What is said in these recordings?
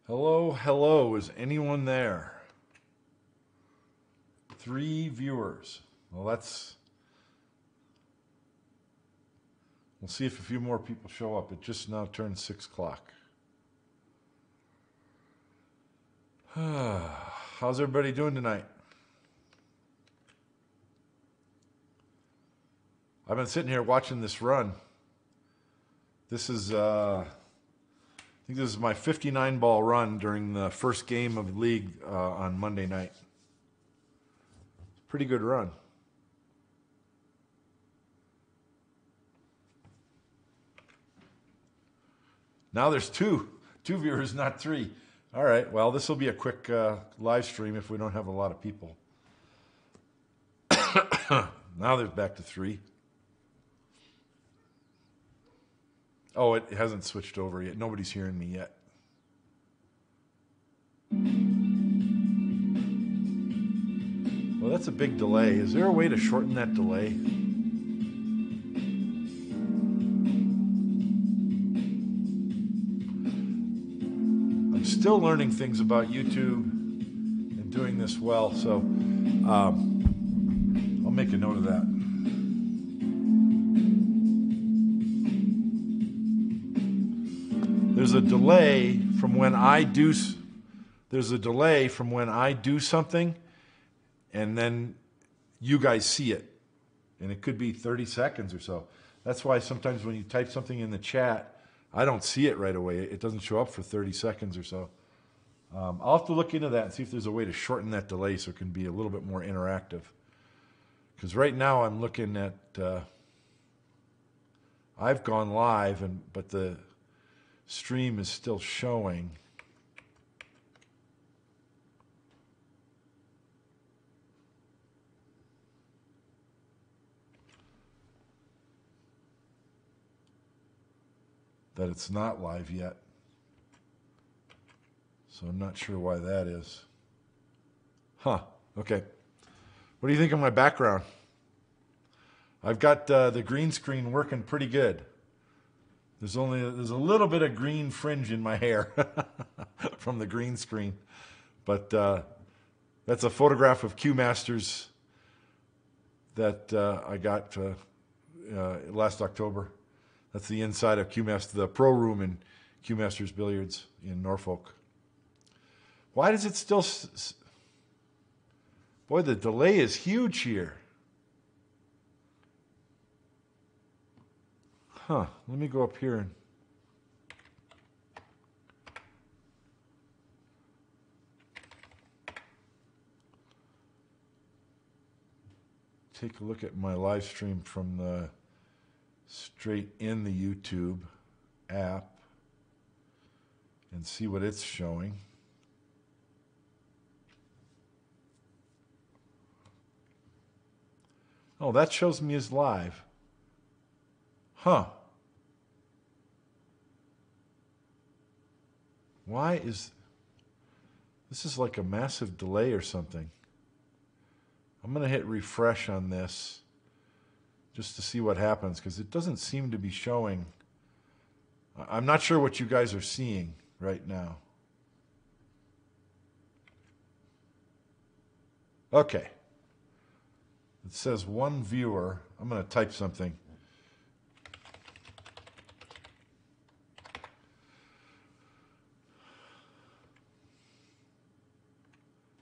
Hello, hello. Is anyone there? 3 viewers. Well, we'll see if a few more people show up. It just now turned 6 o'clock. How's everybody doing tonight? I've been sitting here watching this run. This is, I think this is my 59 ball run during the first game of the league on Monday night. Pretty good run. Now there's two viewers, not 3. All right, well, this will be a quick live stream if we don't have a lot of people. Now there's back to 3. Oh, it hasn't switched over yet. Nobody's hearing me yet. Well, that's a big delay. Is there a way to shorten that delay? I'm still learning things about YouTube and doing this well, so I'll make a note of that. There's a delay from when I do something and then you guys see it. And it could be 30 seconds or so. That's why sometimes when you type something in the chat, I don't see it right away. It doesn't show up for 30 seconds or so. I'll have to look into that and see if there's a way to shorten that delay so it can be a little bit more interactive. Because right now I'm looking at, I've gone live, but the stream is still showing. That it's not live yet. So I'm not sure why that is. Huh, okay. What do you think of my background? I've got the green screen working pretty good. There's a little bit of green fringe in my hair from the green screen. But that's a photograph of QMasters that I got last October. That's the inside of QMasters, the pro room in QMasters Billiards in Norfolk. Why does it still... Boy, the delay is huge here. Huh, let me go up here and... take a look at my live stream from the straight in the YouTube app and see what it's showing. Oh, that shows me as live. Huh. Why is... This is like a massive delay or something. I'm going to hit refresh on this just to see what happens, because it doesn't seem to be showing. I'm not sure what you guys are seeing right now. Okay. It says 1 viewer. I'm going to type something.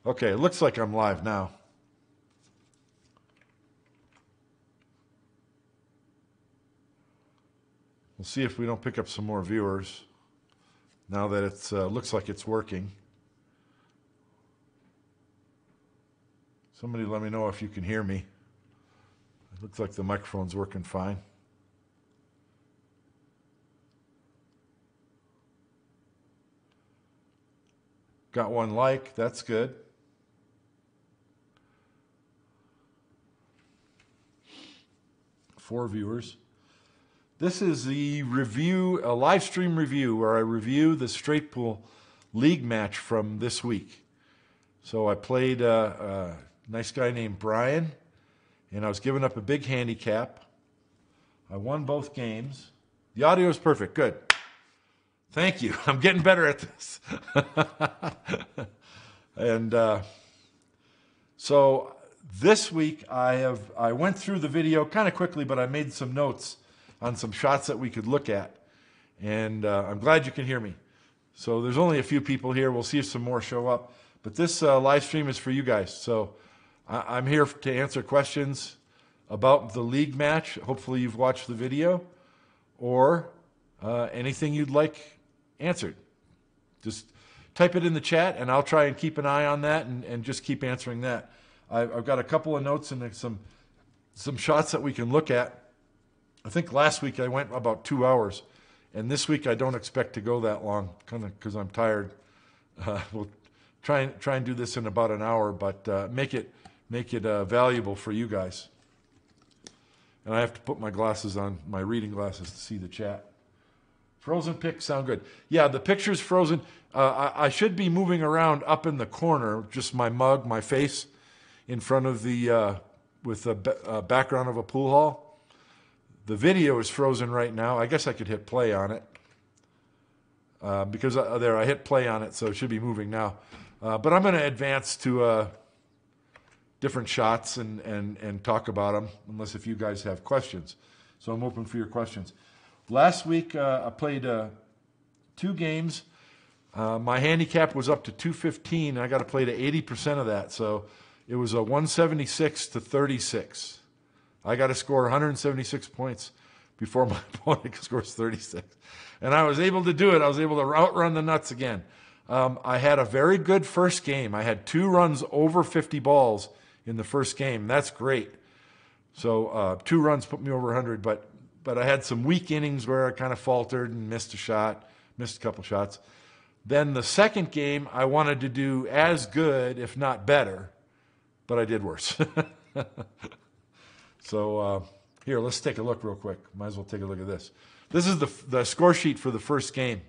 Okay, it looks like I'm live now. We'll see if we don't pick up some more viewers now that it looks like it's working. Somebody let me know if you can hear me. It looks like the microphone's working fine. Got 1 like, that's good. Four viewers. This is the review, a live stream review where I review the straight pool league match from this week. So I played a nice guy named Brian, and I was giving up a big handicap. I won both games. The audio is perfect. Good. Thank you. I'm getting better at this. And so this week I went through the video kind of quickly, but I made some notes on some shots that we could look at. And I'm glad you can hear me. So there's only a few people here. We'll see if some more show up. But this live stream is for you guys. So I'm here to answer questions about the league match. Hopefully you've watched the video, or anything you'd like answered. Just type it in the chat, and I'll try and keep an eye on that and just keep answering that. I've got a couple of notes and some shots that we can look at. I think last week I went about 2 hours, and this week I don't expect to go that long, kind of because I'm tired. We'll try and do this in about an hour, but make it valuable for you guys. And I have to put my glasses on, my reading glasses, to see the chat. Frozen pics sound good. Yeah, the picture's frozen. I should be moving around up in the corner, just my mug, my face, in front of the, with the background of a pool hall. The video is frozen right now. I guess I could hit play on it. Because there, I hit play on it, so it should be moving now. But I'm going to advance to different shots and talk about them, unless if you guys have questions. So I'm open for your questions. Last week I played 2 games. My handicap was up to 215. I got to play to 80% of that, so it was a 176 to 36. I got to score 176 points before my opponent scores 36. And I was able to do it. I was able to outrun the nuts again. I had a very good first game. I had 2 runs over 50 balls in the first game. That's great. So 2 runs put me over 100, but I had some weak innings where I kind of faltered and missed a couple shots. Then the second game, I wanted to do as good, if not better, but I did worse. So here, let's take a look real quick. Might as well take a look at this. This is the score sheet for the first game.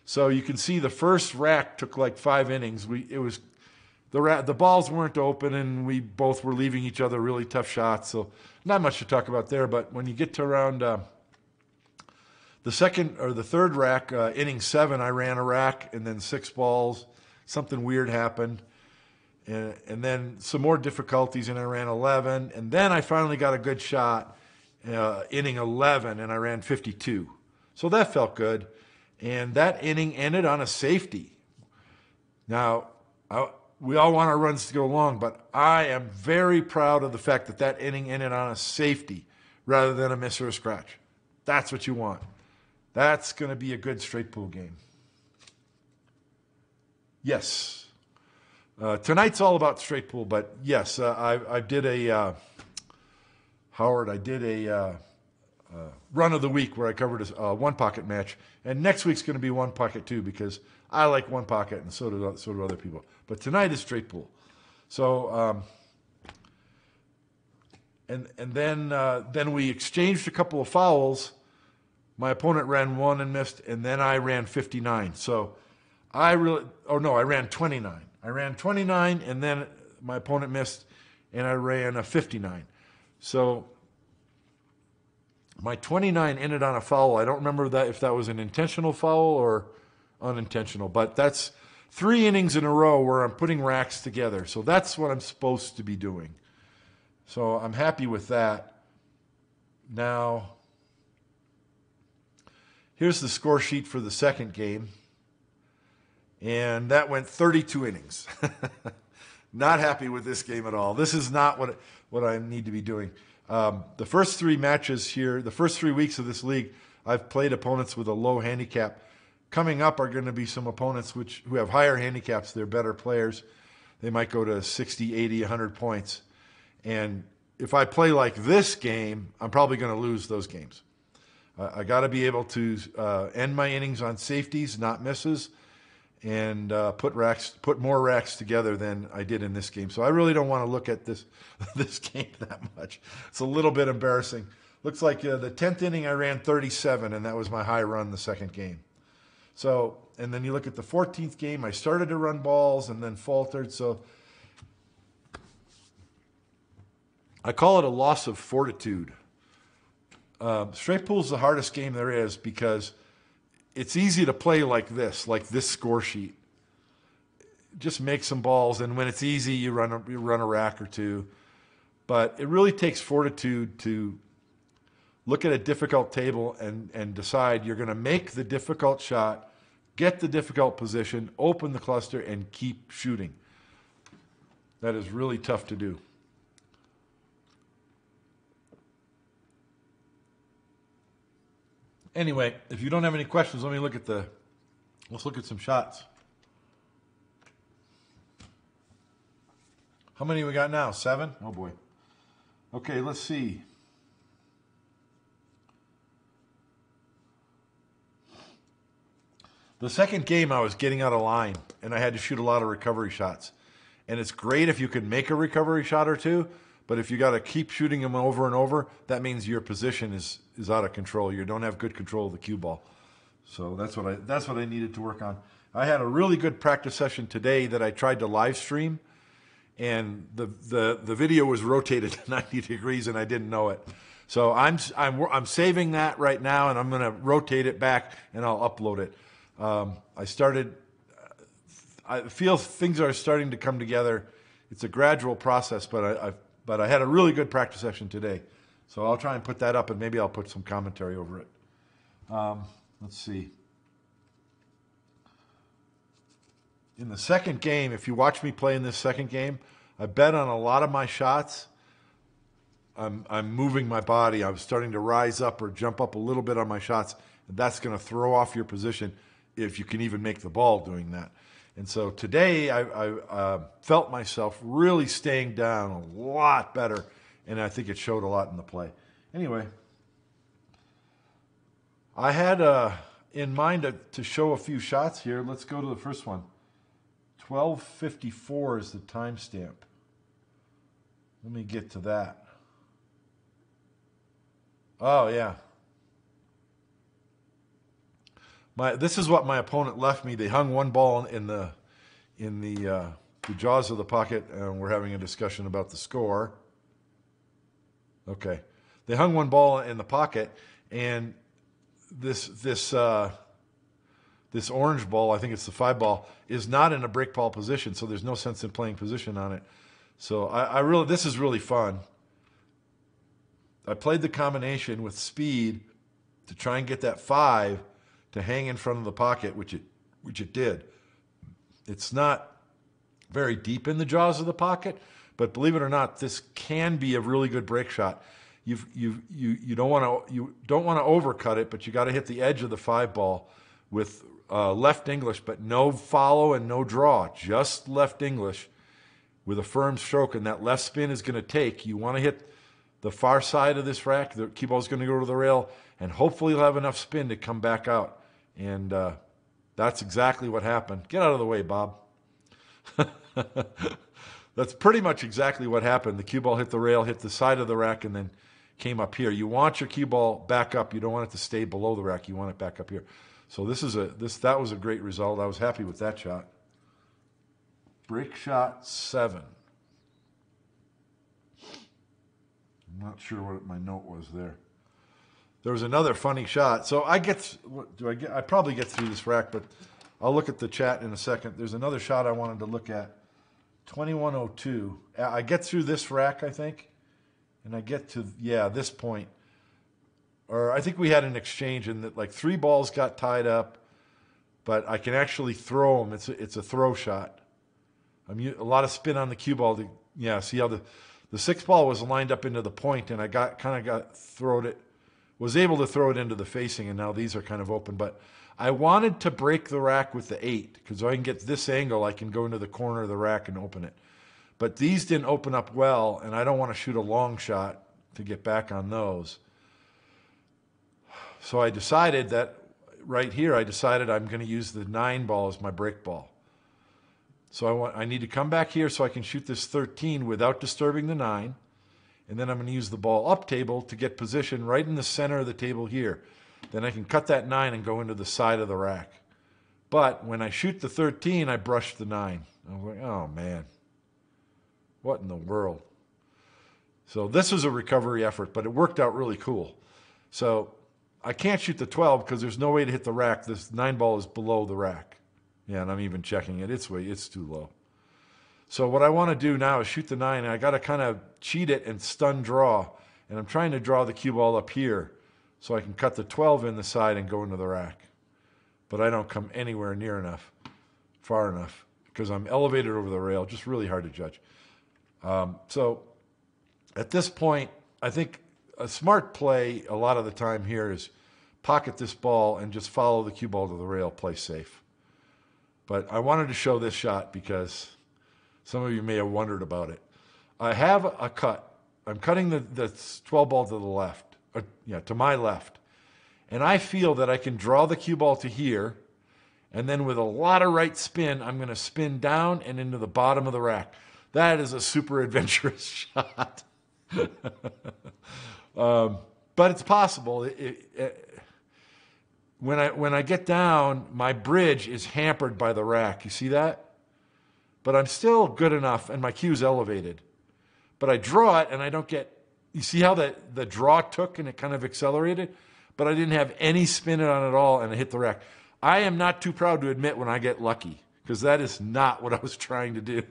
So you can see the first rack took like 5 innings. The balls weren't open, and we both were leaving each other really tough shots. So not much to talk about there. But when you get to around the second or the third rack, inning 7, I ran a rack and then 6 balls. Something weird happened, and then some more difficulties, and I ran 11. And then I finally got a good shot, inning 11, and I ran 52. So that felt good. And that inning ended on a safety. Now, we all want our runs to go long, but I am very proud of the fact that inning ended on a safety rather than a miss or a scratch. That's what you want. That's going to be a good straight pool game. Yes. Tonight's all about straight pool, but yes, I did a, Howard, I did a run of the week where I covered a one pocket match, and next week's going to be one pocket too, because I like one pocket, and so do other people. But tonight is straight pool. So and then we exchanged a couple of fouls. My opponent ran 1 and missed, and then I ran 59. So I ran 29. I ran 29, and then my opponent missed, and I ran a 59. So my 29 ended on a foul. I don't remember if that was an intentional foul or unintentional, but that's 3 innings in a row where I'm putting racks together. So that's what I'm supposed to be doing. So I'm happy with that. Now, here's the score sheet for the second game. And that went 32 innings. Not happy with this game at all. This is not what I need to be doing. The first 3 matches here, the first 3 weeks of this league, I've played opponents with a low handicap. Coming up are going to be some opponents who have higher handicaps. They're better players. They might go to 60, 80, 100 points. And if I play like this game, I'm probably going to lose those games. I got to be able to end my innings on safeties, not misses, and put more racks together than I did in this game. So I really don't want to look at this game that much. It's a little bit embarrassing. Looks like the 10th inning I ran 37, and that was my high run the second game. So, and then you look at the 14th game, I started to run balls and then faltered. So I call it a loss of fortitude. Straight pool is the hardest game there is because it's easy to play like this score sheet. Just make some balls, and when it's easy, you run a rack or two. But it really takes fortitude to look at a difficult table and decide you're going to make the difficult shot, get the difficult position, open the cluster, and keep shooting. That is really tough to do. Anyway, if you don't have any questions, let's look at some shots. How many we got now? 7? Oh boy. Okay, let's see. The second game I was getting out of line and I had to shoot a lot of recovery shots. And it's great if you can make a recovery shot or two, but if you got to keep shooting them over and over, that means your position is out of control. You don't have good control of the cue ball. So that's what I needed to work on. I had a really good practice session today that I tried to live stream, and the video was rotated 90 degrees and I didn't know it. So I'm saving that right now, and I'm going to rotate it back and I'll upload it. I feel things are starting to come together. It's a gradual process, but I had a really good practice session today. So I'll try and put that up, and maybe I'll put some commentary over it. Let's see. In the second game, if you watch me play in this second game, I bet on a lot of my shots. I'm moving my body. I'm starting to rise up or jump up a little bit on my shots, and that's going to throw off your position if you can even make the ball doing that. And so today I felt myself really staying down a lot better, and I think it showed a lot in the play. Anyway, I had in mind to show a few shots here. Let's go to the first one. 12:54 is the timestamp. Let me get to that. Oh, yeah. This is what my opponent left me. They hung one ball in the jaws of the pocket, and we're having a discussion about the score. Okay. They hung one ball in the pocket, and this orange ball, I think it's the 5 ball, is not in a break ball position, so there's no sense in playing position on it. So this is really fun. I played the combination with speed to try and get that 5 to hang in front of the pocket, which it did. It's not very deep in the jaws of the pocket, but believe it or not, this can be a really good break shot. You don't want to overcut it, but you got to hit the edge of the 5 ball with left English, but no follow and no draw, just left English with a firm stroke, and that left spin is going to take. You want to hit the far side of this rack. The cue ball is going to go to the rail, and hopefully you'll have enough spin to come back out. And that's exactly what happened. Get out of the way, Bob. That's pretty much exactly what happened. The cue ball hit the rail, hit the side of the rack, and then came up here. You want your cue ball back up. You don't want it to stay below the rack. You want it back up here. So that was a great result. I was happy with that shot. Break shot 7. I'm not sure what my note was there. There was another funny shot. So I probably get through this rack, but I'll look at the chat in a second. There's another shot I wanted to look at. 2102. I get through this rack, I think, and I get to, this point. Or I think we had an exchange in that like 3 balls got tied up, but I can actually throw them. It's a throw shot. A lot of spin on the cue ball. See how the 6 ball was lined up into the point, and I was able to throw it into the facing, and now these are kind of open. But I wanted to break the rack with the 8, because if I can get this angle, I can go into the corner of the rack and open it. But these didn't open up well, and I don't want to shoot a long shot to get back on those. So I decided that right here, I'm going to use the 9 ball as my break ball. So I need to come back here so I can shoot this 13 without disturbing the 9. And then I'm going to use the ball up table to get position right in the center of the table here. Then I can cut that 9 and go into the side of the rack. But when I shoot the 13, I brush the 9. I'm like, oh man, what in the world? So this was a recovery effort, but it worked out really cool. So I can't shoot the 12 because there's no way to hit the rack. This 9 ball is below the rack. Yeah, and I'm even checking it. It's too low. So what I want to do now is shoot the 9, and I got to kind of cheat it and stun draw. And I'm trying to draw the cue ball up here so I can cut the 12 in the side and go into the rack. But I don't come anywhere near enough, far enough, because I'm elevated over the rail. Just really hard to judge. So at this point, I think a smart play a lot of the time here is pocket this ball and just follow the cue ball to the rail, play safe. But I wanted to show this shot because some of you may have wondered about it. I have a cut. I'm cutting the 12 ball to the left, to my left. And I feel that I can draw the cue ball to here, and then with a lot of right spin, I'm going to spin down and into the bottom of the rack. That is a super adventurous shot. But it's possible. When I get down, my bridge is hampered by the rack. You see that? But I'm still good enough, and my cue's elevated. But I draw it, and I don't get... You see how the draw took, and it kind of accelerated? But I didn't have any spin on it at all, and it hit the rack. I am not too proud to admit when I get lucky, because that is not what I was trying to do.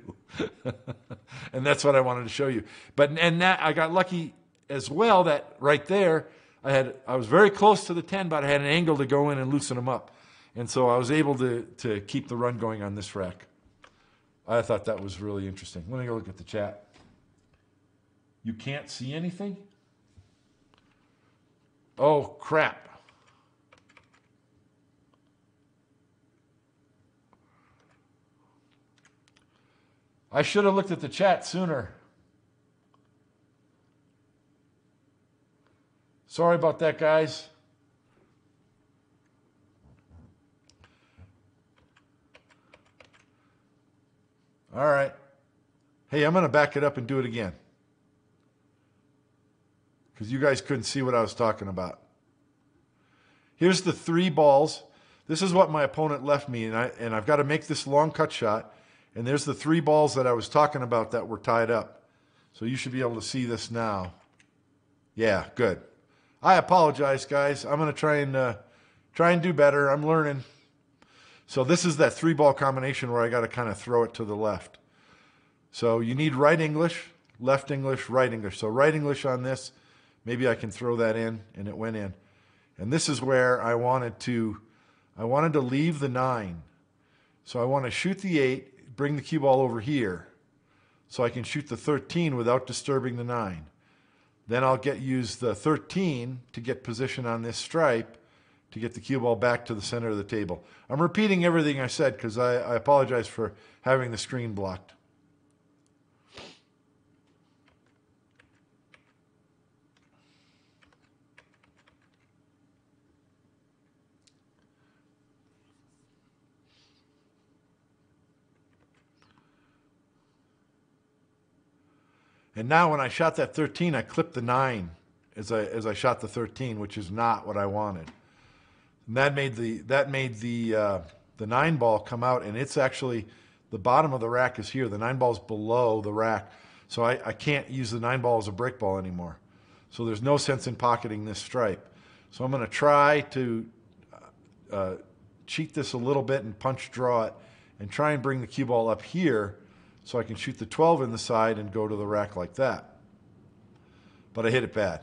And that's what I wanted to show you. And that I got lucky as well that right there, I was very close to the 10, but I had an angle to go in and loosen them up. And so I was able to keep the run going on this rack. I thought that was really interesting. Let me go look at the chat. You can't see anything? Oh, crap. I should have looked at the chat sooner. Sorry about that, guys. All right. Hey, I'm going to back it up and do it again, because you guys couldn't see what I was talking about. Here's the 3 balls. This is what my opponent left me, and I've got to make this long cut shot. And there's the 3 balls that I was talking about that were tied up. So you should be able to see this now. Yeah, good. I apologize, guys. I'm going to try and do better. I'm learning. So this is that 3-ball combination where I got to kind of throw it to the left. So you need right English, left English, right English. So right English on this. Maybe I can throw that in, and it went in. And this is where I wanted to leave the 9. So I want to shoot the 8, bring the cue ball over here, so I can shoot the 13 without disturbing the 9. Then I'll use the 13 to get position on this stripe to get the cue ball back to the center of the table. I'm repeating everything I said because I apologize for having the screen blocked. And now when I shot that 13, I clipped the 9 as I shot the 13, which is not what I wanted. And that made the 9 ball come out, and it's actually, the bottom of the rack is here. The 9 ball's below the rack. So I can't use the 9 ball as a break ball anymore. So there's no sense in pocketing this stripe. So I'm going to try to cheat this a little bit and punch draw it and try and bring the cue ball up here so I can shoot the 12 in the side and go to the rack like that. But I hit it bad.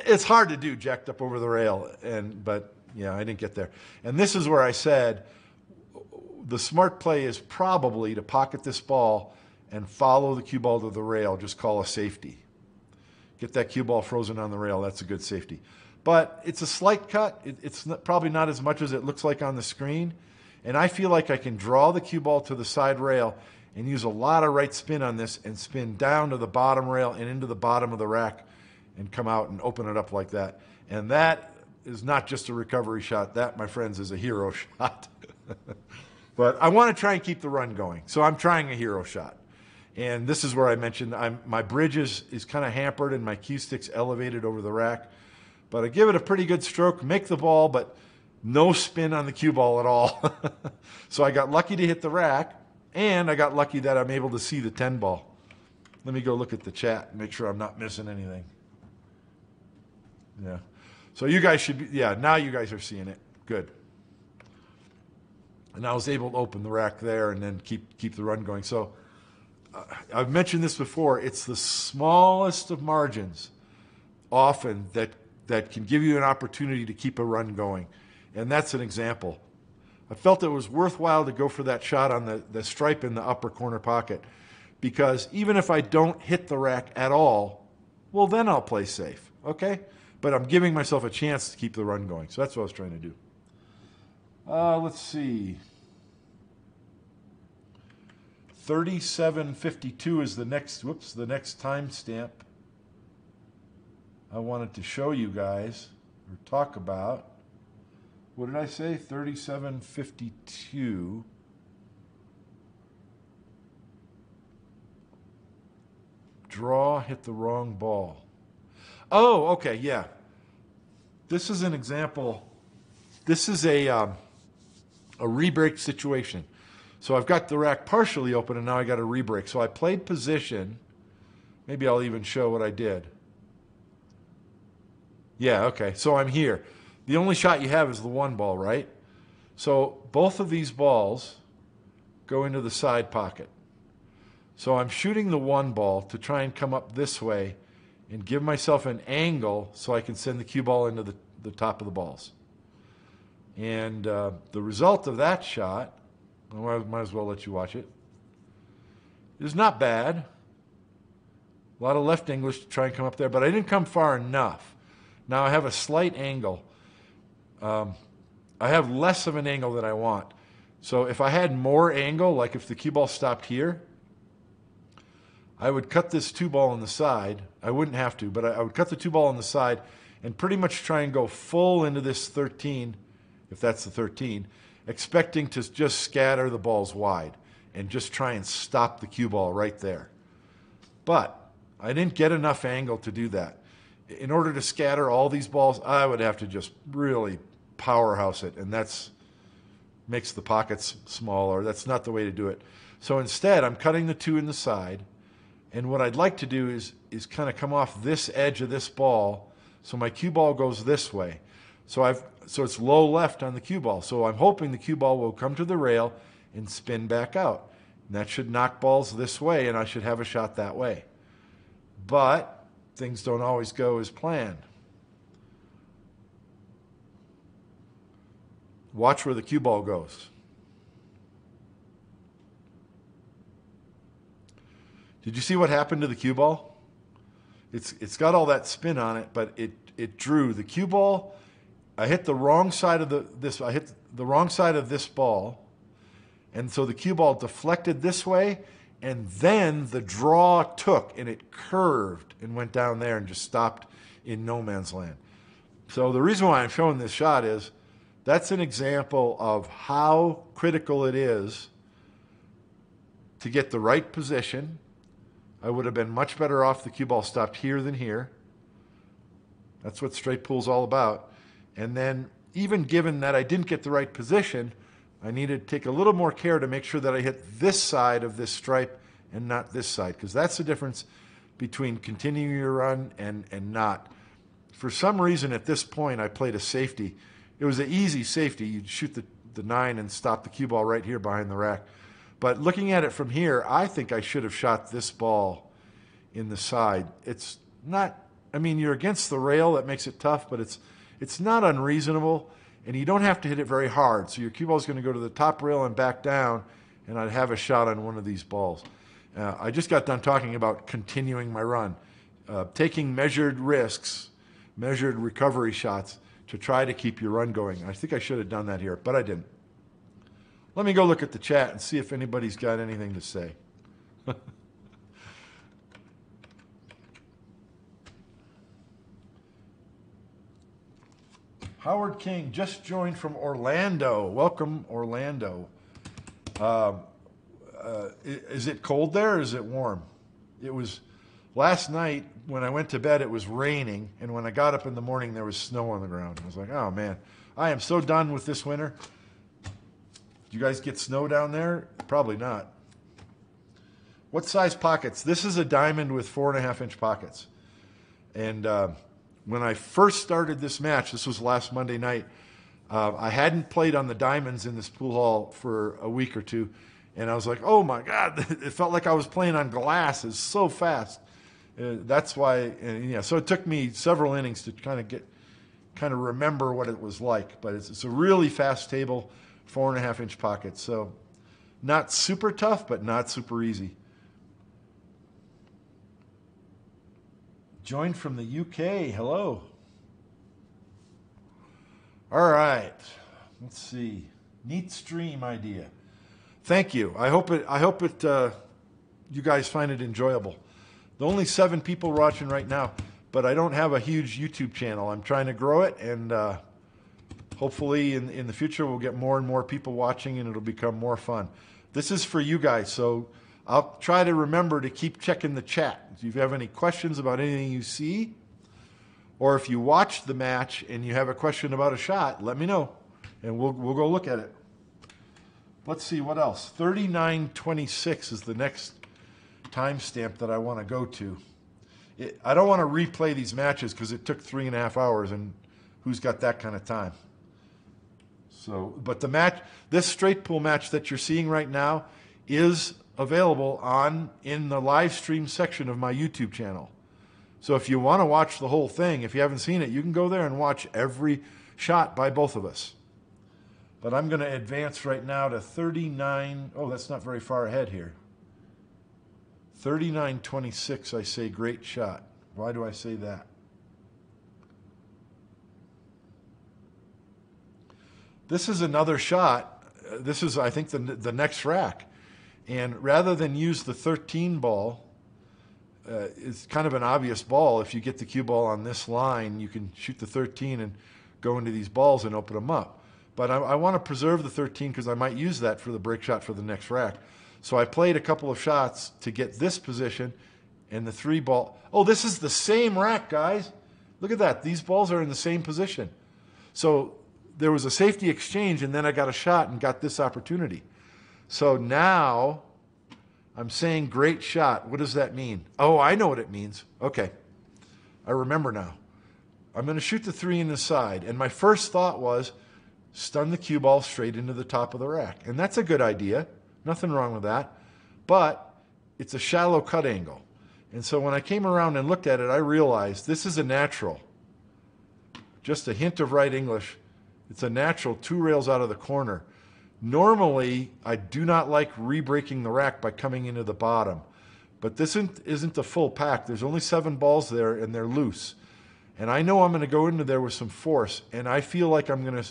It's hard to do, jacked up over the rail, but yeah, I didn't get there. And this is where I said the smart play is probably to pocket this ball and follow the cue ball to the rail, just call a safety. Get that cue ball frozen on the rail, that's a good safety. But it's a slight cut. It's probably not as much as it looks like on the screen. And I feel like I can draw the cue ball to the side rail and use a lot of right spin on this and spin down to the bottom rail and into the bottom of the rack and come out and open it up like that. And that is not just a recovery shot. That, my friends, is a hero shot. But I want to try and keep the run going. So I'm trying a hero shot. And this is where I mentioned my bridge is kind of hampered and my cue stick's elevated over the rack. But I give it a pretty good stroke, make the ball, but no spin on the cue ball at all. So I got lucky to hit the rack, and I got lucky that I'm able to see the 10 ball. Let me go look at the chat and make sure I'm not missing anything. Yeah. So you guys should be, yeah, now you guys are seeing it. Good. And I was able to open the rack there and then keep the run going. So I've mentioned this before. It's the smallest of margins often that can give you an opportunity to keep a run going. And that's an example. I felt it was worthwhile to go for that shot on the stripe in the upper corner pocket, because even if I don't hit the rack at all, well, then I'll play safe, okay? But I'm giving myself a chance to keep the run going. So that's what I was trying to do. Let's see. 37:52 is the next timestamp I wanted to show you guys or talk about. What did I say? 37:52. Draw, hit the wrong ball. Oh, okay, yeah. This is an example. This is a re-break situation. So I've got the rack partially open, and now I got a re-break. So I played position. Maybe I'll even show what I did. Yeah, okay. So I'm here. The only shot you have is the one ball, right? So both of these balls go into the side pocket. So I'm shooting the one ball to try and come up this way and give myself an angle so I can send the cue ball into the top of the balls. And the result of that shot, I might as well let you watch it, is not bad. A lot of left English to try and come up there, but I didn't come far enough. Now I have a slight angle. I have less of an angle than I want. So if I had more angle, like if the cue ball stopped here, I would cut this two ball on the side. I wouldn't have to, but I would cut the two ball on the side and pretty much try and go full into this 13, if that's the 13, expecting to just scatter the balls wide and just try and stop the cue ball right there. But I didn't get enough angle to do that. In order to scatter all these balls, I would have to just really powerhouse it, and that's makes the pockets smaller. That's not the way to do it. So instead, I'm cutting the two in the side, and what I'd like to do is kind of come off this edge of this ball, so my cue ball goes this way. So it's low left on the cue ball. So I'm hoping the cue ball will come to the rail and spin back out. And that should knock balls this way, and I should have a shot that way. But things don't always go as planned. Watch where the cue ball goes. Did you see what happened to the cue ball? It's got all that spin on it, but it drew the cue ball. I hit the wrong side of the wrong side of this ball, and so the cue ball deflected this way, and then the draw took and it curved and went down there and just stopped in no man's land. So the reason why I'm showing this shot is that's an example of how critical it is to get the right position. I would have been much better off the cue ball stopped here than here. That's what straight pool's all about. And then even given that I didn't get the right position, I needed to take a little more care to make sure that I hit this side of this stripe and not this side, because that's the difference between continuing your run and not. For some reason at this point I played a safety. It was an easy safety. You'd shoot the 9 and stop the cue ball right here behind the rack. But looking at it from here, I think I should have shot this ball in the side. It's not, I mean, you're against the rail, that makes it tough, but it's not unreasonable, and you don't have to hit it very hard. So your cue ball is going to go to the top rail and back down, and I'd have a shot on one of these balls. I just got done talking about continuing my run, taking measured risks, measured recovery shots to try to keep your run going. I think I should have done that here, but I didn't. Let me go look at the chat and see if anybody's got anything to say. Howard King just joined from Orlando. Welcome, Orlando. Is it cold there or is it warm? It was last night when I went to bed, it was raining, and when I got up in the morning, there was snow on the ground. I was like, oh man, I am so done with this winter. Do you guys get snow down there? Probably not. What size pockets? This is a diamond with 4.5-inch pockets. And when I first started this match, this was last Monday night, I hadn't played on the diamonds in this pool hall for a week or two, and I was like, oh my God, it felt like I was playing on glass. It's so fast. That's why, so it took me several innings to kind of remember what it was like. But it's a really fast table, 4.5-inch pockets. So not super tough, but not super easy. Joined from the UK. Hello. All right. Let's see. Neat stream idea. Thank you. I hope it. You guys find it enjoyable. The only 7 people watching right now, but I don't have a huge YouTube channel. I'm trying to grow it, and hopefully in the future we'll get more and more people watching, and it'll become more fun. This is for you guys, so I'll try to remember to keep checking the chat. If you have any questions about anything you see, or if you watch the match and you have a question about a shot, let me know, and we'll go look at it. Let's see, what else? 39:26 is the next timestamp that I want to go to. I don't want to replay these matches because it took 3.5 hours, and who's got that kind of time? So, but the match, this straight pool match that you're seeing right now, is available in the live stream section of my YouTube channel. So if you want to watch the whole thing, if you haven't seen it, you can go there and watch every shot by both of us. But I'm going to advance right now to 39. Oh, that's not very far ahead here. 39:26, I say great shot. Why do I say that? This is another shot. This is, I think, the next rack. And rather than use the 13 ball, it's kind of an obvious ball. If you get the cue ball on this line, you can shoot the 13 and go into these balls and open them up. But I want to preserve the 13 because I might use that for the break shot for the next rack. So I played a couple of shots to get this position and the 3 ball. Oh, this is the same rack, guys. Look at that. These balls are in the same position. So there was a safety exchange, and then I got a shot and got this opportunity. So now I'm saying great shot. What does that mean? Oh, I know what it means. Okay. I remember now. I'm going to shoot the 3 in the side. And my first thought was stun the cue ball straight into the top of the rack. And that's a good idea. Nothing wrong with that. But it's a shallow cut angle. And so when I came around and looked at it, I realized this is a natural. Just a hint of right English. It's a natural 2 rails out of the corner. Normally, I do not like re-breaking the rack by coming into the bottom. But this isn't a full pack. There's only 7 balls there, and they're loose. And I know I'm going to go into there with some force. And I feel like I'm going to,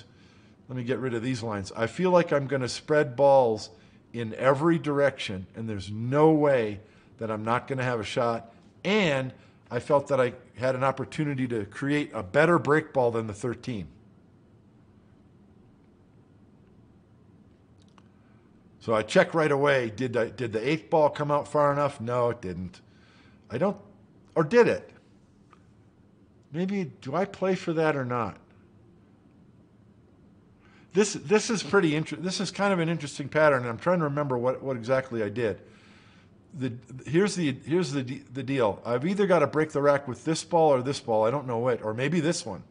let me get rid of these lines. I feel like I'm going to spread balls in every direction, and there's no way that I'm not going to have a shot. And I felt that I had an opportunity to create a better break ball than the 13. So I check right away. Did the 8th ball come out far enough? No, it didn't. Or did it? Maybe, do I play for that or not? This is pretty interesting. This is kind of an interesting pattern, and I'm trying to remember what exactly I did. Here's the deal. I've either got to break the rack with this ball or this ball. I don't know which, or maybe this one.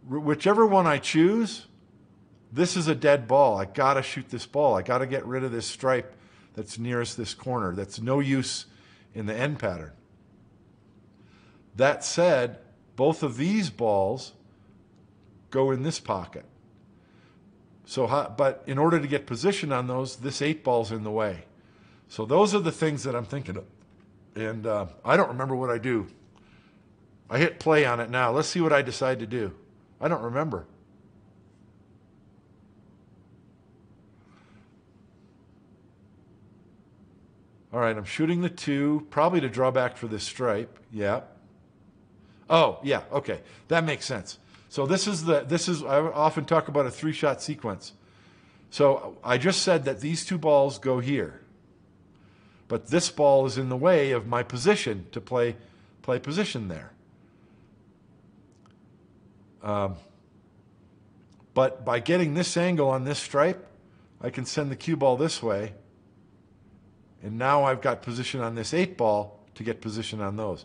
Whichever one I choose, this is a dead ball. I got to shoot this ball. I got to get rid of this stripe that's nearest this corner. That's no use in the end pattern. That said, both of these balls go in this pocket. But in order to get position on those, this 8 ball's in the way. So those are the things that I'm thinking of. And I don't remember what I do. I hit play on it now. Let's see what I decide to do. I don't remember. All right, I'm shooting the 2, probably to draw back for this stripe. Yeah. Oh, yeah, okay. That makes sense. So this is I often talk about a 3-shot sequence. So I just said that these 2 balls go here. But this ball is in the way of my position to play position there. But by getting this angle on this stripe, I can send the cue ball this way. And now I've got position on this 8 ball to get position on those.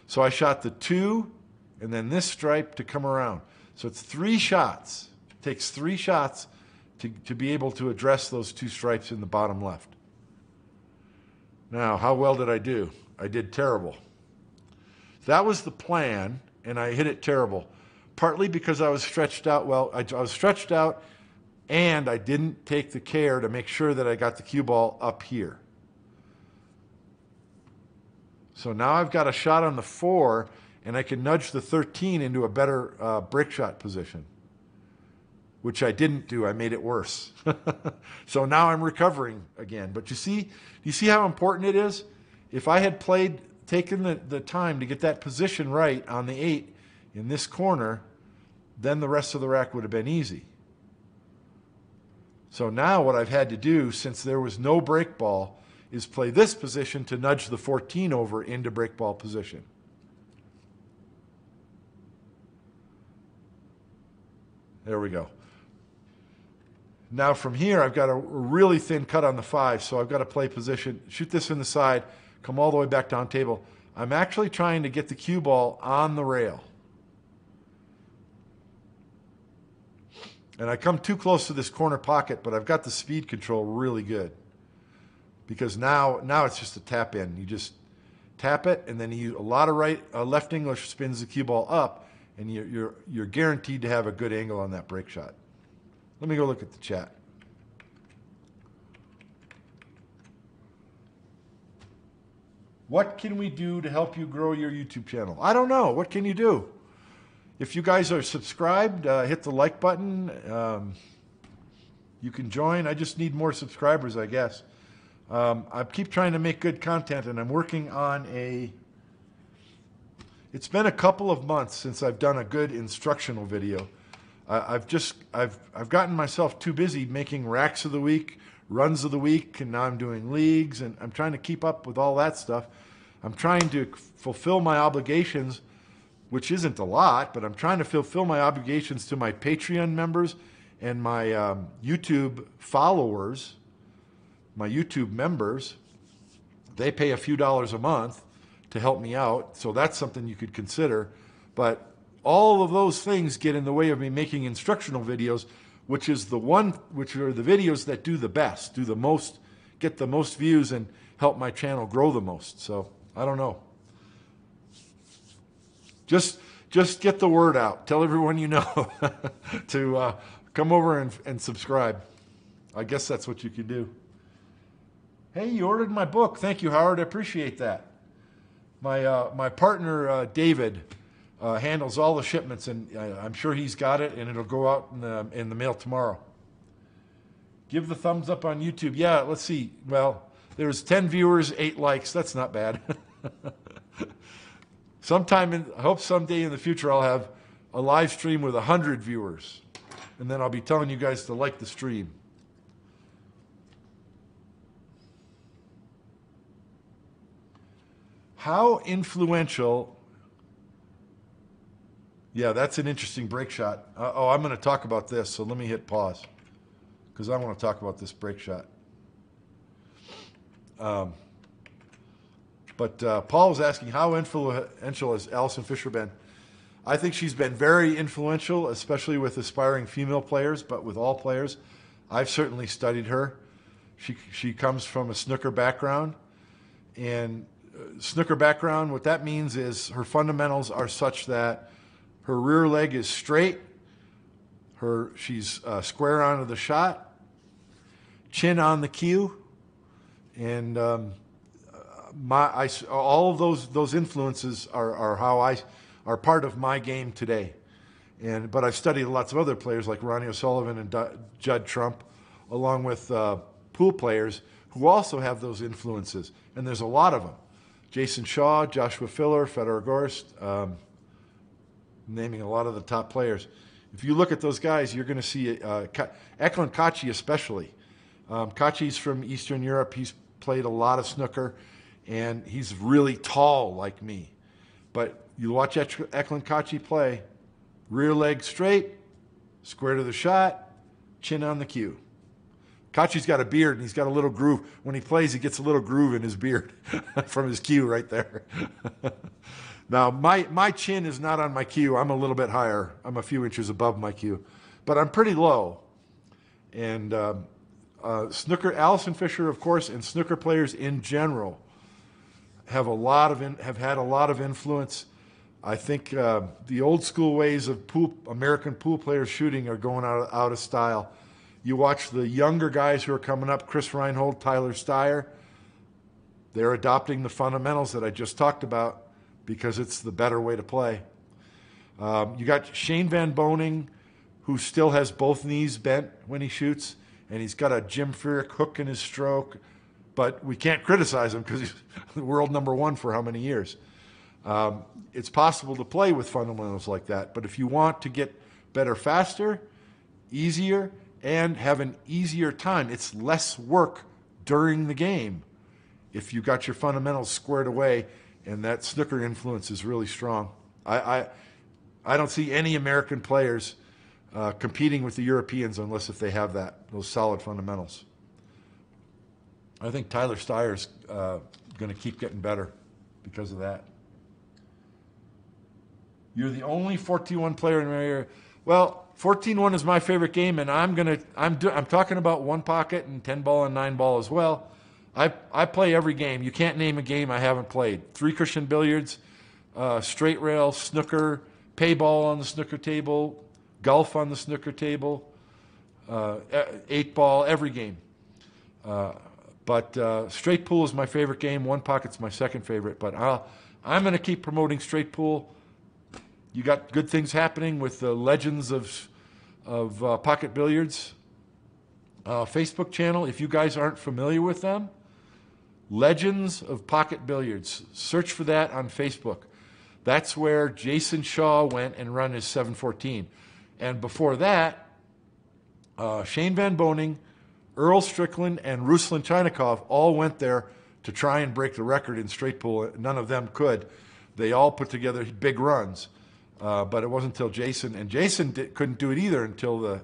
So I shot the 2 and then this stripe to come around. So it's 3 shots. It takes 3 shots to be able to address those 2 stripes in the bottom left. Now, how well did I do? I did terrible. That was the plan, and I hit it terrible. Partly because I was stretched out. Well, I was stretched out, and I didn't take the care to make sure that I got the cue ball up here. So now I've got a shot on the 4, and I can nudge the 13 into a better break shot position, which I didn't do. I made it worse. So now I'm recovering again. But you see how important it is? If I had taken the time to get that position right on the 8 in this corner, then the rest of the rack would have been easy. So now what I've had to do, since there was no break ball, is play this position to nudge the 14 over into break ball position. There we go. Now from here, I've got a really thin cut on the 5, so I've got to play position, shoot this in the side, come all the way back down table. I'm actually trying to get the cue ball on the rail. And I come too close to this corner pocket, but I've got the speed control really good. Because now it's just a tap in. You just tap it, and then a lot of left English spins the cue ball up, and you're guaranteed to have a good angle on that break shot. Let me go look at the chat. What can we do to help you grow your YouTube channel? I don't know. What can you do? If you guys are subscribed, hit the like button. You can join. I just need more subscribers, I guess. I keep trying to make good content, and I'm working on it's been a couple of months since I've done a good instructional video. I've gotten myself too busy making racks of the week, runs of the week, and now I'm doing leagues, and I'm trying to keep up with all that stuff. I'm trying to fulfill my obligations, which isn't a lot, but I'm trying to fulfill my obligations to my Patreon members and my YouTube followers, my YouTube members. They pay a few dollars a month to help me out, so that's something you could consider. But all of those things get in the way of me making instructional videos, which are the videos that do the best, do the most, get the most views, and help my channel grow the most. So I don't know. Just get the word out. Tell everyone you know to come over and subscribe. I guess that's what you can do. Hey, you ordered my book. Thank you, Howard. I appreciate that. My partner, David, handles all the shipments, and I'm sure he's got it, and it'll go out in the mail tomorrow. Give the thumbs up on YouTube. Yeah, let's see. Well, there's 10 viewers, 8 likes. That's not bad. I hope someday in the future I'll have a live stream with 100 viewers, and then I'll be telling you guys to like the stream. How influential? Yeah, that's an interesting break shot. I'm going to talk about this, so let me hit pause because I want to talk about this break shot. But Paul was asking, how influential has Allison Fisher been? I think she's been very influential, especially with aspiring female players, but with all players. I've certainly studied her. She comes from a snooker background, and snooker background, what that means is her fundamentals are such that her rear leg is straight, she's square onto the shot, chin on the cue, and all of those influences are part of my game today. But I've studied lots of other players like Ronnie O'Sullivan and Judd Trump, along with pool players who also have those influences, and there's a lot of them. Jason Shaw, Joshua Filler, Fedor Gorst, naming a lot of the top players. If you look at those guys, you're going to see Eklund Kachi especially. Kachi's from Eastern Europe. He's played a lot of snooker, and he's really tall like me. But you watch Eklund Kachi play, rear leg straight, square to the shot, chin on the cue. Kachi's got a beard, and he's got a little groove. When he plays, he gets a little groove in his beard from his cue right there. Now, my chin is not on my cue. I'm a little bit higher. I'm a few inches above my cue, but I'm pretty low. And snooker, Allison Fisher, of course, and snooker players in general have had a lot of influence. I think the old school ways of American pool players shooting are going out of style. You watch the younger guys who are coming up, Chris Reinhold, Tyler Steyer, they're adopting the fundamentals that I just talked about because it's the better way to play. You got Shane Van Boening, who still has both knees bent when he shoots, and he's got a Jim Furyk hook in his stroke, but we can't criticize him because he's the world #1 for how many years. It's possible to play with fundamentals like that, but if you want to get better faster, easier, and have an easier time, it's less work during the game if you got your fundamentals squared away, and that snooker influence is really strong. I don't see any American players competing with the Europeans unless if they have those solid fundamentals. I think Tyler Steyer's going to keep getting better because of that. You're the only 14-1 player in my area. Well, 14-1 is my favorite game, and I'm talking about 1 pocket and 10 ball and 9 ball as well. I play every game. You can't name a game I haven't played. 3 cushion billiards, straight rail, snooker, pay ball on the snooker table, golf on the snooker table, 8 ball, every game. But straight pool is my favorite game. 1 pocket's my second favorite. But I'm going to keep promoting straight pool. You got good things happening with the Legends of Pocket Billiards Facebook channel. If you guys aren't familiar with them, Legends of Pocket Billiards. Search for that on Facebook. That's where Jason Shaw went and run his 714. And before that, Shane Van Boening, Earl Strickland, and Ruslan Chainikov all went there to try and break the record in straight pool. None of them could. They all put together big runs. But it wasn't until Jason couldn't do it either until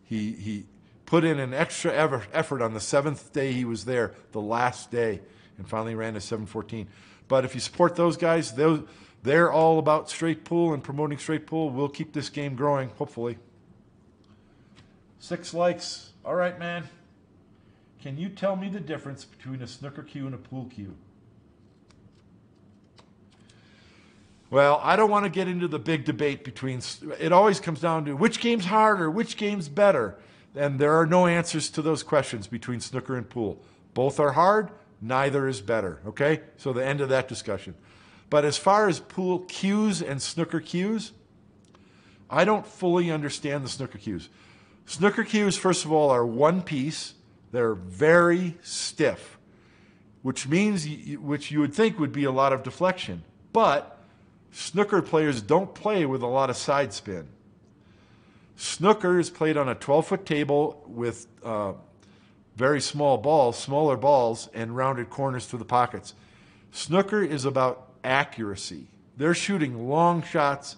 he put in an extra effort on the 7th day he was there, the last day, and finally ran a 714. But if you support those guys, they're all about straight pool and promoting straight pool. We'll keep this game growing, hopefully. 6 likes. All right, man. Can you tell me the difference between a snooker cue and a pool cue? Well, I don't want to get into the big debate between, it always comes down to which game's harder, which game's better. And there are no answers to those questions between snooker and pool. Both are hard, neither is better, okay? So the end of that discussion. But as far as pool cues and snooker cues, I don't fully understand the snooker cues. Snooker cues, first of all, are one piece. They're very stiff, which means, which you would think would be a lot of deflection. But snooker players don't play with a lot of side spin. Snooker is played on a 12-foot table with very small balls, smaller balls, and rounded corners to the pockets. Snooker is about accuracy. They're shooting long shots,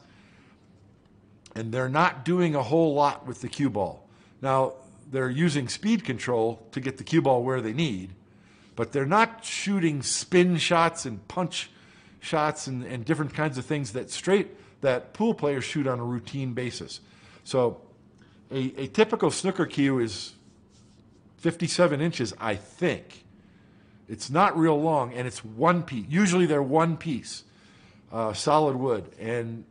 and they're not doing a whole lot with the cue ball. Now, they're using speed control to get the cue ball where they need, but they're not shooting spin shots and punch shots and different kinds of things that pool players shoot on a routine basis. So a typical snooker cue is 57 inches, I think. It's not real long, and it's one piece. Usually they're one piece, solid wood, and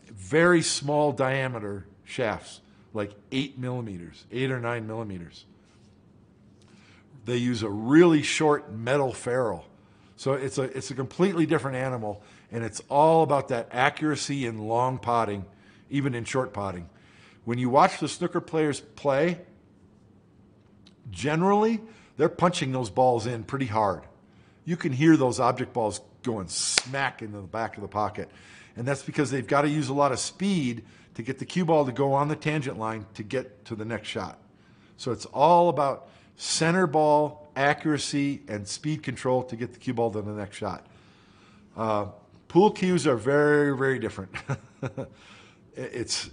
very small diameter shafts, like 8 millimeters, 8 or 9 millimeters. They use a really short metal ferrule. So it's a completely different animal, and it's all about that accuracy in long potting, even in short potting. When you watch the snooker players play, generally, they're punching those balls in pretty hard. You can hear those object balls going smack into the back of the pocket. And that's because they've got to use a lot of speed to get the cue ball to go on the tangent line to get to the next shot. So it's all about center ball, accuracy, and speed control to get the cue ball to the next shot. Pool cues are very, very different.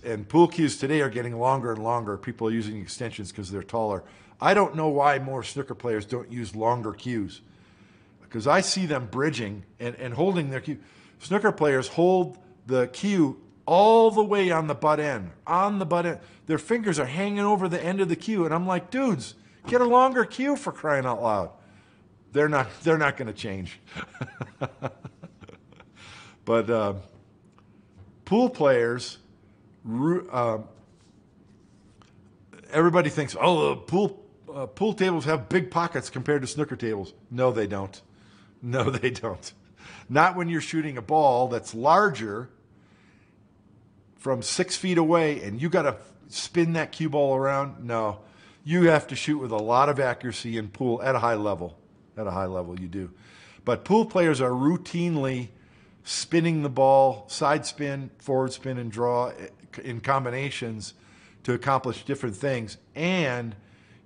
And pool cues today are getting longer and longer. People are using extensions because they're taller. I don't know why more snooker players don't use longer cues, because I see them bridging and holding their cue. Snooker players hold the cue all the way on the butt end. On the butt end. Their fingers are hanging over the end of the cue. And I'm like, dudes, get a longer cue for crying out loud. They're not going to change. But pool players, everybody thinks, oh, pool tables have big pockets compared to snooker tables. No, they don't. No, they don't. Not when you're shooting a ball that's larger from 6 feet away and you got to spin that cue ball around. No, you have to shoot with a lot of accuracy in pool at a high level. At a high level, you do. But pool players are routinely spinning the ball, side spin, forward spin, and draw in combinations to accomplish different things. And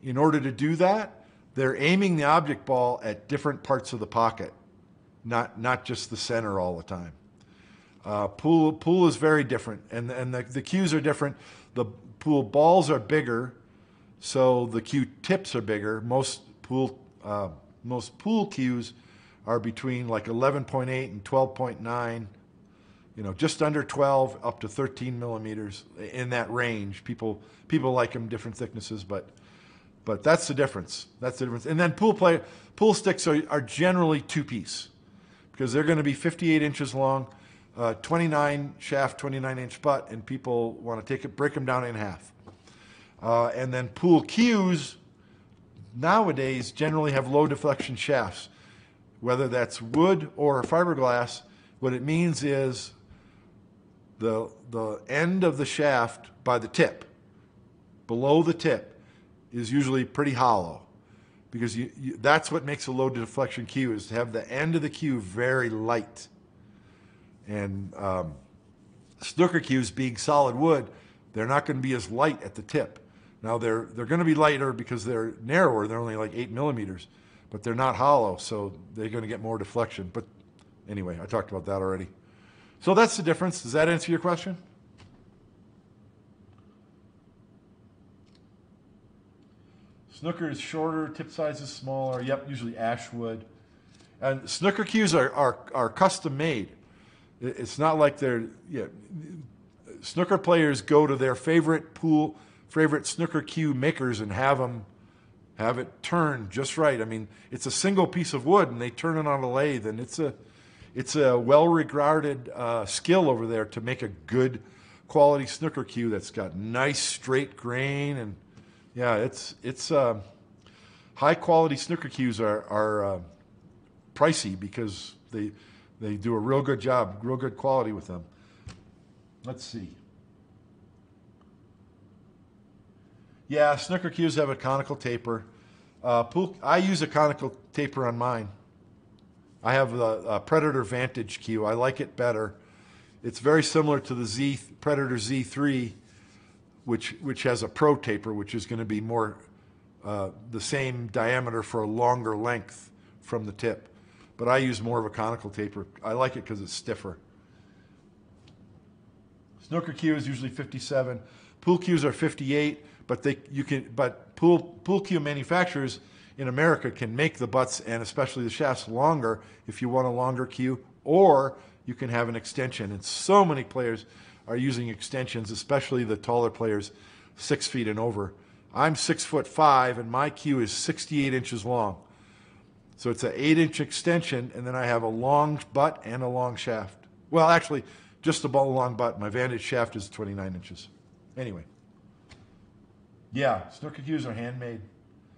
in order to do that, they're aiming the object ball at different parts of the pocket, not just the center all the time. Pool is very different, and the cues are different. The pool balls are bigger, so the cue tips are bigger. Most pool cues are between like 11.8 and 12.9, just under 12 up to 13 millimeters, in that range. People like them different thicknesses, but that's the difference. That's the difference. And then pool sticks are generally two-piece because they're going to be 58 inches long, 29 shaft, 29-inch butt, and people want to break them down in half. And then pool cues nowadays generally have low deflection shafts. Whether that's wood or fiberglass, what it means is the end of the shaft by the tip, below the tip, is usually pretty hollow, because that's what makes a low deflection cue, is to have the end of the cue very light. And snooker cues, being solid wood, they're not going to be as light at the tip. Now they're going to be lighter because they're narrower. They're only like 8 millimeters. But they're not hollow, so they're going to get more deflection. But anyway, I talked about that already. So that's the difference. Does that answer your question? Snooker is shorter, tip size is smaller. Yep, usually ash wood. And snooker cues are custom made. It's not like snooker players go to their favorite snooker cue makers and have it turned just right. I mean, it's a single piece of wood, and they turn it on a lathe, and it's a well-regarded skill over there to make a good quality snooker cue that's got nice straight grain, and yeah, it's high quality snooker cues are pricey because they do a real good job, real good quality with them. Let's see. Yeah, snooker cues have a conical taper. I use a conical taper on mine. I have the Predator Vantage cue. I like it better. It's very similar to the Predator Z3, which has a Pro taper, which is going to be more the same diameter for a longer length from the tip. But I use more of a conical taper. I like it because it's stiffer. Snooker cue is usually 57. Pool cues are 58. But pool cue manufacturers in America can make the butts and especially the shafts longer if you want a longer cue, or you can have an extension. And so many players are using extensions, especially the taller players, 6 feet and over. I'm 6'5", and my cue is 68 inches long. So it's an 8-inch extension, and then I have a long butt and a long shaft. Well, actually, just a long butt. My Vantage shaft is 29 inches. Anyway. Yeah, snooker cues are handmade.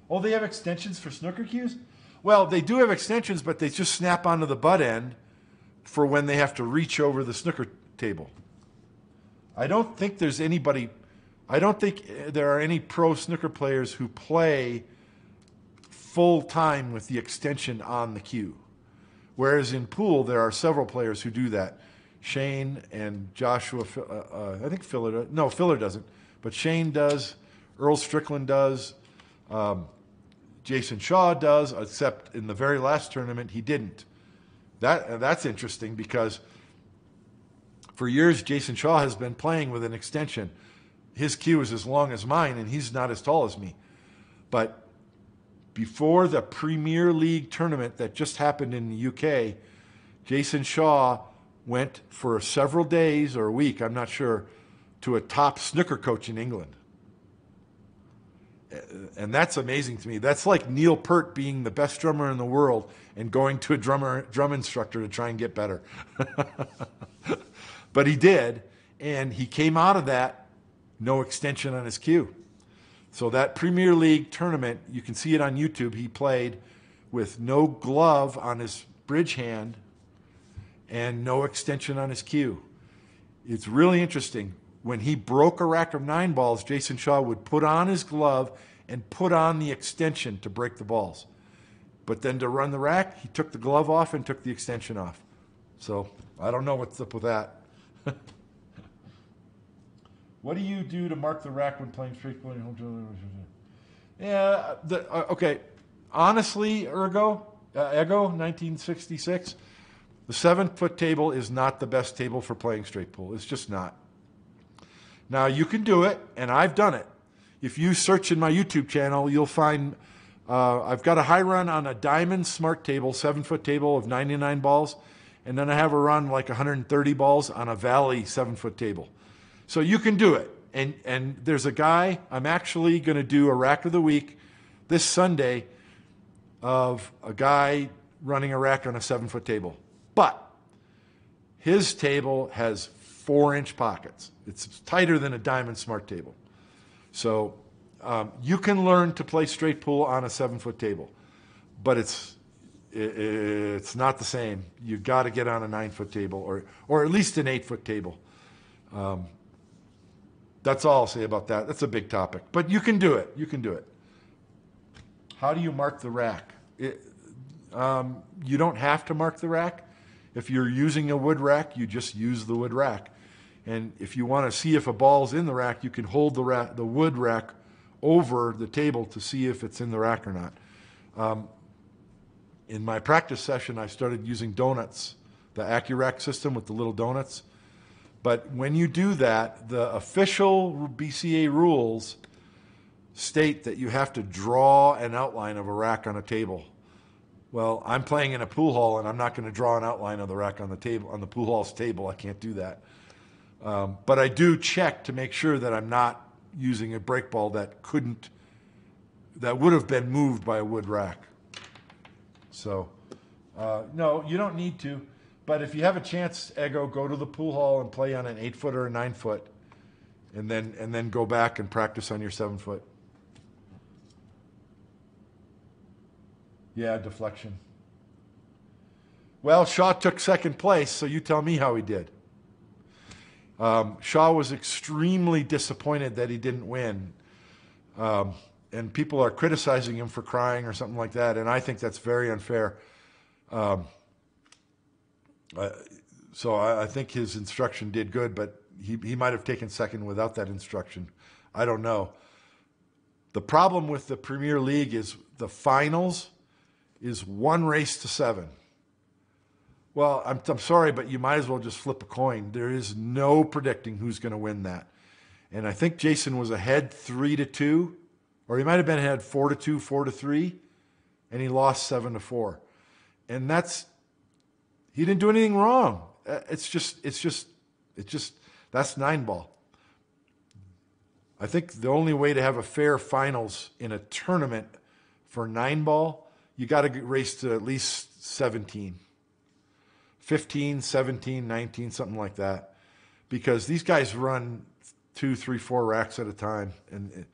Oh, they have extensions for snooker cues? Well, they do have extensions, but they just snap onto the butt end for when they have to reach over the snooker table. I don't think there are any pro snooker players who play full time with the extension on the cue. Whereas in pool, there are several players who do that. Shane and Joshua, I think Filler does. No, Filler doesn't, but Shane does. Earl Strickland does. Jason Shaw does, except in the very last tournament he didn't. That's interesting because for years Jason Shaw has been playing with an extension. His cue is as long as mine, and he's not as tall as me. But before the Premier League tournament that just happened in the UK, Jason Shaw went for several days or a week, I'm not sure, to a top snooker coach in England. And that's amazing to me. That's like Neil Peart being the best drummer in the world and going to a drum instructor to try and get better. But he did, and he came out of that no extension on his cue. So that Premier League tournament, you can see it on YouTube, he played with no glove on his bridge hand and no extension on his cue. It's really interesting. When he broke a rack of 9 balls, Jason Shaw would put on his glove and put on the extension to break the balls. But then to run the rack, he took the glove off and took the extension off. So I don't know what's up with that. What do you do to mark the rack when playing straight play? Yeah, okay. Honestly, Ego, 1966, the 7-foot table is not the best table for playing straight pool. It's just not. Now, you can do it, and I've done it. If you search in my YouTube channel, you'll find I've got a high run on a Diamond Smart Table, 7-foot table of 99 balls, and then I have a run like 130 balls on a Valley 7-foot table. So you can do it. And there's a guy, I'm actually going to do a rack of the week this Sunday of a guy running a rack on a 7-foot table. But his table has 4-inch pockets. It's tighter than a Diamond Smart Table. So you can learn to play straight pool on a 7-foot table, but it's not the same. You've got to get on a 9-foot table or at least an 8-foot table. That's all I'll say about that. That's a big topic, but you can do it. You can do it. How do you mark the rack? You don't have to mark the rack. If you're using a wood rack, you just use the wood rack. And if you want to see if a ball's in the rack, you can hold the wood rack over the table to see if it's in the rack or not. In my practice session, I started using donuts, the AccuRack system with the little donuts. But when you do that, the official BCA rules state that you have to draw an outline of a rack on a table. Well, I'm playing in a pool hall, and I'm not going to draw an outline of the rack on the table, on the pool hall's table. I can't do that. But I do check to make sure that I'm not using a break ball that would have been moved by a wood rack. So, no, you don't need to. But if you have a chance, Ego, go to the pool hall and play on an 8-foot or a 9-foot, and then go back and practice on your 7-foot. Yeah, deflection. Well, Shaw took second place, so you tell me how he did. Shaw was extremely disappointed that he didn't win. And people are criticizing him for crying or something like that, and I think that's very unfair. So I think his instruction did good, but he might have taken second without that instruction. I don't know. The problem with the Premier League is the finals is 1 race to 7. Well, I'm sorry, but you might as well just flip a coin. There is no predicting who's going to win that. And I think Jason was ahead 3-2, or he might have been ahead 4-2, 4-3, and he lost 7-4. And he didn't do anything wrong. It's just that's 9 ball. I think the only way to have a fair finals in a tournament for 9 ball, you got to race to at least 17. 15, 17, 19, something like that. Because these guys run 2, 3, 4 racks at a time. And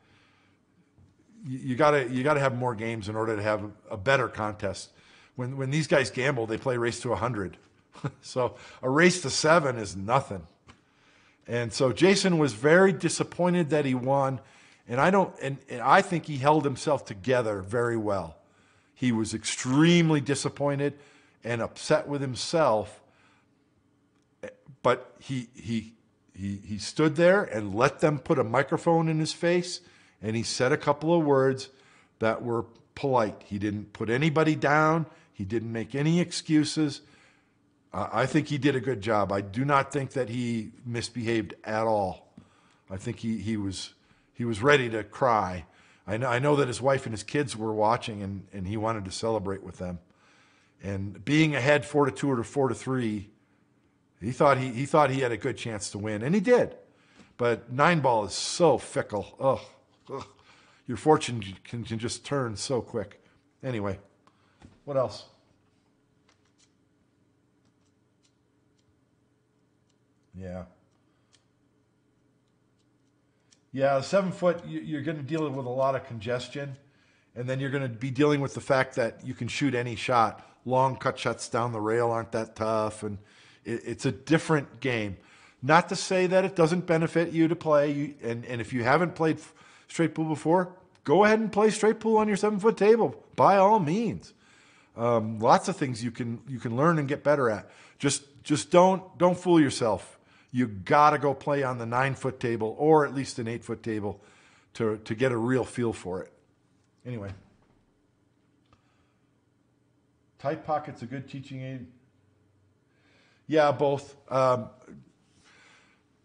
you gotta have more games in order to have a better contest. When these guys gamble, they play race to 100. So a race to 7 is nothing. And so Jason was very disappointed that he won. And I think he held himself together very well. He was extremely disappointed and upset with himself, but he stood there and let them put a microphone in his face, and he said a couple of words that were polite. He didn't put anybody down. He didn't make any excuses. I think he did a good job. I do not think that he misbehaved at all. I think he was ready to cry. I know that his wife and his kids were watching, and he wanted to celebrate with them. And being ahead 4-2 or 4-3, He thought he had a good chance to win, and he did. But 9-ball is so fickle. Ugh. Your fortune can just turn so quick. Anyway, what else? Yeah. Yeah, 7-foot, you're going to deal with a lot of congestion. And then you're going to be dealing with the fact that you can shoot any shot. Long cut shots down the rail aren't that tough. And it's a different game. Not to say that it doesn't benefit you to play. And if you haven't played straight pool before, go ahead and play straight pool on your 7-foot table. By all means. Lots of things you can learn and get better at. Just don't fool yourself. You got to go play on the 9-foot table or at least an 8-foot table to get a real feel for it. Anyway, tight pocket's a good teaching aid. Yeah, both.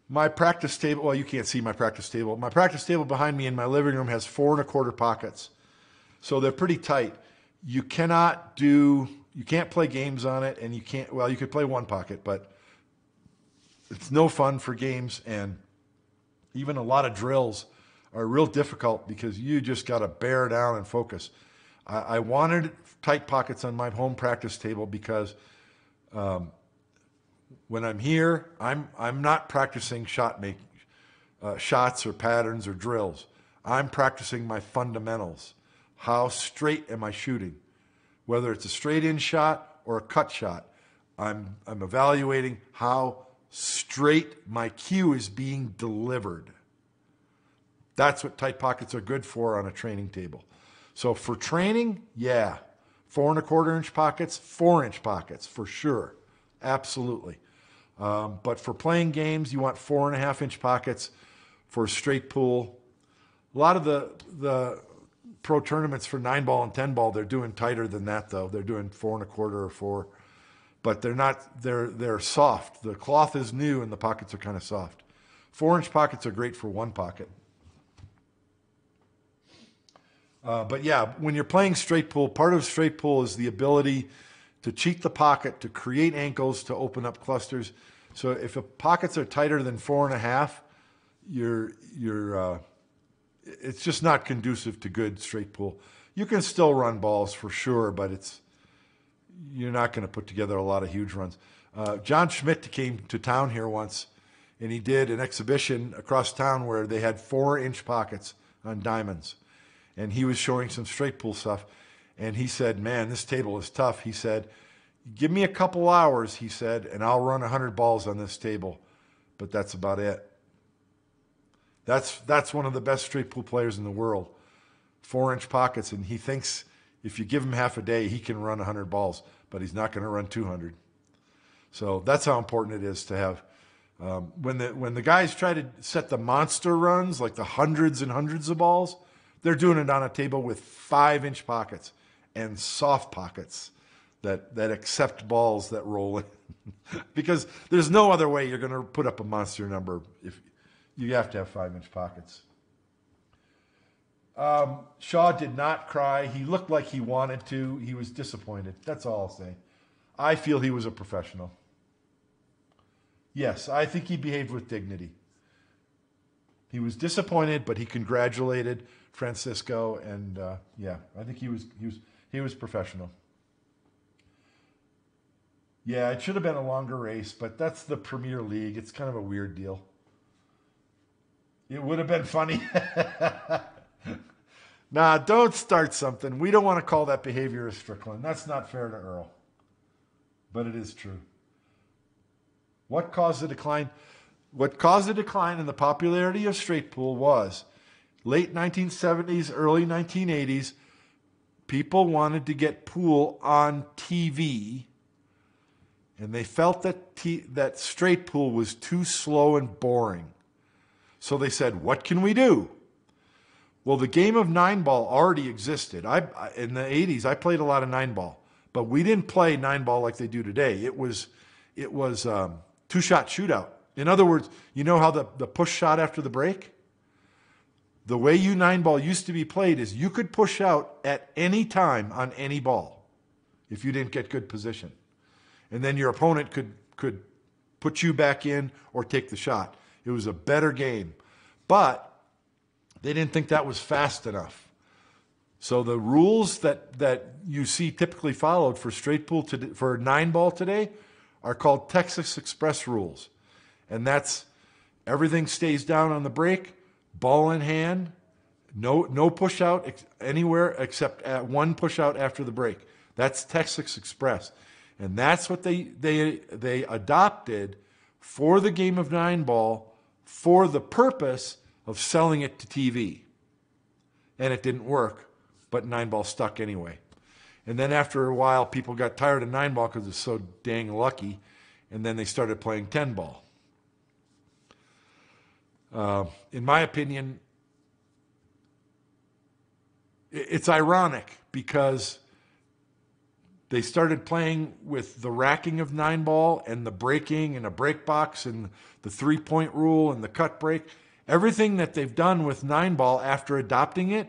My practice table, well, you can't see my practice table. My practice table behind me in my living room has 4 1/4 pockets. So they're pretty tight. You can't play games on it, and you could play 1 pocket, but it's no fun for games, and even a lot of drills are real difficult because you just got to bear down and focus. I wanted tight pockets on my home practice table because when I'm here, I'm not practicing shots or patterns or drills. I'm practicing my fundamentals. How straight am I shooting? Whether it's a straight in shot or a cut shot, I'm evaluating how straight my cue is being delivered. That's what tight pockets are good for on a training table. So for training, yeah, 4 1/4 inch pockets, 4-inch pockets for sure, absolutely. But for playing games, you want 4.5 inch pockets for straight pool. A lot of the pro tournaments for 9-ball and 10-ball, they're doing tighter than that though. They're doing 4 1/4 or 4, but they're not. They're soft. The cloth is new and the pockets are kind of soft. 4-inch pockets are great for 1 pocket. But yeah, when you're playing straight pool, part of straight pool is the ability to cheat the pocket, to create ankles, to open up clusters. So if the pockets are tighter than 4.5, it's just not conducive to good straight pool. You can still run balls for sure, but you're not going to put together a lot of huge runs. John Schmidt came to town here once, and he did an exhibition across town where they had 4-inch pockets on diamonds. And he was showing some straight pool stuff. And he said, man, this table is tough. He said, give me a couple hours, he said, and I'll run 100 balls on this table. But that's about it. That's one of the best straight pool players in the world. 4-inch pockets. And he thinks if you give him half a day, he can run 100 balls. But he's not going to run 200. So that's how important it is to have. When the guys try to set the monster runs, like the hundreds and hundreds of balls, they're doing it on a table with 5-inch pockets and soft pockets that accept balls that roll in. Because there's no other way you're going to put up a monster number if you have to have 5-inch pockets. Shaw did not cry. He looked like he wanted to. He was disappointed. That's all I'll say. I feel he was a professional. Yes, I think he behaved with dignity. He was disappointed, but he congratulated Francisco, and yeah, I think he was professional. Yeah, it should have been a longer race, but that's the Premier League. It's kind of a weird deal. It would have been funny. Nah, don't start something. We don't want to call that behavior a Strickland. That's not fair to Earl. But it is true. What caused the decline? What caused the decline in the popularity of straight pool was late 1970s, early 1980s, people wanted to get pool on TV, and they felt that straight pool was too slow and boring. So they said, what can we do? Well, the game of 9-ball already existed. In the 80s, I played a lot of 9-ball, but we didn't play 9-ball like they do today. It was two-shot shootout. In other words, you know how the push shot after the break? The way 9-ball used to be played is you could push out at any time on any ball if you didn't get good position. And then your opponent could put you back in or take the shot. It was a better game. But they didn't think that was fast enough. So the rules that you see typically followed for straight pool for 9-ball today are called Texas Express rules. And that's everything stays down on the break, ball in hand, no push out anywhere except at one push out after the break. That's Texas Express. And that's what they adopted for the game of 9-ball for the purpose of selling it to TV. And it didn't work, but 9-ball stuck anyway. And then after a while, people got tired of 9-ball because it's so dang lucky, and then they started playing 10-ball. In my opinion, it's ironic because they started playing with the racking of 9-ball and the breaking and a break box and the 3-point rule and the cut break. Everything that they've done with 9-ball after adopting it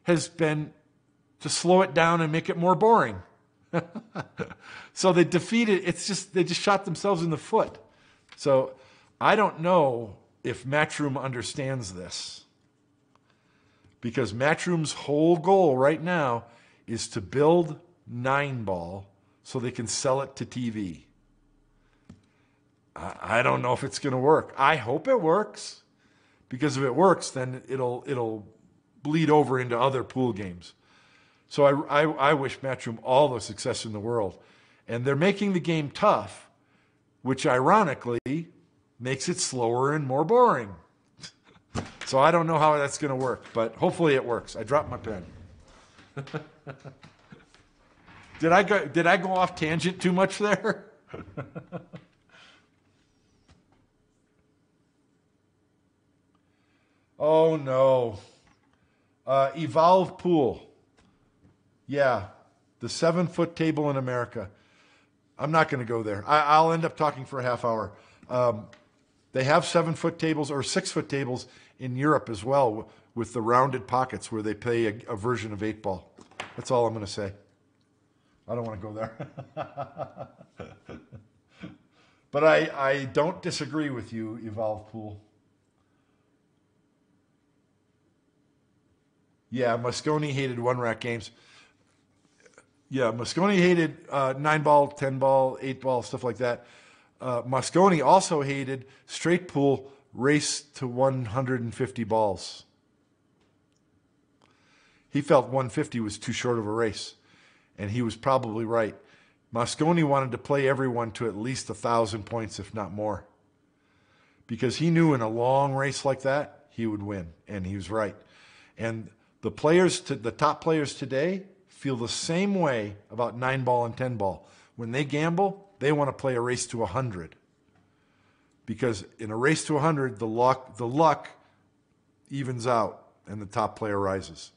has been to slow it down and make it more boring. So they defeated, they just shot themselves in the foot. So I don't know if Matchroom understands this. Because Matchroom's whole goal right now is to build 9-ball so they can sell it to TV. I don't know if it's going to work. I hope it works. Because if it works, then it'll bleed over into other pool games. So I wish Matchroom all the success in the world. And they're making the game tough, which ironically makes it slower and more boring. So I don't know how that's going to work, but hopefully it works. I dropped my pen. Did I go off tangent too much there? Oh no. Evolve Pool. Yeah, the 7-foot table in America. I'm not going to go there. I'll end up talking for a half hour. They have 7-foot tables or 6-foot tables in Europe as well with the rounded pockets where they play a version of 8-ball. That's all I'm going to say. I don't want to go there. But I don't disagree with you, Evolve Pool. Yeah, Mosconi hated one-rack games. Yeah, Mosconi hated 9-ball, 10-ball, 8-ball, stuff like that. Mosconi also hated straight pool race to 150 balls. He felt 150 was too short of a race, and he was probably right. Mosconi wanted to play everyone to at least 1,000 points, if not more, because he knew in a long race like that, he would win, and he was right. And the top players today feel the same way about 9-ball and 10-ball. When they gamble, they want to play a race to 100. Because in a race to 100, the luck evens out and the top player rises.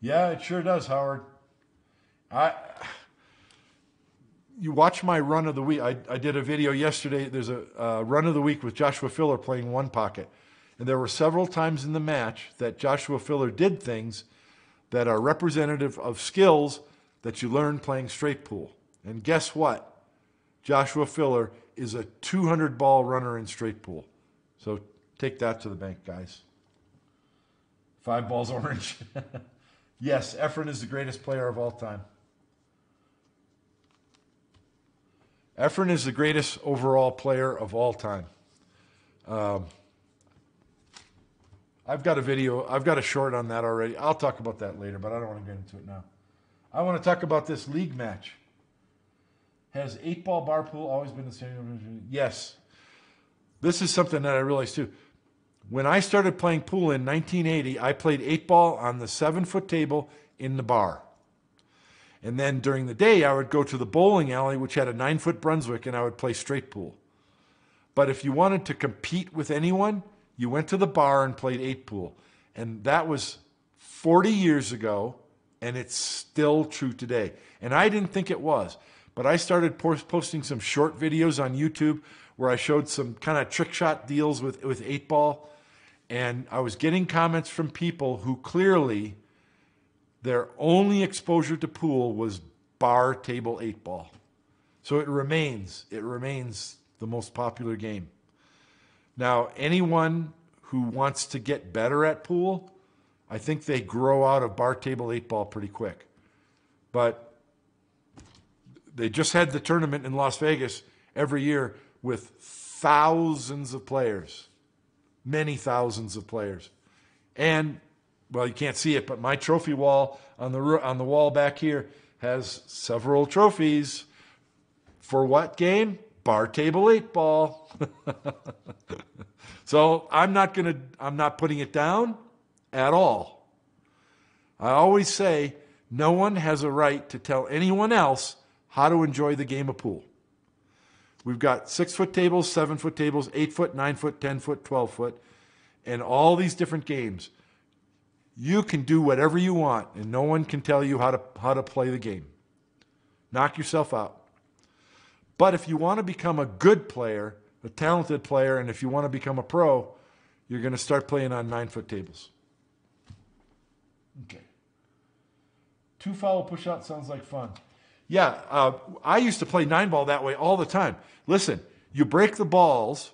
Yeah, it sure does, Howard. You watch my run of the week. I did a video yesterday. There's a run of the week with Joshua Filler playing one pocket. And there were several times in the match that Joshua Filler did things that are representative of skills that you learn playing straight pool. And guess what? Joshua Filler is a 200-ball runner in straight pool. So take that to the bank, guys. 5 balls orange. Yes, Efren is the greatest player of all time. Efren is the greatest overall player of all time. I've got a video, I've got a short on that already. I'll talk about that later, but I don't want to get into it now. I want to talk about this league match. Has 8-ball bar pool always been the same? Yes. This is something that I realized too. When I started playing pool in 1980, I played 8-ball on the 7-foot table in the bar. And then during the day, I would go to the bowling alley, which had a 9-foot Brunswick, and I would play straight pool. But if you wanted to compete with anyone, you went to the bar and played 8-pool. And that was 40 years ago, and it's still true today. And I didn't think it was. But I started posting some short videos on YouTube where I showed some kind of trick shot deals with 8-ball. And I was getting comments from people who clearly their only exposure to pool was bar table 8-ball. So it remains the most popular game. Now, anyone who wants to get better at pool, I think they grow out of bar table 8-ball pretty quick. But they just had the tournament in Las Vegas every year with thousands of players, many thousands of players. And, well, you can't see it, but my trophy wall on the wall back here has several trophies. For what game? Bar table 8-ball. So I'm not putting it down at all. I always say no one has a right to tell anyone else how to enjoy the game of pool. We've got 6-foot tables, 7-foot tables, 8-foot, 9-foot, 10-foot, 12-foot, and all these different games. You can do whatever you want, and no one can tell you how to play the game. Knock yourself out. But if you want to become a good player, a talented player, and if you want to become a pro, you're going to start playing on 9-foot tables. Okay. 2-foul push-out sounds like fun. Yeah, I used to play 9-ball that way all the time. Listen, you break the balls.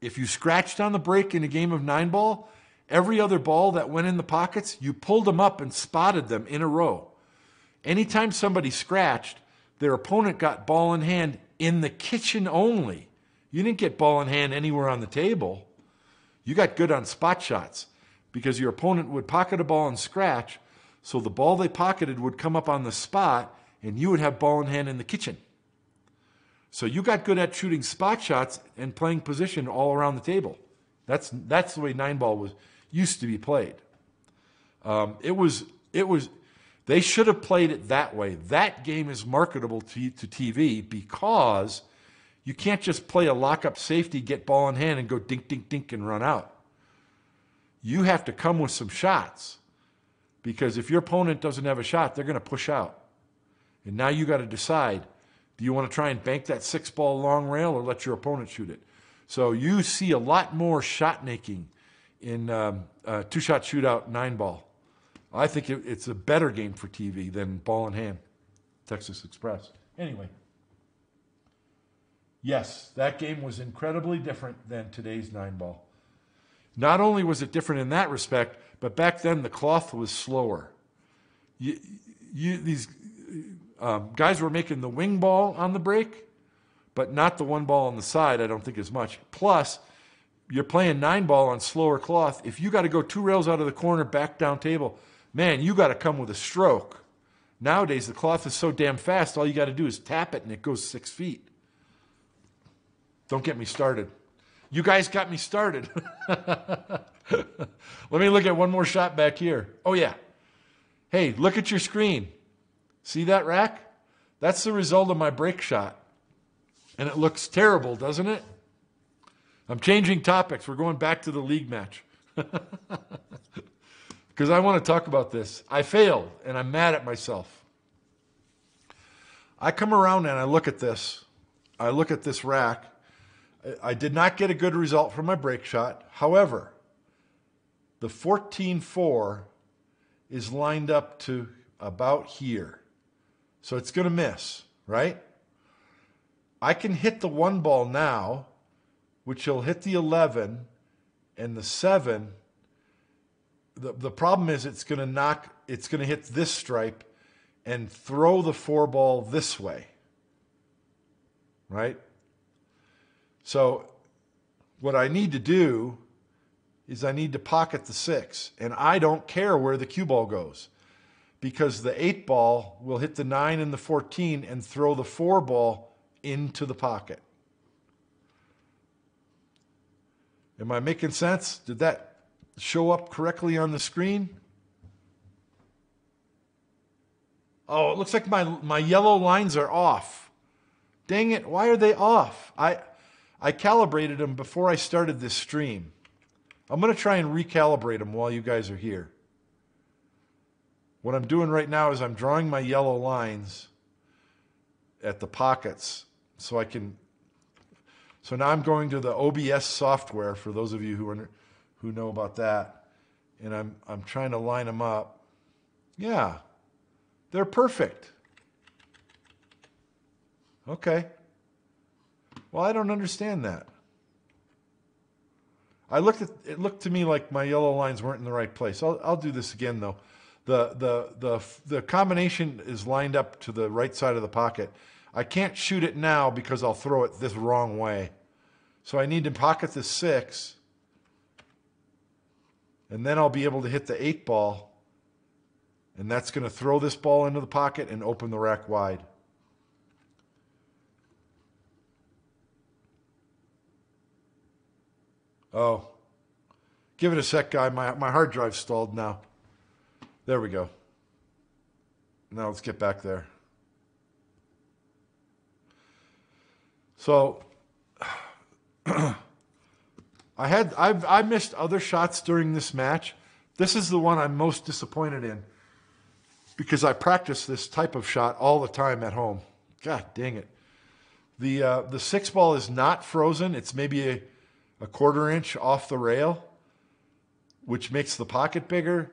If you scratched on the break in a game of 9-ball, every other ball that went in the pockets, you pulled them up and spotted them in a row. Anytime somebody scratched, their opponent got ball in hand in the kitchen only. You didn't get ball in hand anywhere on the table. You got good on spot shots because your opponent would pocket a ball and scratch, so the ball they pocketed would come up on the spot and you would have ball in hand in the kitchen. So you got good at shooting spot shots and playing position all around the table. That's the way 9-ball used to be played. They should have played it that way. That game is marketable to TV because you can't just play a lock-up safety, get ball in hand, and go dink, dink, dink, and run out. You have to come with some shots because if your opponent doesn't have a shot, they're going to push out. And now you got to decide, do you want to try and bank that 6-ball long rail or let your opponent shoot it? So you see a lot more shot making in two-shot shootout 9-ball. I think it's a better game for TV than ball in hand, Texas Express. Anyway, yes, that game was incredibly different than today's 9-ball. Not only was it different in that respect, but back then the cloth was slower. These guys were making the wing ball on the break, but not the one ball on the side, I don't think as much. Plus, you're playing 9-ball on slower cloth. If you got to go 2 rails out of the corner, back down table, man, you got to come with a stroke. Nowadays, the cloth is so damn fast, all you got to do is tap it and it goes 6 feet. Don't get me started. You guys got me started. Let me look at one more shot back here. Oh, yeah. Hey, look at your screen. See that rack? That's the result of my break shot. And it looks terrible, doesn't it? I'm changing topics. We're going back to the league match. Because I want to talk about this. I failed, and I'm mad at myself. I come around and I look at this. I look at this rack. I did not get a good result from my break shot. However, the 14-4 is lined up to about here. So it's going to miss, right? I can hit the 1 ball now, which will hit the 11 and the 7. The problem is it's going to hit this stripe and throw the 4 ball this way, right? So what I need to do is I need to pocket the 6, and I don't care where the cue ball goes because the 8 ball will hit the 9 and the 14 and throw the 4 ball into the pocket. Am I making sense? Did that show up correctly on the screen? Oh, it looks like my yellow lines are off. Dang it, why are they off? I calibrated them before I started this stream. I'm going to try and recalibrate them while you guys are here. What I'm doing right now is I'm drawing my yellow lines at the pockets so I can. So now I'm going to the OBS software for those of you who know about that, and I'm trying to line them up. Yeah, they're perfect. Okay. Well, I don't understand that. It looked to me like my yellow lines weren't in the right place. I'll do this again though. The combination is lined up to the right side of the pocket. I can't shoot it now because I'll throw it this wrong way. So I need to pocket the 6, and then I'll be able to hit the 8 ball, and that's going to throw this ball into the pocket and open the rack wide. Oh, give it a sec, guy. My hard drive stalled now. There we go. Now let's get back there. So I missed other shots during this match. This is the one I'm most disappointed in because I practice this type of shot all the time at home. God dang it. The 6 ball is not frozen. It's maybe a quarter inch off the rail, which makes the pocket bigger.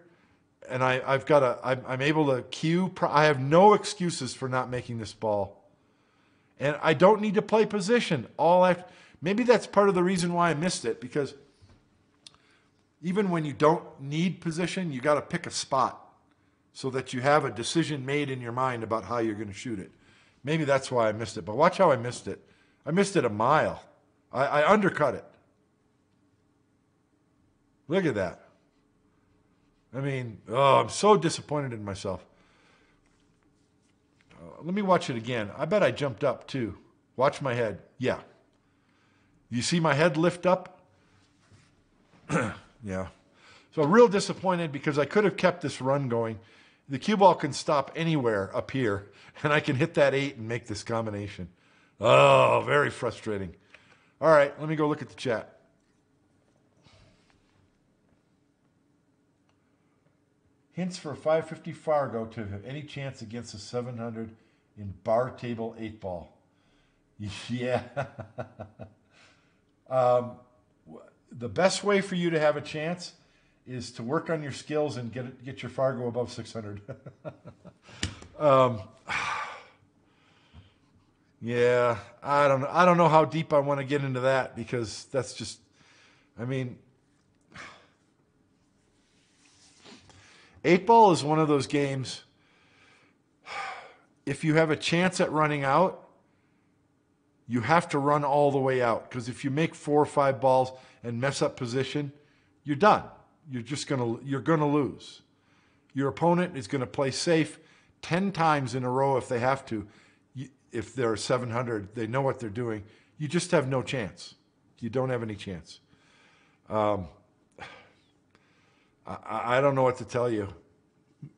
And I'm able to cue. I have no excuses for not making this ball. And I don't need to play position. Maybe that's part of the reason why I missed it, because even when you don't need position, you got to pick a spot so that you have a decision made in your mind about how you're going to shoot it. Maybe that's why I missed it. But watch how I missed it. I missed it a mile. I undercut it. Look at that. I mean, I'm so disappointed in myself. Let me watch it again. I bet I jumped up too. Watch my head. Yeah. You see my head lift up? Yeah. So real disappointed because I could have kept this run going. The cue ball can stop anywhere up here, and I can hit that 8 and make this combination. Oh, very frustrating. All right, let me go look at the chat. Hints for 550 Fargo to have any chance against a 700 in bar table 8 ball. Yeah. The best way for you to have a chance is to work on your skills and get your Fargo above 600. Yeah, I don't know how deep I want to get into that because that's just, I mean, 8 ball is one of those games. If you have a chance at running out, you have to run all the way out, because if you make 4 or 5 balls and mess up position, you're done. You're gonna lose. Your opponent is going to play safe 10 times in a row if they have to. If they're 700, they know what they're doing. You just have no chance. You don't have any chance. I don't know what to tell you.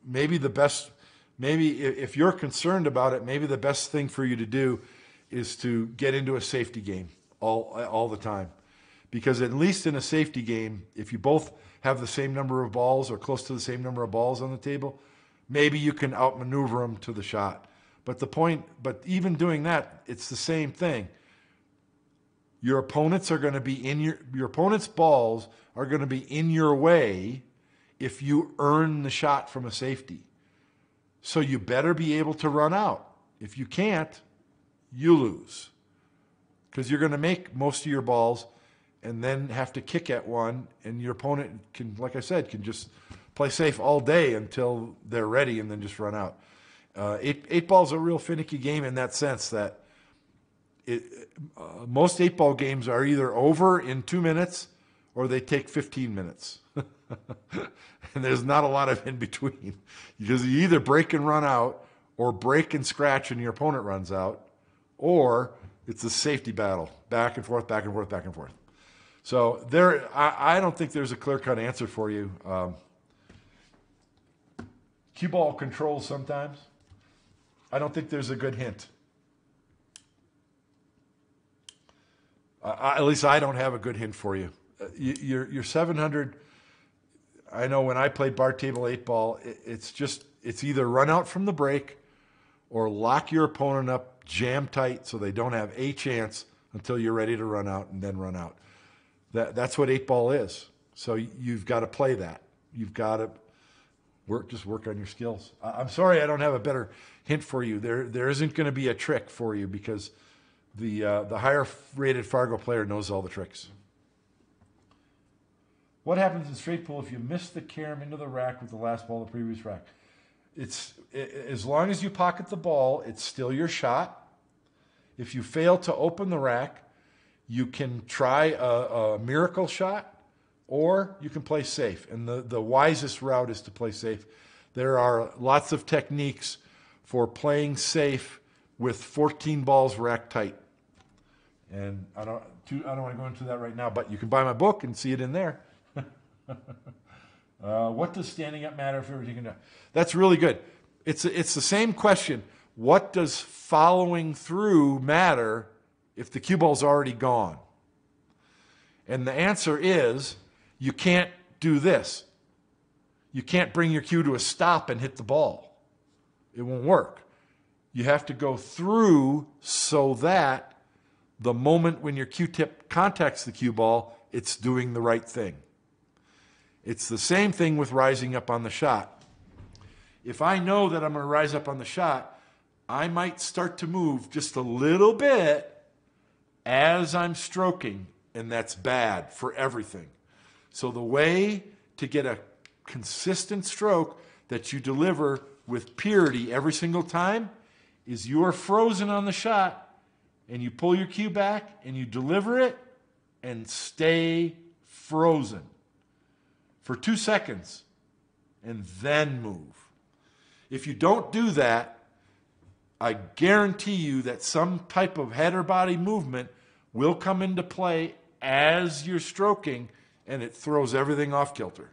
Maybe if you're concerned about it, maybe the best thing for you to do is to get into a safety game all the time. Because at least in a safety game, if you both have the same number of balls or close to the same number of balls on the table, maybe you can outmaneuver them to the shot. But even doing that, it's the same thing. Your opponents are going to be your opponent's balls are going to be in your way if you earn the shot from a safety. So you better be able to run out. If you can't, you lose. Because you're going to make most of your balls and then have to kick at one, and your opponent can, like I said, can just play safe all day until they're ready and then just run out. Eight ball's a real finicky game in that sense that most 8 ball games are either over in 2 minutes or they take 15 minutes. And there's not a lot of in between, because you either break and run out or break and scratch and your opponent runs out, or it's a safety battle, back and forth, back and forth, back and forth. So I don't think there's a clear-cut answer for you. Cue ball controls sometimes. I don't think there's a good hint. At least I don't have a good hint for you. Your 700. I know when I played bar table 8 ball, it's either run out from the break or lock your opponent up jam tight so they don't have a chance until you're ready to run out and then run out. That's what 8 ball is. So you've got to play that. You've got to Just work on your skills. I'm sorry I don't have a better hint for you. There isn't going to be a trick for you because the higher rated Fargo player knows all the tricks. What happens in straight pool if you miss the carom into the rack with the last ball of the previous rack? As long as you pocket the ball, it's still your shot. If you fail to open the rack, you can try a miracle shot, or you can play safe. And the wisest route is to play safe. There are lots of techniques for playing safe with 14 balls rack tight. And I don't want to go into that right now, but you can buy my book and see it in there. What does standing up matter if everything can do? That's really good. It's the same question. What does following through matter if the cue ball's already gone? And the answer is you can't do this. You can't bring your cue to a stop and hit the ball. It won't work. You have to go through so that the moment when your cue tip contacts the cue ball, it's doing the right thing. It's the same thing with rising up on the shot. If I know that I'm going to rise up on the shot, I might start to move just a little bit as I'm stroking, and that's bad for everything. So the way to get a consistent stroke that you deliver with purity every single time is you are frozen on the shot, and you pull your cue back, and you deliver it, and stay frozen for 2 seconds, and then move. If you don't do that, I guarantee you that some type of head or body movement will come into play as you're stroking, and it throws everything off kilter.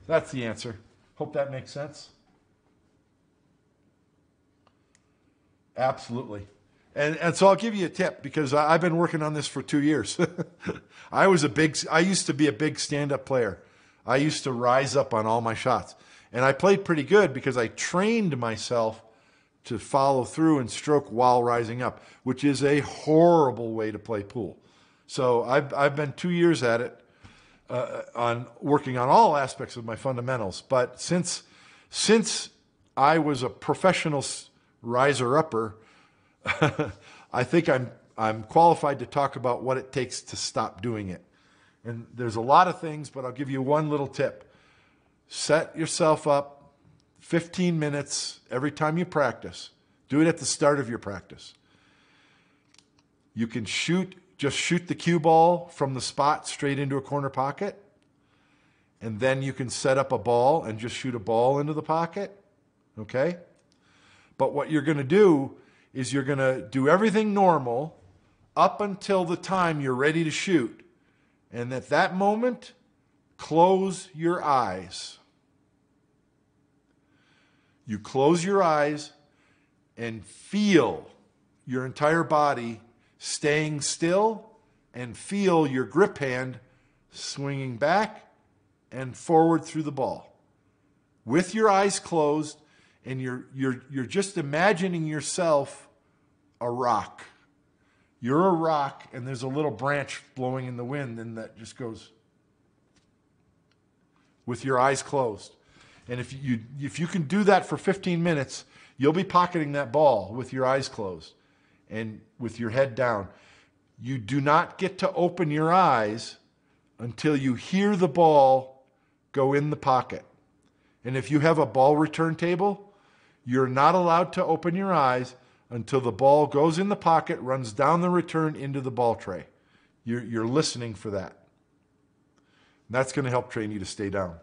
That's the answer. Hope that makes sense. Absolutely. And so I'll give you a tip because I've been working on this for 2 years. I used to be a big stand-up player. I used to rise up on all my shots. And I played pretty good because I trained myself to follow through and stroke while rising up, which is a horrible way to play pool. So I've been 2 years at it on working on all aspects of my fundamentals. But since I was a professional riser-upper, I think I'm qualified to talk about what it takes to stop doing it. And there's a lot of things, but I'll give you one little tip. Set yourself up 15 minutes every time you practice. Do it at the start of your practice. You can just shoot the cue ball from the spot straight into a corner pocket. And then you can set up a ball and just shoot a ball into the pocket. Okay? But what you're going to do is you're going to do everything normal up until the time you're ready to shoot. And at that moment, close your eyes. You close your eyes and feel your entire body staying still and feel your grip hand swinging back and forward through the ball. With your eyes closed, and you're just imagining yourself a rock. You're a rock, and there's a little branch blowing in the wind, and that just goes with your eyes closed. And if you can do that for 15 minutes, you'll be pocketing that ball with your eyes closed and with your head down. You do not get to open your eyes until you hear the ball go in the pocket. And if you have a ball return table, you're not allowed to open your eyes until the ball goes in the pocket, runs down the return into the ball tray. You're listening for that. That's going to help train you to stay down.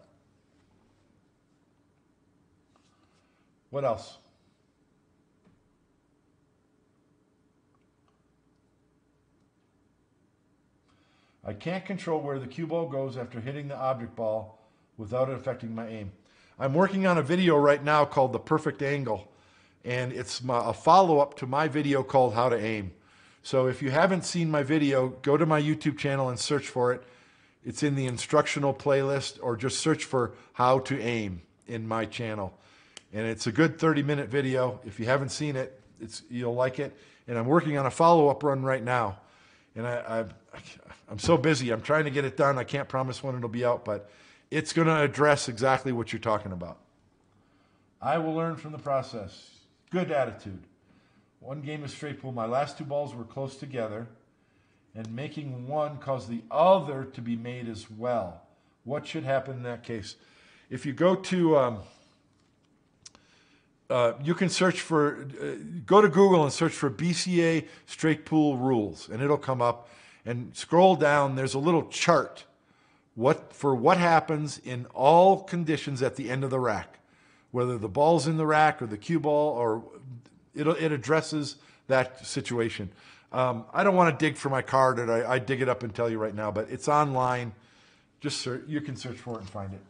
What else? I can't control where the cue ball goes after hitting the object ball without it affecting my aim. I'm working on a video right now called The Perfect Angle, and it's a follow-up to my video called How to Aim. So if you haven't seen my video, go to my YouTube channel and search for it. It's in the instructional playlist, or just search for How to Aim in my channel. And it's a good 30-minute video. If you haven't seen it, you'll like it. And I'm working on a follow-up run right now. And I'm so busy. I'm trying to get it done. I can't promise when it'll be out, but it's going to address exactly what you're talking about. I will learn from the process. Good attitude. One game of straight pool. My last two balls were close together, and making one caused the other to be made as well. What should happen in that case? If you go to, you can search for, go to Google and search for BCA straight pool rules, and it'll come up. And scroll down, there's a little chart for what happens in all conditions at the end of the rack. Whether the ball's in the rack or the cue ball, or it addresses that situation. I don't want to dig for my card, and I dig it up and tell you right now, but it's online. Just search, you can search for it and find it.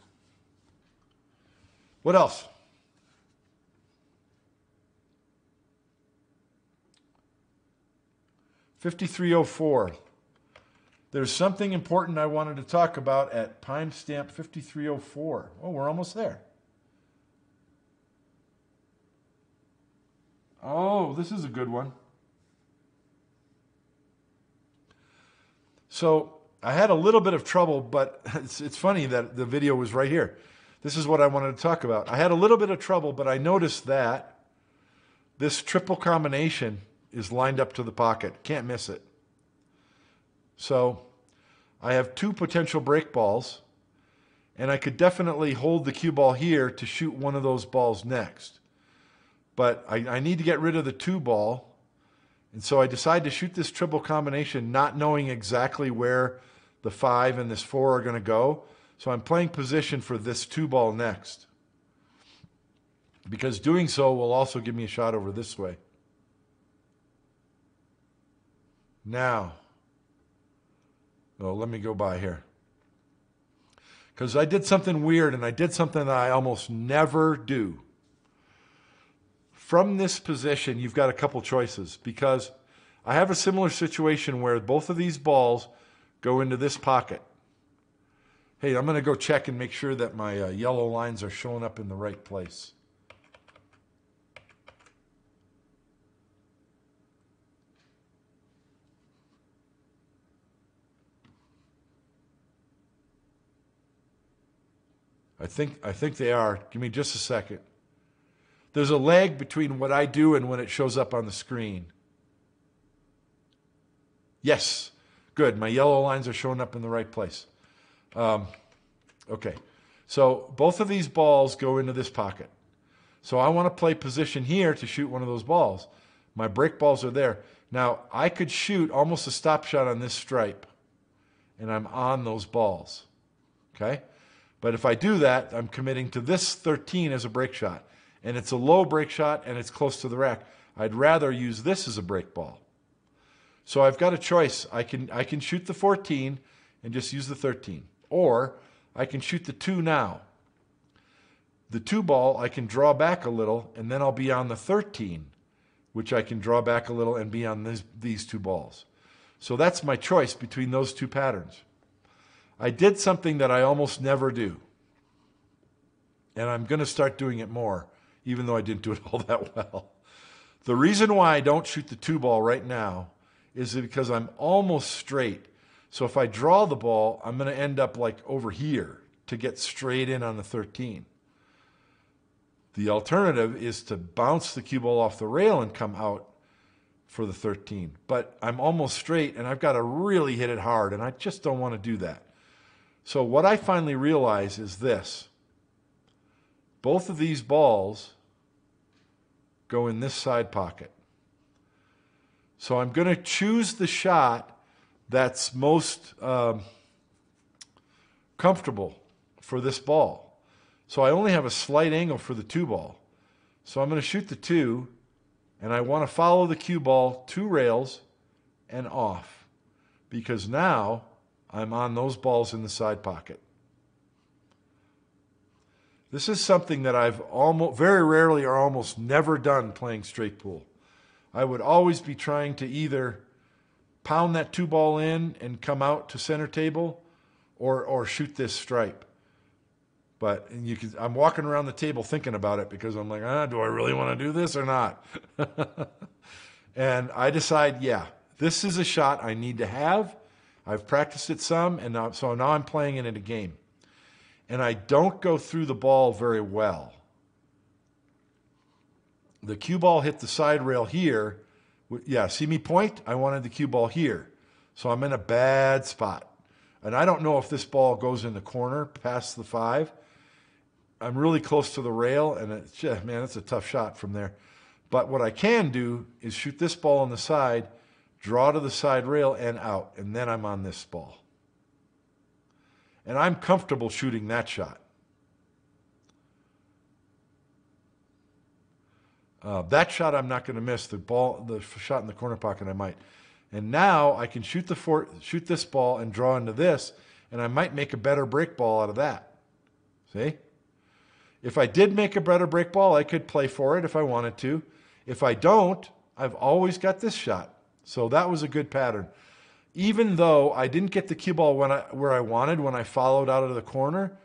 What else? $53.04. There's something important I wanted to talk about at timestamp 53.04. Oh, we're almost there. Oh, this is a good one. So I had a little bit of trouble, but it's funny that the video was right here. This is what I wanted to talk about. I had a little bit of trouble, but I noticed that this triple combination is lined up to the pocket. Can't miss it. So I have two potential break balls, and I could definitely hold the cue ball here to shoot one of those balls next. But I need to get rid of the two ball, and so I decide to shoot this triple combination not knowing exactly where the 5 and this 4 are going to go. So I'm playing position for this two ball next, because doing so will also give me a shot over this way. Now, let me go by here, because I did something weird, and I did something that I almost never do. From this position, you've got a couple choices, because I have a similar situation where both of these balls go into this pocket. Hey, I'm going to go check and make sure that my yellow lines are showing up in the right place. I think they are. Give me just a second. There's a lag between what I do and when it shows up on the screen. Yes, good. My yellow lines are showing up in the right place. Okay, so both of these balls go into this pocket. So I want to play position here to shoot one of those balls. My break balls are there. Now, I could shoot almost a stop shot on this stripe, and I'm on those balls. Okay? But if I do that, I'm committing to this 13 as a break shot. And it's a low break shot, and it's close to the rack. I'd rather use this as a break ball. So I've got a choice. I can shoot the 14 and just use the 13. Or I can shoot the 2 now. The 2 ball, I can draw back a little, and then I'll be on the 13, which I can draw back a little and be on these 2 balls. So that's my choice between those 2 patterns. I did something that I almost never do, and I'm going to start doing it more, even though I didn't do it all that well. The reason why I don't shoot the 2 ball right now is because I'm almost straight. So if I draw the ball, I'm going to end up like over here to get straight in on the 13. The alternative is to bounce the cue ball off the rail and come out for the 13. But I'm almost straight, and I've got to really hit it hard, and I just don't want to do that. So what I finally realize is this. Both of these balls go in this side pocket. So I'm going to choose the shot that's most comfortable for this ball. So I only have a slight angle for the 2 ball. So I'm going to shoot the 2, and I want to follow the cue ball 2 rails and off, because now I'm on those balls in the side pocket. This is something that I've very rarely or almost never done playing straight pool. I would always be trying to either pound that 2 ball in and come out to center table, or shoot this stripe. But I'm walking around the table thinking about it, because I'm like, do I really want to do this or not? And I decide, yeah, this is a shot I need to have. I've practiced it some, and so now I'm playing it in a game. and I don't go through the ball very well. The cue ball hit the side rail here. Yeah, see me point? I wanted the cue ball here. So I'm in a bad spot. And I don't know if this ball goes in the corner past the 5. I'm really close to the rail, and it's a tough shot from there. But what I can do is shoot this ball on the side, draw to the side rail and out, and then I'm on this ball. And I'm comfortable shooting that shot. That shot I'm not going to miss. The shot in the corner pocket I might. And now I can shoot this ball and draw into this, and I might make a better break ball out of that. See? If I did make a better break ball, I could play for it if I wanted to. If I don't, I've always got this shot. So that was a good pattern. Even though I didn't get the cue ball where I wanted when I followed out of the corner,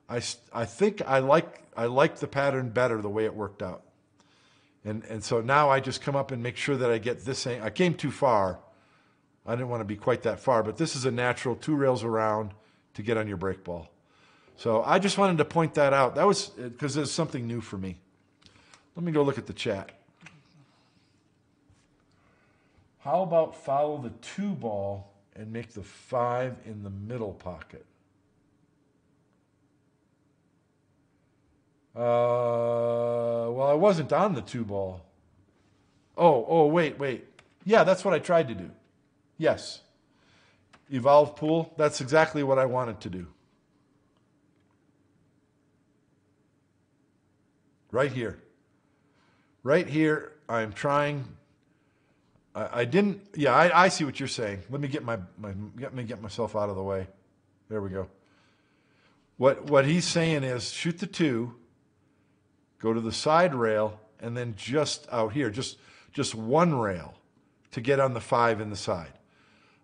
I think I like the pattern better the way it worked out. And so now I just come up and make sure that I get this. I came too far. I didn't want to be quite that far, but this is a natural 2 rails around to get on your break ball. So I just wanted to point that out. That was because there's something new for me. Let me go look at the chat. How about follow the 2 ball and make the 5 in the middle pocket? Well, I wasn't on the 2 ball. Oh, wait. Yeah, that's what I tried to do. Yes. Evolve pool, that's exactly what I wanted to do. Right here. Right here, I'm trying. I didn't. Yeah, I see what you're saying. Let me get myself out of the way. There we go. What he's saying is shoot the 2, go to the side rail, and then just out here, just 1 rail to get on the 5 in the side.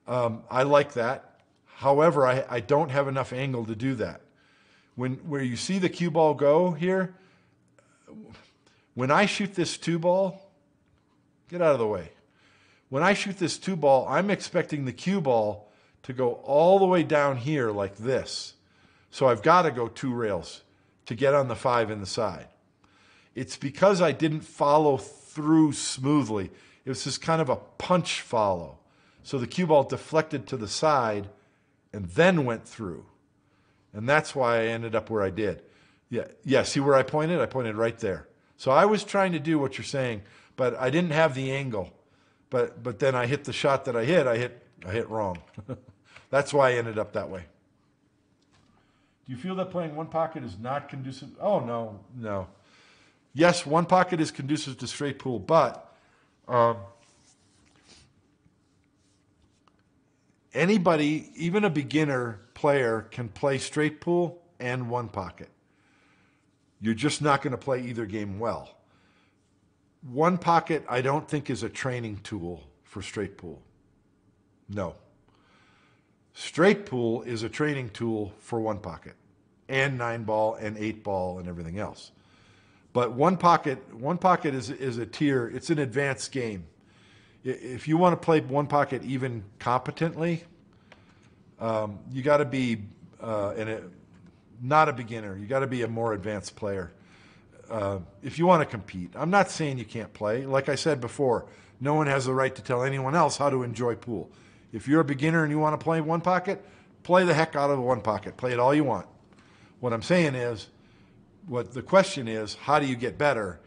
I like that. However, I don't have enough angle to do that. Where you see the cue ball go here, when I shoot this 2 ball, get out of the way. When I shoot this 2 ball, I'm expecting the cue ball to go all the way down here like this. So I've got to go 2 rails to get on the 5 in the side. It's because I didn't follow through smoothly. It was just kind of a punch follow. So the cue ball deflected to the side and then went through. And that's why I ended up where I did. Yeah, see where I pointed? I pointed right there. So I was trying to do what you're saying, but I didn't have the angle. But then I hit the shot that I hit wrong. That's why I ended up that way. Do you feel that playing 1 pocket is not conducive? Oh, no. Yes, 1 pocket is conducive to straight pool, but anybody, even a beginner player, can play straight pool and 1 pocket. You're just not going to play either game well. 1 pocket, I don't think, is a training tool for straight pool. No. Straight pool is a training tool for 1 pocket and 9 ball and 8 ball and everything else. But 1 pocket is a tier. It's an advanced game. If you want to play 1 pocket even competently, you got to be not a beginner. You got to be a more advanced player. If you want to compete. I'm not saying you can't play. Like I said before, no one has the right to tell anyone else how to enjoy pool. If you're a beginner and you want to play 1 pocket, play the heck out of the 1 pocket. Play it all you want. What I'm saying is, what the question is, how do you get better?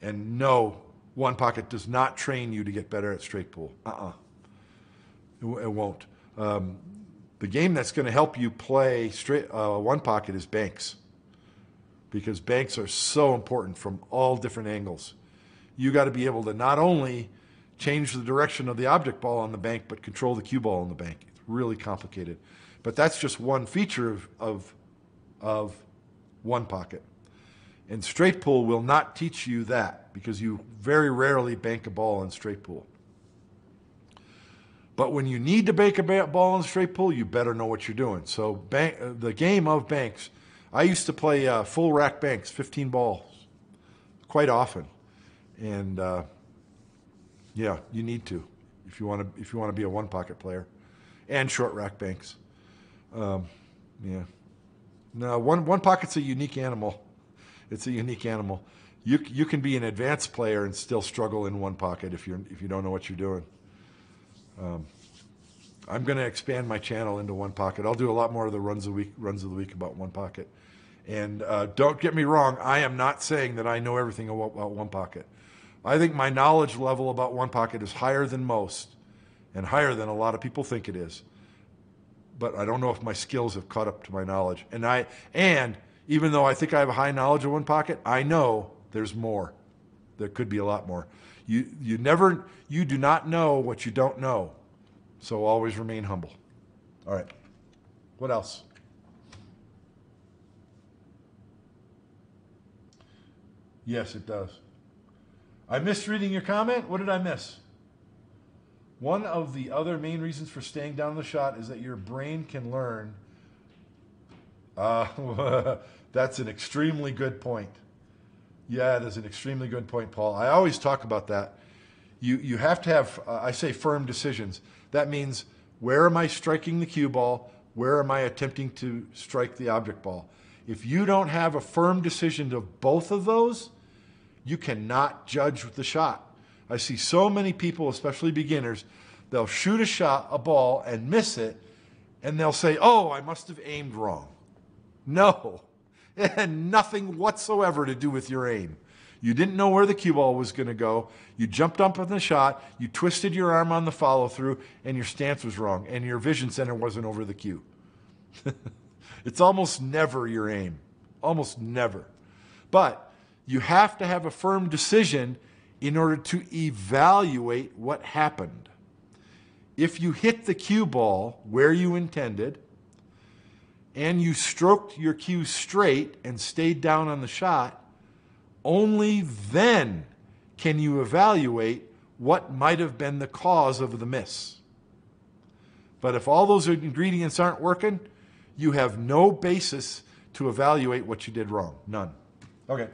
And no, 1 pocket does not train you to get better at straight pool. It won't. The game that's going to help you play straight 1 pocket is banks. Because banks are so important from all different angles. You got to be able to not only change the direction of the object ball on the bank, but control the cue ball on the bank. It's really complicated. But that's just one feature of 1 pocket. And straight pool will not teach you that because you very rarely bank a ball in straight pool. But when you need to bank a ball in straight pool, you better know what you're doing. So the game of banks, I used to play full rack banks, 15 balls, quite often. And yeah, you need to if you want to be a 1 pocket player, and short rack banks. Yeah. No, one pocket's a unique animal. It's a unique animal. You can be an advanced player and still struggle in one pocket if you don't know what you're doing. I'm going to expand my channel into one pocket. I'll do a lot more of the runs of the week about one pocket. And don't get me wrong, I am not saying that I know everything about one pocket. I think my knowledge level about one pocket is higher than most and higher than a lot of people think it is. But I don't know if my skills have caught up to my knowledge. And even though I think I have a high knowledge of one pocket, I know there's more. There could be a lot more. You do not know what you don't know. So always remain humble. All right. What else? Yes, it does. I missed reading your comment. What did I miss? One of the other main reasons for staying down the shot is that your brain can learn. That's an extremely good point. Yeah, it is an extremely good point, Paul. I always talk about that. You have to have, I say, firm decisions. That means, where am I striking the cue ball? Where am I attempting to strike the object ball? If you don't have a firm decision of both of those, you cannot judge the shot. I see so many people, especially beginners, they'll shoot a ball and miss it, and they'll say, oh, I must have aimed wrong. No, it had nothing whatsoever to do with your aim. You didn't know where the cue ball was going to go. You jumped up on the shot, you twisted your arm on the follow-through, and your stance was wrong, and your vision center wasn't over the cue. It's almost never your aim. Almost never. But you have to have a firm decision in order to evaluate what happened. If you hit the cue ball where you intended, and you stroked your cue straight and stayed down on the shot, only then can you evaluate what might have been the cause of the miss. But if all those ingredients aren't working, you have no basis to evaluate what you did wrong. None. Okay.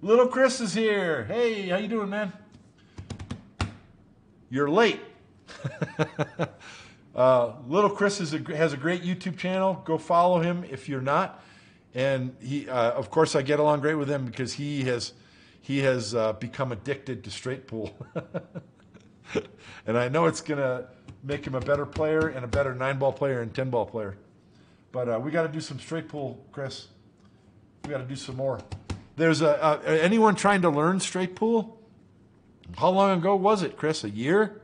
Little Chris is here. Hey, how you doing, man? You're late. Little Chris has a great YouTube channel. Go follow him if you're not. And he, of course, I get along great with him because he has become addicted to straight pool. And I know it's going to make him a better player and a better 9-ball player and 10-ball player. But we got to do some straight pool, Chris. We got to do some more. There's anyone trying to learn straight pool? How long ago was it, Chris? A year?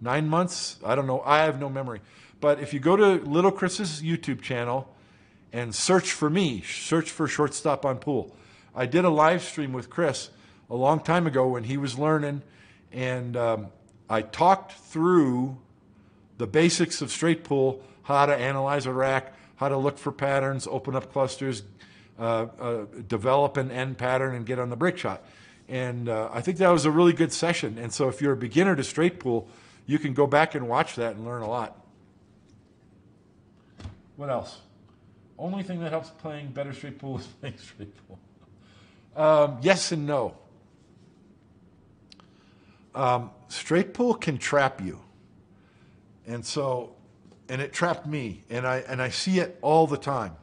9 months? I don't know. I have no memory. But if you go to Little Chris's YouTube channel and search for me, search for Shortstop on Pool. I did a live stream with Chris a long time ago when he was learning, and I talked through the basics of straight pool, how to analyze a rack, how to look for patterns, open up clusters, develop an end pattern, and get on the break shot. And I think that was a really good session. And so if you're a beginner to straight pool, you can go back and watch that and learn a lot. What else? Only thing that helps playing better straight pool is playing straight pool. Yes and no. Straight pool can trap you. And it trapped me, and I see it all the time.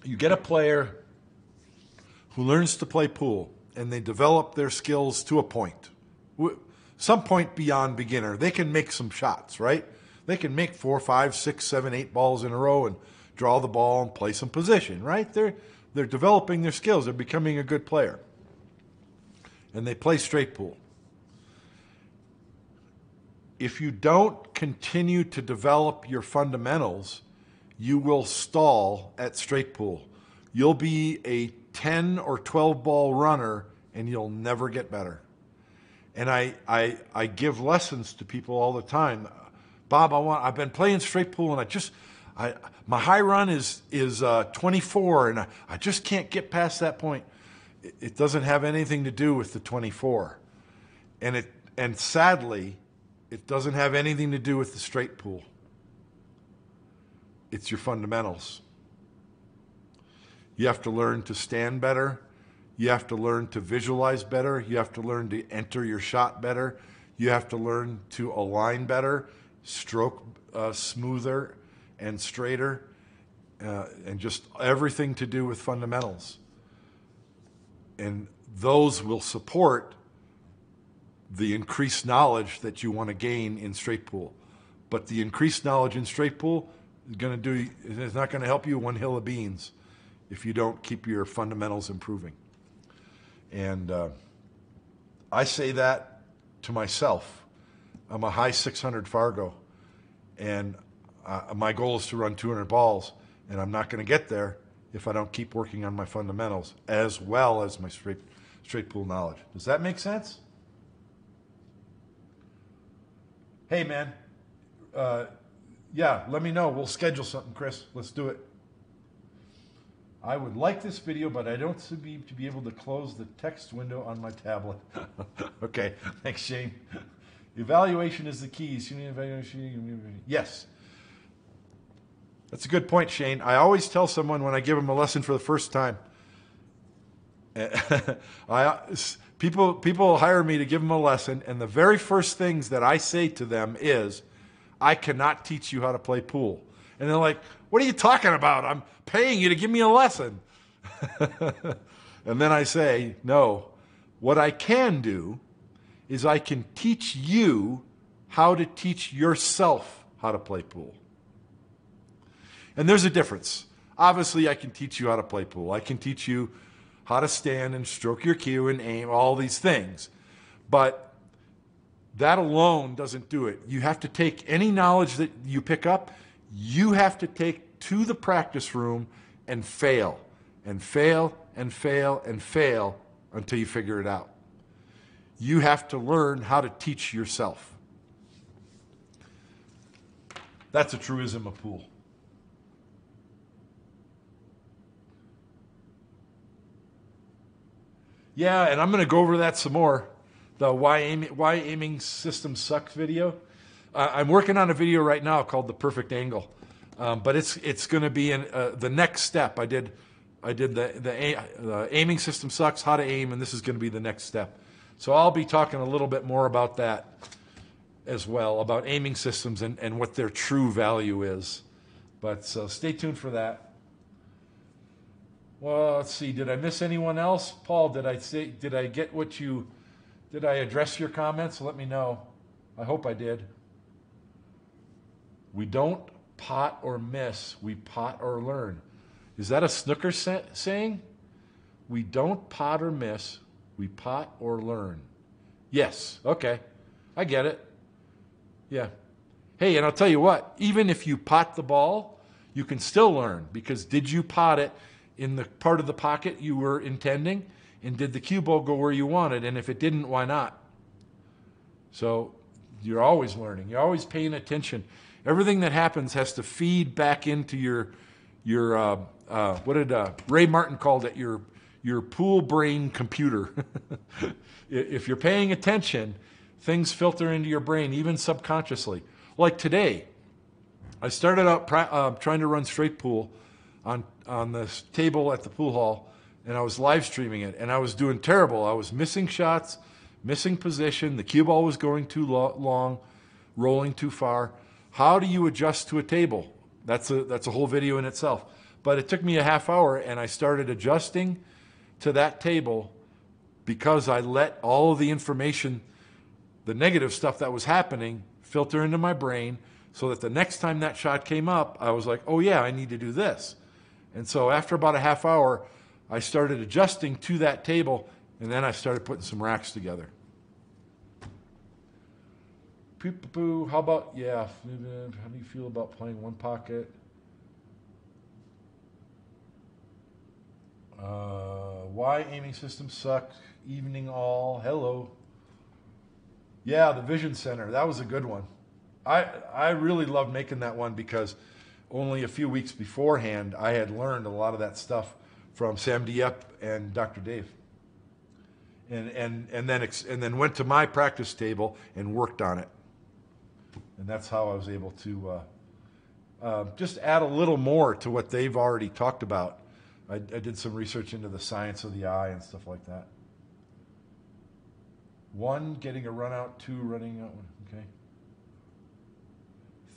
You get a player who learns to play pool, and they develop their skills to a point. Some point beyond beginner. They can make some shots, right? They can make 4, 5, 6, 7, 8 balls in a row and draw the ball and play some position, right? They're developing their skills. They're becoming a good player. And they play straight pool. If you don't continue to develop your fundamentals, you will stall at straight pool. You'll be a 10 or 12 ball runner and you'll never get better. And I give lessons to people all the time. Bob, I've been playing straight pool and my high run is 24 and I just can't get past that point. It doesn't have anything to do with the 24. And sadly, it doesn't have anything to do with the straight pool. It's your fundamentals. You have to learn to stand better. You have to learn to visualize better. You have to learn to enter your shot better. You have to learn to align better. stroke smoother and straighter, and just everything to do with fundamentals. And those will support the increased knowledge that you want to gain in straight pool. But the increased knowledge in straight pool is not going to help you one hill of beans if you don't keep your fundamentals improving. And I say that to myself. I'm a high 600 Fargo, and my goal is to run 200 balls, and I'm not going to get there if I don't keep working on my fundamentals as well as my straight pool knowledge. Does that make sense? Hey, man. Yeah, let me know. We'll schedule something, Chris. Let's do it. I would like this video, but I don't seem to be able to close the text window on my tablet. Okay, thanks, Shane. Evaluation is the key. Yes. That's a good point, Shane. I always tell someone when I give them a lesson for the first time, people hire me to give them a lesson, and the very first things that I say to them is, I cannot teach you how to play pool. And they're like, what are you talking about? I'm paying you to give me a lesson. And then I say, no, what I can do is I can teach you how to teach yourself how to play pool. And there's a difference. Obviously, I can teach you how to play pool. I can teach you how to stand and stroke your cue and aim, all these things. But that alone doesn't do it. You have to take any knowledge that you pick up, you have to take to the practice room and fail, and fail, and fail, and fail until you figure it out. You have to learn how to teach yourself. That's a truism of pool. Yeah, and I'm going to go over that some more. The why aiming system sucks video. I'm working on a video right now called The Perfect Angle, but it's going to be in the next step. I did the aiming system sucks, how to aim, and this is going to be the next step. So I'll be talking a little bit more about that as well, about aiming systems and what their true value is. But so stay tuned for that. Well, let's see. Did I miss anyone else? Paul, did I get what you... Did I address your comments? Let me know. I hope I did. We don't pot or miss. We pot or learn. Is that a snooker saying? We don't pot or miss. We pot or learn. Yes. Okay. I get it. Yeah. Hey, and I'll tell you what. Even if you pot the ball, you can still learn, because did you pot it in the part of the pocket you were intending? And did the cue ball go where you wanted? And if it didn't, why not? So you're always learning. You're always paying attention. Everything that happens has to feed back into your what did Ray Martin called it? Your pool brain computer. If you're paying attention, things filter into your brain, even subconsciously. Like today, I started out trying to run straight pool on this table at the pool hall, and I was live streaming it, and I was doing terrible. I was missing shots, missing position. The cue ball was going too long, rolling too far. How do you adjust to a table? That's a whole video in itself. But it took me a half hour, and I started adjusting to that table because I let all of the information, the negative stuff that was happening, filter into my brain, so that the next time that shot came up, I was like, oh yeah, I need to do this. And so after about a half hour, I started adjusting to that table, and then I started putting some racks together. How about, yeah, how do you feel about playing one pocket? Why aiming systems suck? Evening all. Hello. Yeah, the Vision Center. That was a good one. I really loved making that one because only a few weeks beforehand, I had learned a lot of that stuff from Sam Dieppe and Dr. Dave. And then went to my practice table and worked on it. And that's how I was able to just add a little more to what they've already talked about. I did some research into the science of the eye and stuff like that. 1, getting a run out, 2, running out. Okay.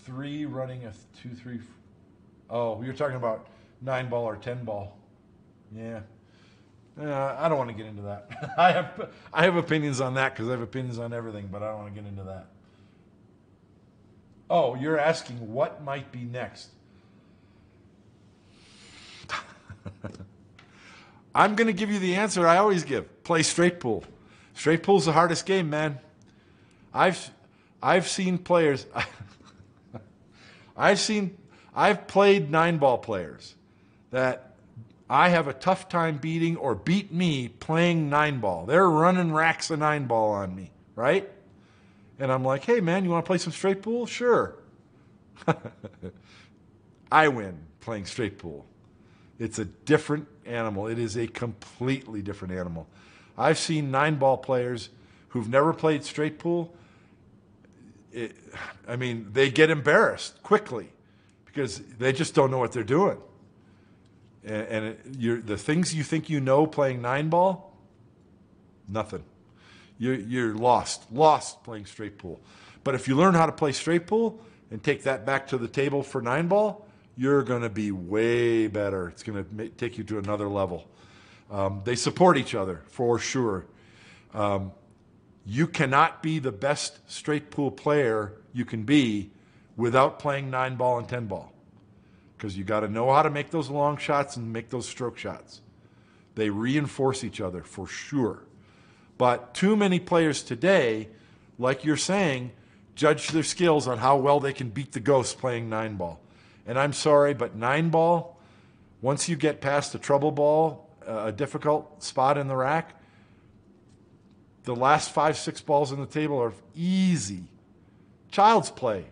3 running a 2, 3. Oh, you're talking about 9 ball or 10 ball. Yeah. I don't want to get into that. I have opinions on that because I have opinions on everything, but I don't want to get into that. Oh, you're asking what might be next. I'm going to give you the answer I always give. Play straight pool. Straight pool's the hardest game, man. I've seen players. I've played 9-ball players that I have a tough time beating or beat me playing 9-ball. They're running racks of 9-ball on me, right? And I'm like, hey man, you want to play some straight pool? Sure. I win playing straight pool. It's a different animal. It is a completely different animal. I've seen 9-ball players who've never played straight pool. They get embarrassed quickly because they just don't know what they're doing. The things you think you know playing 9-ball, nothing. You're lost playing straight pool. But if you learn how to play straight pool and take that back to the table for 9-ball, you're going to be way better. It's going to take you to another level. They support each other for sure. You cannot be the best straight pool player you can be without playing 9-ball and 10-ball, because you got to know how to make those long shots and make those stroke shots. They reinforce each other for sure. But too many players today, like you're saying, judge their skills on how well they can beat the ghost playing 9-ball. And I'm sorry, but 9-ball, once you get past the trouble ball, a difficult spot in the rack, the last 5, 6 balls on the table are easy. Child's play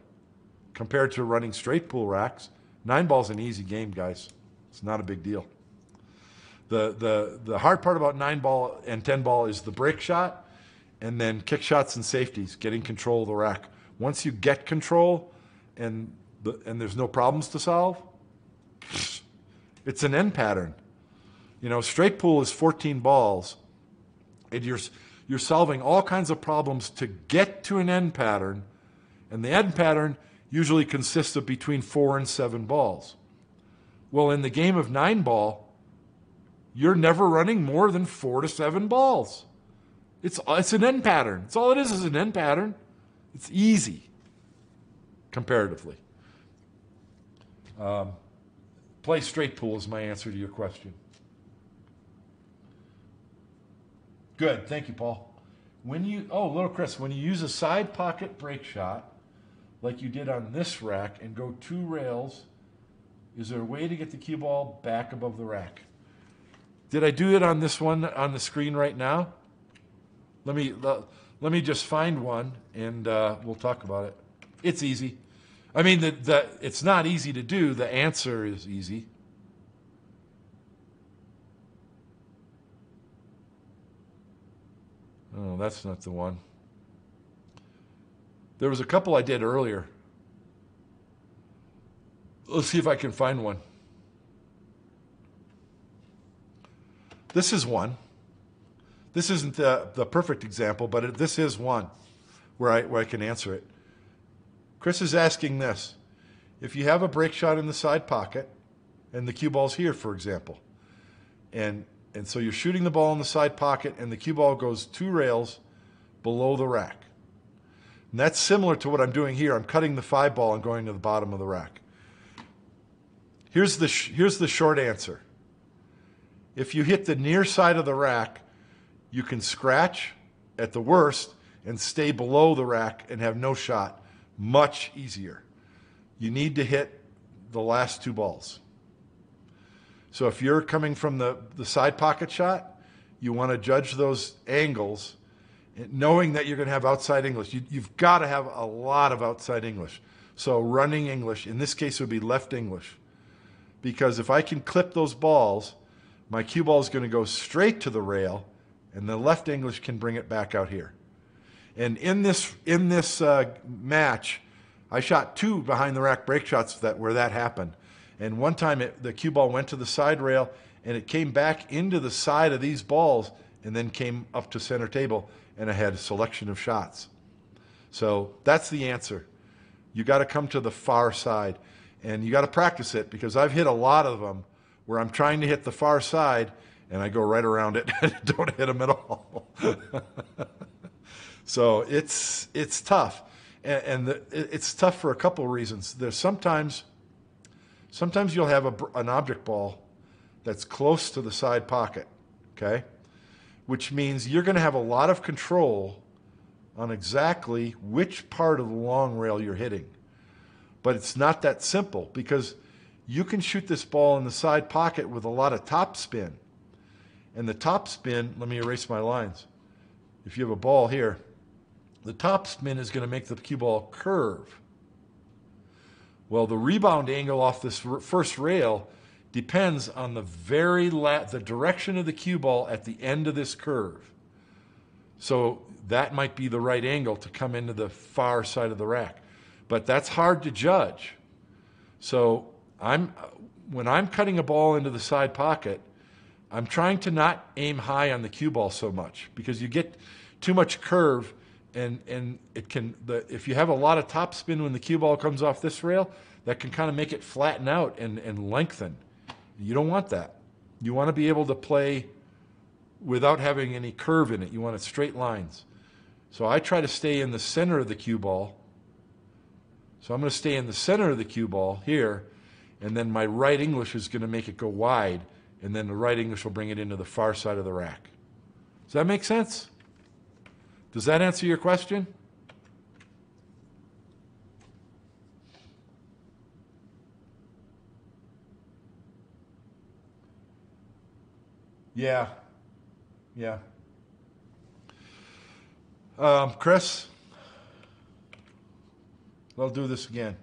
compared to running straight pool racks. 9-ball's an easy game, guys. It's not a big deal. The hard part about 9-ball and 10-ball is the break shot and then kick shots and safeties, getting control of the rack. Once you get control and there's no problems to solve, it's an end pattern. You know, straight pool is 14 balls, and you're solving all kinds of problems to get to an end pattern, and the end pattern usually consists of between 4 and 7 balls. Well, in the game of 9-ball, you're never running more than 4 to 7 balls. It's an end pattern. It's all it is an end pattern. It's easy, comparatively. Play straight pool is my answer to your question. Good, thank you, Paul. Little Chris, when you use a side pocket break shot, like you did on this rack, and go 2 rails, is there a way to get the cue ball back above the rack? Did I do it on this one on the screen right now? Let me just find one, and we'll talk about it. It's easy. I mean, it's not easy to do. The answer is easy. Oh, that's not the one. There was a couple I did earlier. Let's see if I can find one. This is one. This isn't the perfect example, but this is one where I can answer it. Chris is asking this. If you have a break shot in the side pocket, and the cue ball's here, for example, and so you're shooting the ball in the side pocket, and the cue ball goes 2 rails below the rack. And that's similar to what I'm doing here. I'm cutting the 5 ball and going to the bottom of the rack. Here's the short answer. If you hit the near side of the rack, you can scratch at the worst and stay below the rack and have no shot. Much easier. You need to hit the last 2 balls. So if you're coming from the side pocket shot, you want to judge those angles, knowing that you're going to have outside English. You've got to have a lot of outside English. So running English, in this case it would be left English. Because if I can clip those balls, my cue ball is going to go straight to the rail, and the left English can bring it back out here. And in this match, I shot 2 behind the rack break shots where that happened. And one time the cue ball went to the side rail, and it came back into the side of these balls and then came up to center table, and I had a selection of shots. So that's the answer. you got to come to the far side. And you got to practice it, because I've hit a lot of them where I'm trying to hit the far side and I go right around it and don't hit them at all. So it's tough. And it's tough for a couple of reasons. There's sometimes you'll have an object ball that's close to the side pocket, okay? Which means you're going to have a lot of control on exactly which part of the long rail you're hitting. But it's not that simple, because you can shoot this ball in the side pocket with a lot of top spin. And the top spin, let me erase my lines. If you have a ball here, the top spin is going to make the cue ball curve. Well, the rebound angle off this first rail depends on the direction of the cue ball at the end of this curve. So that might be the right angle to come into the far side of the rack. But that's hard to judge. So when I'm cutting a ball into the side pocket, I'm trying to not aim high on the cue ball so much, because you get too much curve, and if you have a lot of top spin when the cue ball comes off this rail, that can kind of make it flatten out and lengthen. You don't want that. You want to be able to play without having any curve in it. You want it straight lines. So I try to stay in the center of the cue ball. So I'm going to stay in the center of the cue ball here, and then my right English is going to make it go wide, and then the right English will bring it into the far side of the rack. Does that make sense? Does that answer your question? Yeah. Yeah. Chris, I'll do this again.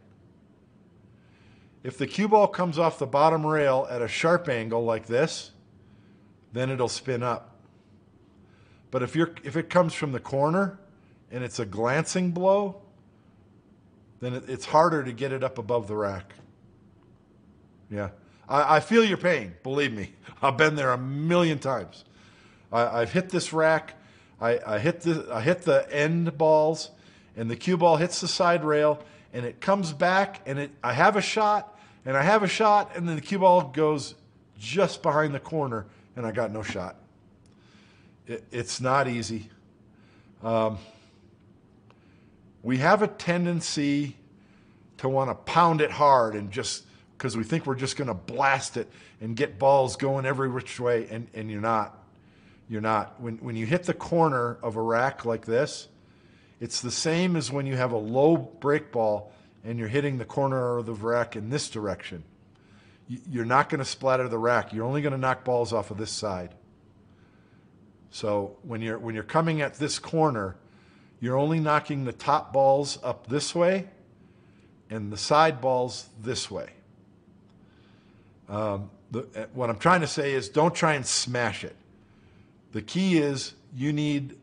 If the cue ball comes off the bottom rail at a sharp angle like this, then it'll spin up. But if it comes from the corner and it's a glancing blow, then it's harder to get it up above the rack. Yeah. I feel your pain, believe me. I've been there a million times. I've hit this rack. I hit the end balls, and the cue ball hits the side rail, and it comes back, and I have a shot, and then the cue ball goes just behind the corner, and I got no shot. It's not easy. We have a tendency to want to pound it hard, and just because we think we're just going to blast it and get balls going every which way, and you're not. You're not. When you hit the corner of a rack like this, it's the same as when you have a low break ball and you're hitting the corner of the rack in this direction. You're not going to splatter the rack. You're only going to knock balls off of this side. So when you're coming at this corner, you're only knocking the top balls up this way and the side balls this way. What I'm trying to say is, don't try and smash it. The key is you need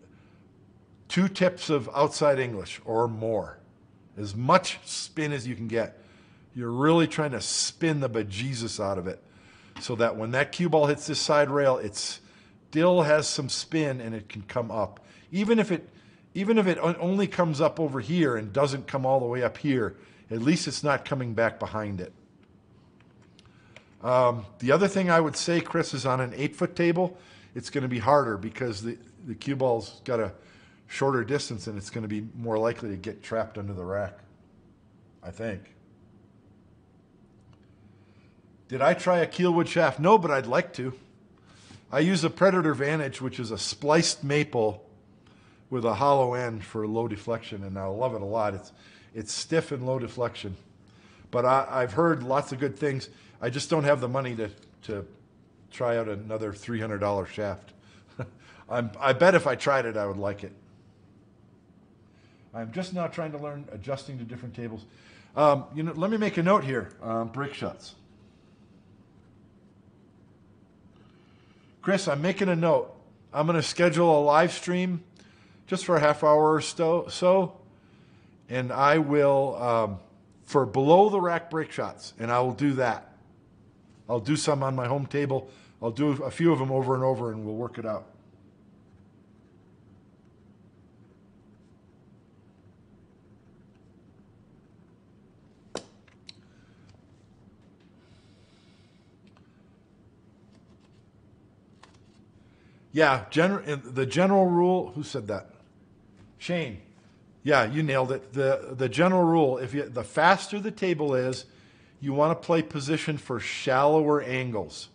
2 tips of outside English or more. As much spin as you can get. You're really trying to spin the bejesus out of it, so that when that cue ball hits this side rail, it still has some spin and it can come up. Even if it only comes up over here and doesn't come all the way up here, at least it's not coming back behind it. The other thing I would say, Chris, is on an 8-foot table, it's going to be harder, because the cue ball's got a shorter distance, and it's going to be more likely to get trapped under the rack, I think. Did I try a Keelwood shaft? No, but I'd like to. I use a Predator Vantage, which is a spliced maple with a hollow end for low deflection, and I love it a lot. It's stiff and low deflection. But I've heard lots of good things. I just don't have the money to try out another $300 shaft. I bet if I tried it, I would like it. I'm just now trying to learn adjusting to different tables. Let me make a note here. Break shots. Chris, I'm making a note. I'm going to schedule a live stream just for a half hour or so, and I will, for below the rack break shots, and I will do that. I'll do some on my home table. I'll do a few of them over and over, and we'll work it out. Yeah, the general rule, who said that? Shane. Yeah, you nailed it. The general rule, the faster the table is, you want to play position for shallower angles.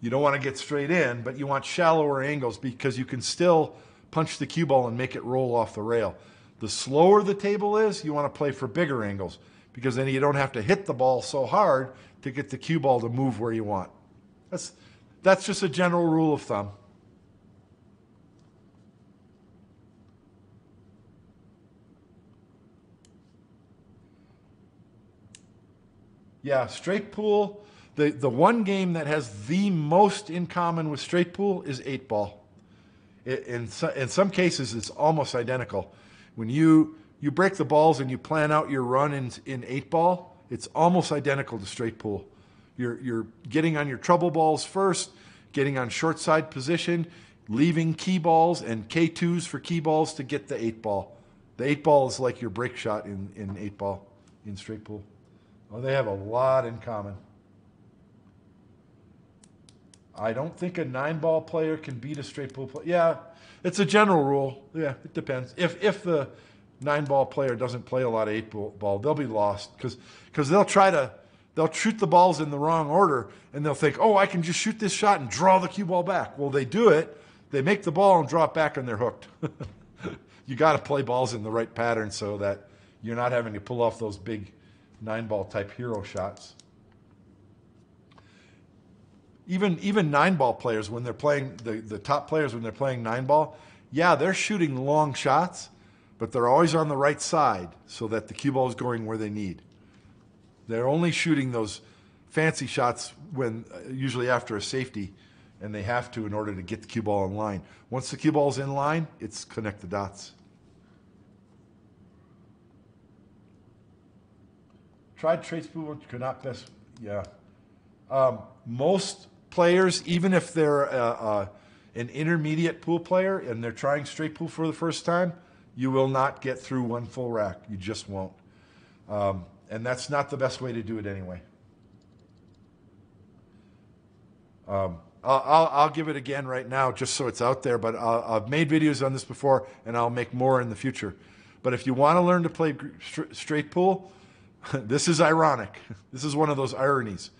You don't want to get straight in, but you want shallower angles because you can still punch the cue ball and make it roll off the rail. The slower the table is, you want to play for bigger angles because then you don't have to hit the ball so hard to get the cue ball to move where you want. That's just a general rule of thumb. Yeah, straight pool. The one game that has the most in common with straight pool is 8-ball. In some cases, it's almost identical. When you break the balls and you plan out your run in 8-ball, it's almost identical to straight pool. You're getting on your trouble balls first, getting on short side position, leaving key balls and K2s for key balls to get the 8-ball. The 8-ball is like your break shot in 8-ball, in straight pool. Oh, they have a lot in common. I don't think a 9-ball player can beat a straight pool player. Yeah, it's a general rule. Yeah, it depends. If the 9-ball player doesn't play a lot of 8-ball, they'll be lost because they'll shoot the balls in the wrong order and they'll think, oh, I can just shoot this shot and draw the cue ball back. Well, they do it. They make the ball and draw it back and they're hooked. You got to play balls in the right pattern so that you're not having to pull off those big 9-ball type hero shots. Even 9-ball players, when they're playing, the top players, when they're playing 9-ball, yeah, they're shooting long shots, but they're always on the right side so that the cue ball is going where they need. They're only shooting those fancy shots when usually after a safety, and they have to in order to get the cue ball in line. Once the cue ball's in line, it's connect the dots. Tried traits pool could not best, yeah. Most players, even if they're an intermediate pool player and they're trying straight pool for the first time, you will not get through one full rack. You just won't. And that's not the best way to do it anyway. I'll give it again right now just so it's out there, but I've made videos on this before and I'll make more in the future. But if you want to learn to play straight pool, this is ironic. This is one of those ironies.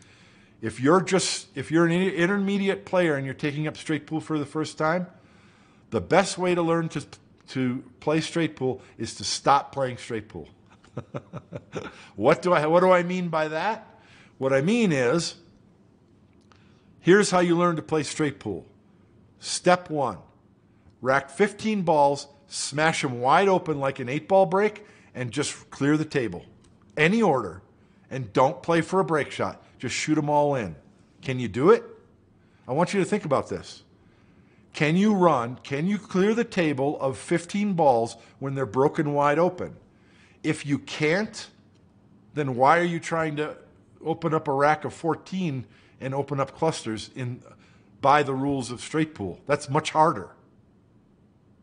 If you're an intermediate player and you're taking up straight pool for the first time, the best way to learn to play straight pool is to stop playing straight pool. What do I mean by that? What I mean is, here's how you learn to play straight pool. Step 1, rack 15 balls, smash them wide open like an 8-ball break, and just clear the table. Any order, and don't play for a break shot. Just shoot them all in. Can you do it? I want you to think about this. Can you clear the table of 15 balls when they're broken wide open? If you can't, then why are you trying to open up a rack of 14 and open up clusters by the rules of straight pool? That's much harder.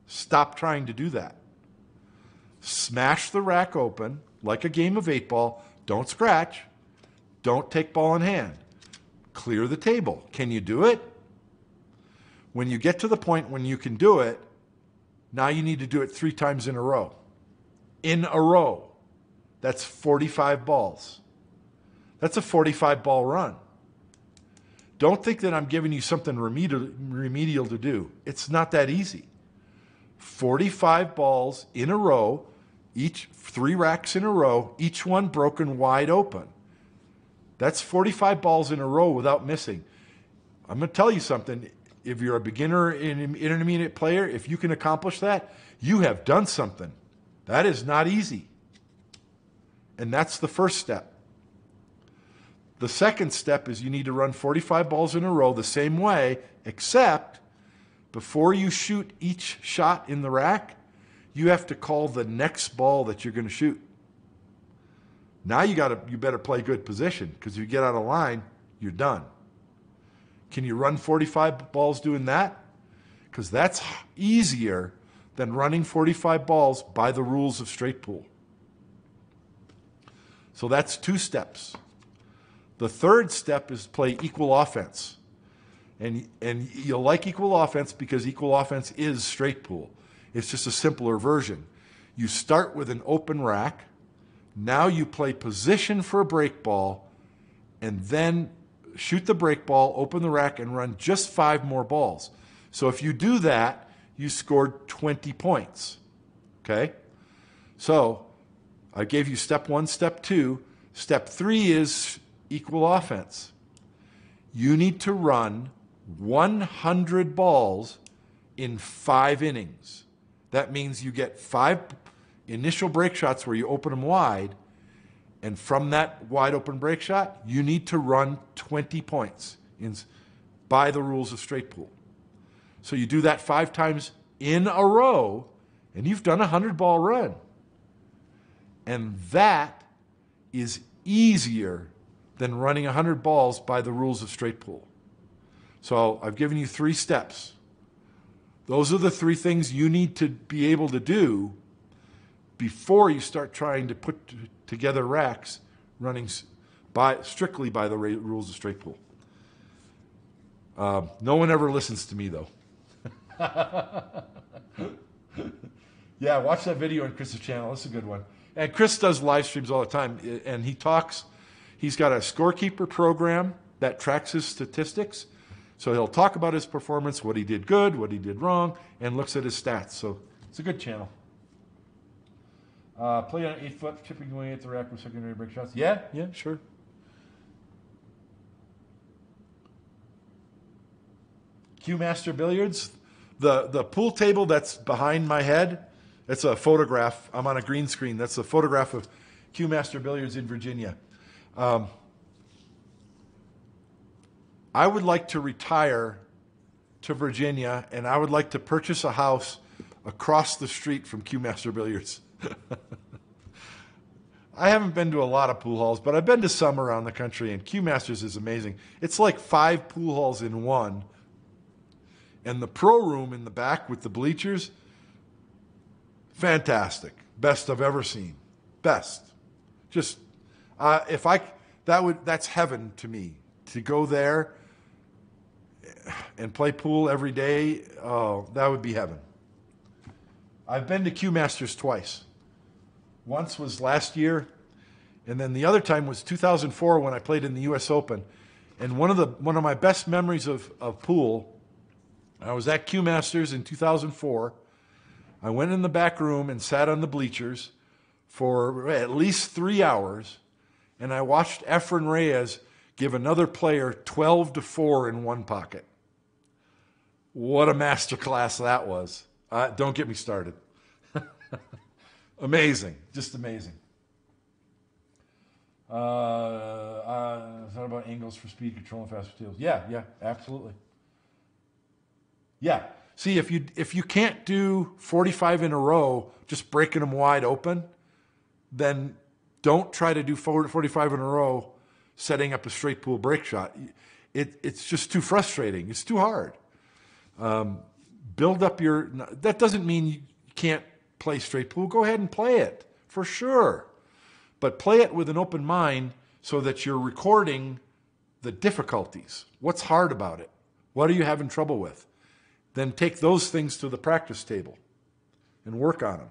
Stop trying to do that. Smash the rack open like a game of 8-ball. Don't scratch. Don't take ball in hand. Clear the table. Can you do it? When you get to the point when you can do it, now you need to do it 3 times in a row. In a row. That's 45 balls. That's a 45-ball run. Don't think that I'm giving you something remedial to do. It's not that easy. 45 balls in a row, each 3 racks in a row, each one broken wide open. That's 45 balls in a row without missing. I'm going to tell you something. If you're a beginner and intermediate player, if you can accomplish that, you have done something. That is not easy. And that's the first step. The second step is you need to run 45 balls in a row the same way, except before you shoot each shot in the rack, you have to call the next ball that you're going to shoot. Now you better play good position, because if you get out of line, you're done. Can you run 45 balls doing that? Because that's easier than running 45 balls by the rules of straight pool. So that's 2 steps. The third step is play equal offense. And you'll like equal offense because equal offense is straight pool. It's just a simpler version. You start with an open rack. Now you play position for a break ball, and then shoot the break ball, open the rack, and run just 5 more balls. So if you do that, you scored 20 points. Okay? So I gave you step 1, step 2. Step 3 is equal offense. You need to run 100 balls in 5 innings. That means you get 5 initial break shots where you open them wide, and from that wide open break shot, you need to run 20 points by the rules of straight pool. So you do that 5 times in a row, and you've done a 100-ball run. And that is easier than running 100 balls by the rules of straight pool. So I've given you 3 steps. Those are the 3 things you need to be able to do before you start trying to put together racks running strictly by the rules of straight pool. No one ever listens to me, though. Yeah, watch that video on Chris's channel. That's a good one. And Chris does live streams all the time, and he talks. He's got a scorekeeper program that tracks his statistics. So he'll talk about his performance, what he did good, what he did wrong, and looks at his stats. So it's a good channel. Play on an 8-foot, chipping away at the rack with secondary break shots. Yeah, sure. Cue Master Billiards. The pool table that's behind my head, it's a photograph. I'm on a green screen. That's a photograph of Cue Master Billiards in Virginia. I would like to retire to Virginia, and I would like to purchase a house across the street from Cue Master Billiards. I haven't been to a lot of pool halls, but I've been to some around the country, and Cue Masters is amazing. It's like 5 pool halls in one. And the pro room in the back with the bleachers, fantastic. Best I've ever seen. Best. Just, that's heaven to me. To go there and play pool every day, oh, that would be heaven. I've been to Cue Masters twice. Once was last year, and then the other time was 2004 when I played in the U.S. Open. And one of my best memories of pool, I was at Cue Masters in 2004. I went in the back room and sat on the bleachers for at least 3 hours, and I watched Efren Reyes give another player 12-4 in one pocket. What a masterclass that was. Don't get me started. Amazing. Just amazing. Thought about angles for speed control and faster tails. Yeah, absolutely. Yeah. See, if you can't do 45 in a row, just breaking them wide open, then don't try to do 45 in a row setting up a straight pool break shot. It's just too frustrating. It's too hard. Build up that doesn't mean you can't play straight pool. Go ahead and play it, for sure. But play it with an open mind so that you're recording the difficulties. What's hard about it? What are you having trouble with? Then take those things to the practice table and work on them.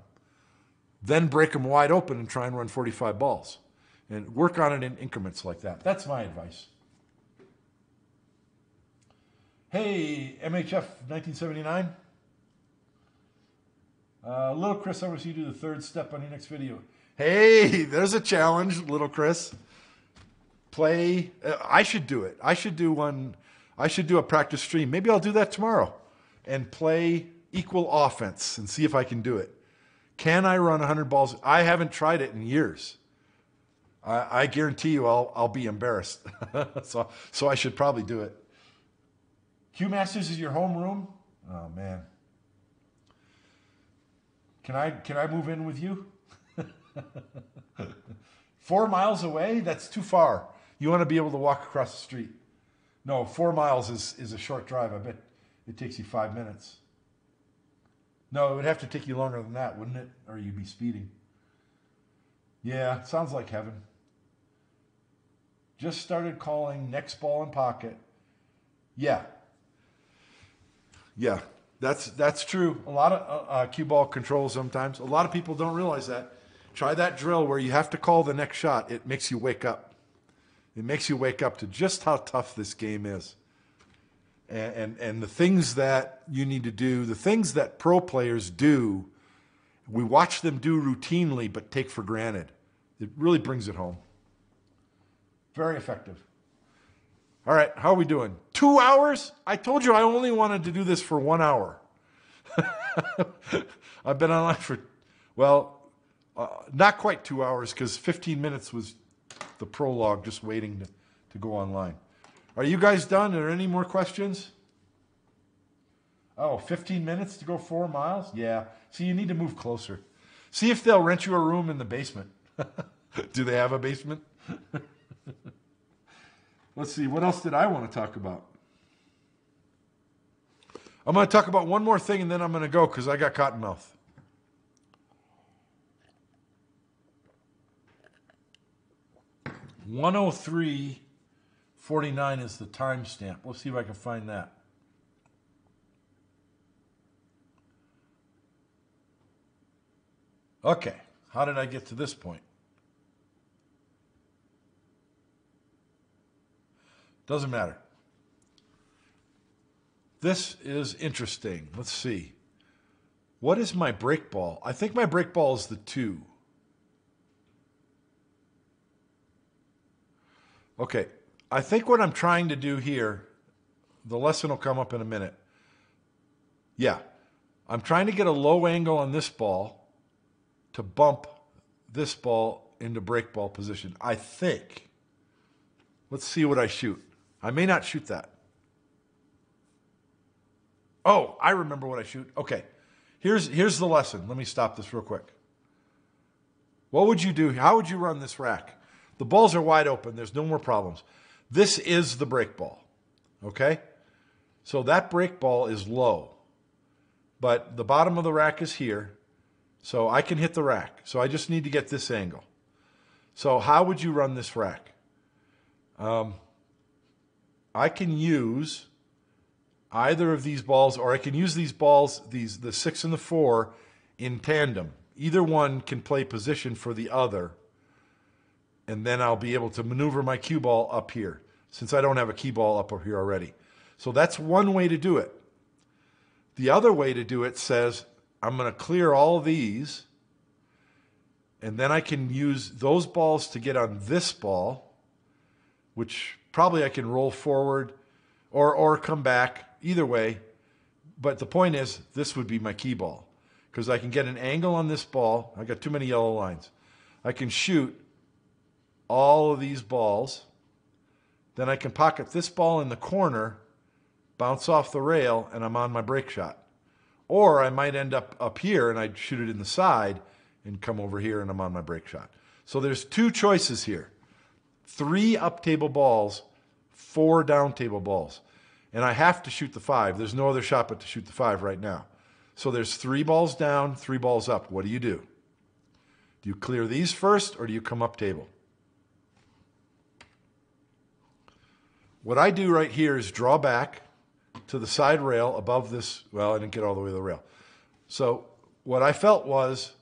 Then break them wide open and try and run 45 balls. And work on it in increments like that. That's my advice. Hey, MHF 1979. Little Chris, I want to see you do the 3rd step on your next video. Hey, there's a challenge, Little Chris. Play. I should do it. I should do one. I should do a practice stream. Maybe I'll do that tomorrow. And play equal offense and see if I can do it. Can I run 100 balls? I haven't tried it in years. I guarantee you I'll be embarrassed. So I should probably do it. Cue Masters is your home room? Oh, man. Can I move in with you? 4 miles away? That's too far. You want to be able to walk across the street. No, 4 miles is a short drive. I bet it takes you 5 minutes. No, it would have to take you longer than that, wouldn't it? Or you'd be speeding. Yeah, sounds like heaven. Just started calling next ball in pocket. Yeah, Yeah, that's true. A lot of cue ball control sometimes. A lot of people don't realize that. Try that drill where you have to call the next shot. It makes you wake up. It makes you wake up to just how tough this game is. And the things that you need to do, the things that pro players do, we watch them do routinely but take for granted. It really brings it home. Very effective. All right, how are we doing? 2 hours? I told you I only wanted to do this for 1 hour. I've been online for, not quite 2 hours because 15 minutes was the prologue just waiting to go online. Are you guys done? Are there any more questions? Oh, 15 minutes to go 4 miles? Yeah. See, you need to move closer. See if they'll rent you a room in the basement. Do they have a basement? Let's see. What else did I want to talk about? I'm going to talk about one more thing and then I'm going to go because I got cotton mouth. $103.49 is the timestamp. Let's see if I can find that. Okay, how did I get to this point? Doesn't matter. This is interesting. Let's see. What is my break ball? I think my break ball is the 2. Okay, I think what I'm trying to do here, the lesson will come up in a minute. Yeah, I'm trying to get a low angle on this ball to bump this ball into break ball position. I think. Let's see what I shoot. I may not shoot that. Oh, I remember what I shoot. Okay, here's the lesson. Let me stop this real quick. What would you do? How would you run this rack? The balls are wide open. There's no more problems. This is the break ball. Okay? So that break ball is low. But the bottom of the rack is here. So I can hit the rack. So I just need to get this angle. So how would you run this rack? I can use either of these balls, or I can use these balls, the 6 and the 4, in tandem. Either one can play position for the other, and then I'll be able to maneuver my cue ball up here, since I don't have a cue ball up here already. So that's one way to do it. The other way to do it says, I'm going to clear all of these, and then I can use those balls to get on this ball, which probably I can roll forward or come back, either way. But the point is, this would be my key ball, because I can get an angle on this ball. I got too many yellow lines. I can shoot all of these balls. Then I can pocket this ball in the corner, bounce off the rail, and I'm on my break shot. Or I might end up here and I'd shoot it in the side and come over here and I'm on my break shot. So there's 2 choices here. 3 up table balls, 4 down table balls. And I have to shoot the 5. There's no other shot but to shoot the 5 right now. So there's 3 balls down, 3 balls up. What do? Do you clear these first or do you come up table? What I do right here is draw back to the side rail above this. Well, I didn't get all the way to the rail. So what I felt was,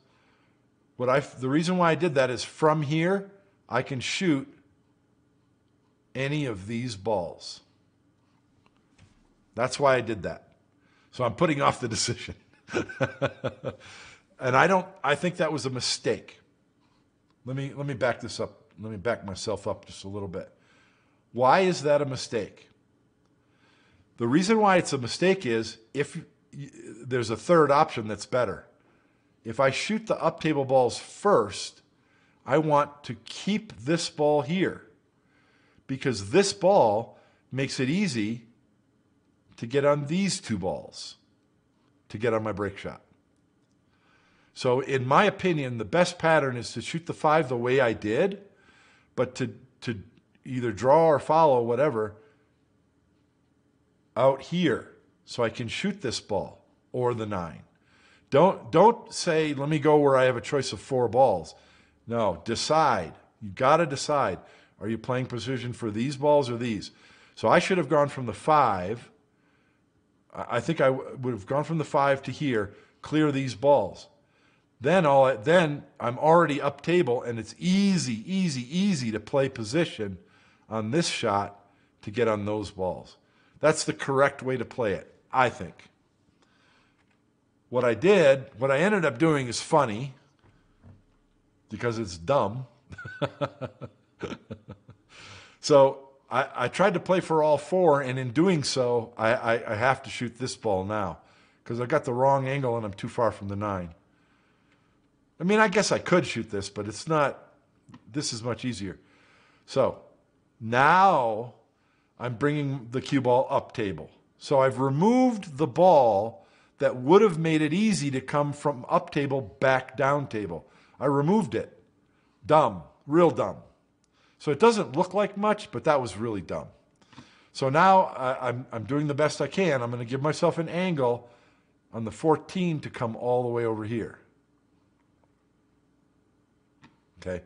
the reason why I did that is from here, I can shoot any of these balls. That's why I did that. So I'm putting off the decision. And I think that was a mistake. Let me back this up. Let me back myself up just a little bit. Why is that a mistake? The reason why it's a mistake is if there's a third option that's better. If I shoot the up table balls first, I want to keep this ball here, because this ball makes it easy to get on these 2 balls, to get on my break shot. So in my opinion, the best pattern is to shoot the 5 the way I did, but to either draw or follow, whatever, out here so I can shoot this ball or the 9. Don't say, let me go where I have a choice of 4 balls. No, decide. You got to decide. Are you playing precision for these balls or these? So I should have gone from the 5 I think I would have gone from the 5 to here, clear these balls. Then I'm already up table, and it's easy to play position on this shot to get on those balls. That's the correct way to play it, I think. What I ended up doing is funny because it's dumb. So I tried to play for all 4, and in doing so, I have to shoot this ball now because I got the wrong angle and I'm too far from the 9. I mean, I guess I could shoot this, but it's not. This is much easier. So now I'm bringing the cue ball up table. So I've removed the ball that would have made it easy to come from up table back down table. I removed it. Dumb, real dumb. So it doesn't look like much, but that was really dumb. So now I'm doing the best I can. I'm going to give myself an angle on the 14 to come all the way over here. Okay,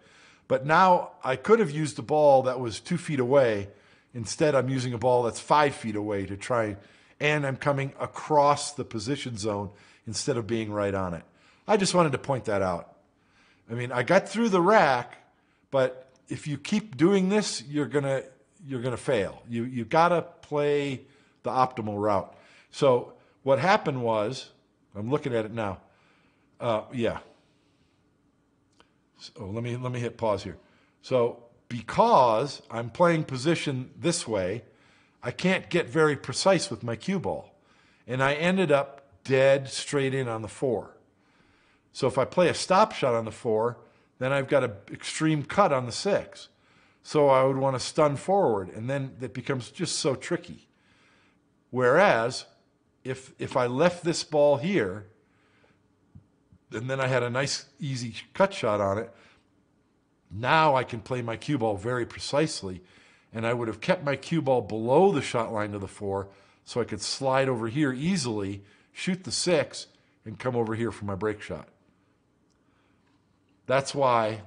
but now I could have used a ball that was 2 feet away. Instead, I'm using a ball that's 5 feet away to try, and I'm coming across the position zone instead of being right on it. I just wanted to point that out. I mean, I got through the rack, but if you keep doing this, you're gonna fail. You gotta play the optimal route. So what happened was, I'm looking at it now. Yeah. So let me hit pause here. So because I'm playing position this way, I can't get very precise with my cue ball. And I ended up dead straight in on the 4. So if I play a stop shot on the 4, then I've got an extreme cut on the 6. So I would want to stun forward, and then it becomes just so tricky. Whereas if I left this ball here, and then I had a nice, easy cut shot on it, now I can play my cue ball very precisely, and I would have kept my cue ball below the shot line to the 4, so I could slide over here easily, shoot the 6, and come over here for my break shot. That's why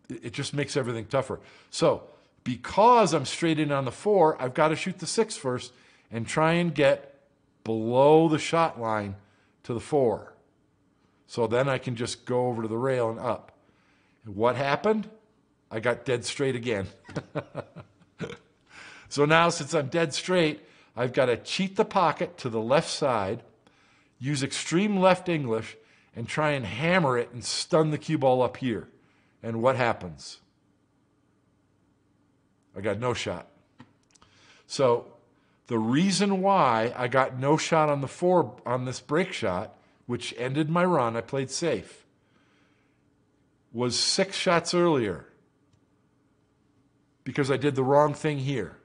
it just makes everything tougher. So because I'm straight in on the 4, I've got to shoot the 6 first and try and get below the shot line to the 4. So then I can just go over to the rail and up. And what happened? I got dead straight again. So now since I'm dead straight, I've got to cheat the pocket to the left side, use extreme left English, and try and hammer it and stun the cue ball up here. And what happens? I got no shot. So the reason why I got no shot on the 4 on this break shot, which ended my run, I played safe, was 6 shots earlier because I did the wrong thing here.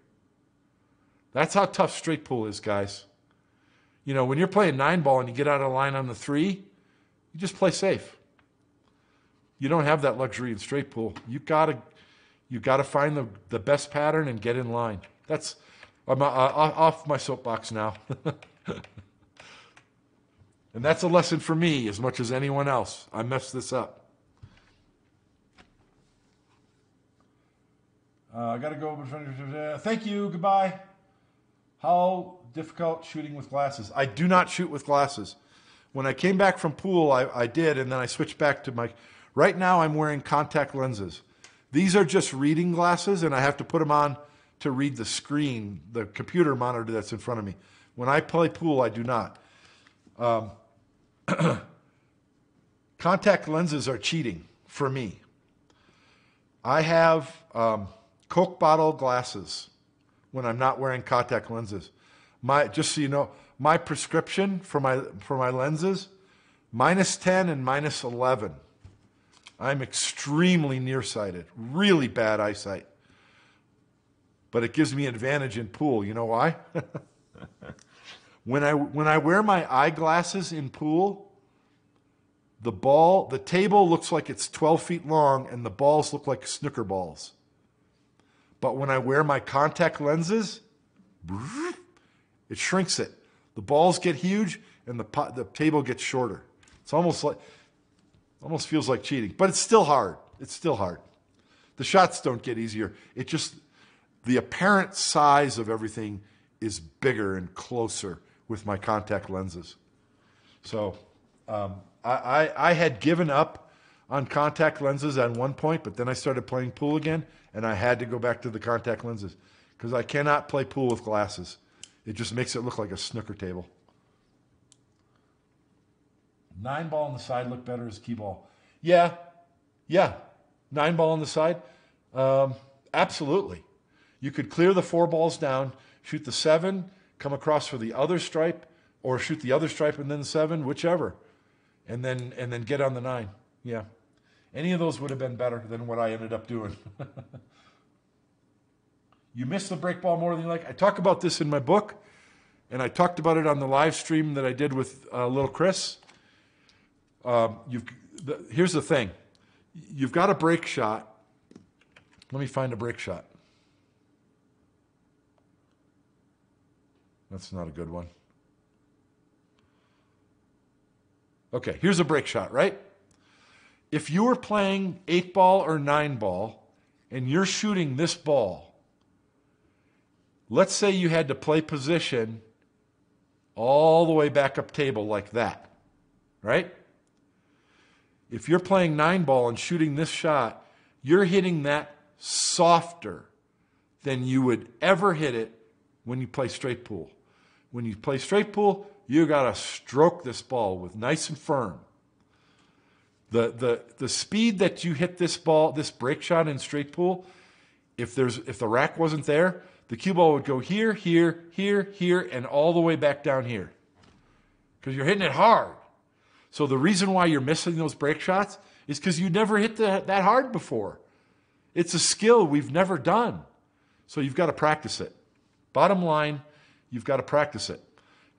That's how tough straight pool is, guys. You know, when you're playing 9-ball and you get out of line on the 3, you just play safe. You don't have that luxury in straight pool. You gotta find the best pattern and get in line. I'm off my soapbox now. And that's a lesson for me as much as anyone else. I messed this up. I got to go. Thank you. Goodbye. How difficult shooting with glasses? I do not shoot with glasses. When I came back from pool, I did, and then I switched back to my... Right now, I'm wearing contact lenses. These are just reading glasses, and I have to put them on to read the screen, the computer monitor that's in front of me. When I play pool, I do not. Contact lenses are cheating for me. I have Coke bottle glasses when I'm not wearing contact lenses. Just so you know, my prescription for my lenses, -10 and -11. I'm extremely nearsighted, really bad eyesight. But it gives me advantage in pool. You know why? When I wear my eyeglasses in pool, the table looks like it's 12 feet long and the balls look like snooker balls. But when I wear my contact lenses, it shrinks it. The balls get huge and the table gets shorter. It's almost feels like cheating, but it's still hard. It's still hard. The shots don't get easier. It just, the apparent size of everything is bigger and closer, with my contact lenses. So I had given up on contact lenses at one point, but then I started playing pool again, and I had to go back to the contact lenses because I cannot play pool with glasses. It just makes it look like a snooker table. 9 ball on the side look better as key ball. Yeah. 9 ball on the side. Absolutely. You could clear the 4 balls down, shoot the 7, come across for the other stripe, or shoot the other stripe and then the 7, whichever, and then get on the 9. Yeah. Any of those would have been better than what I ended up doing. You miss the break ball more than you like. I talk about this in my book, and I talked about it on the live stream that I did with little Chris. Here's the thing. You've got a break shot. Let me find a break shot. That's not a good one. Okay, here's a break shot, right? If you were playing 8 ball or 9 ball, and you're shooting this ball, let's say you had to play position all the way back up table like that, right? If you're playing 9 ball and shooting this shot, you're hitting that softer than you would ever hit it when you play straight pool. When you play straight pool, you got to stroke this ball with nice and firm. The speed that you hit this ball, this break shot in straight pool, if the rack wasn't there, the cue ball would go here, here, here, here, and all the way back down here. Because you're hitting it hard. So the reason why you're missing those break shots is because you never hit that hard before. It's a skill we've never done. So you've got to practice it. Bottom line, you've got to practice it.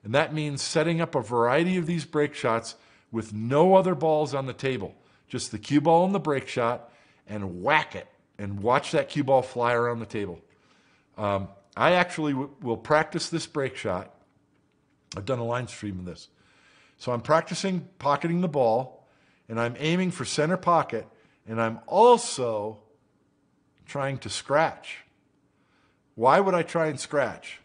And that means setting up a variety of these break shots with no other balls on the table. Just the cue ball and the break shot, and whack it and watch that cue ball fly around the table. I actually will practice this break shot. I've done a line stream of this. So I'm practicing pocketing the ball, and I'm aiming for center pocket, and I'm also trying to scratch. Why would I try and scratch?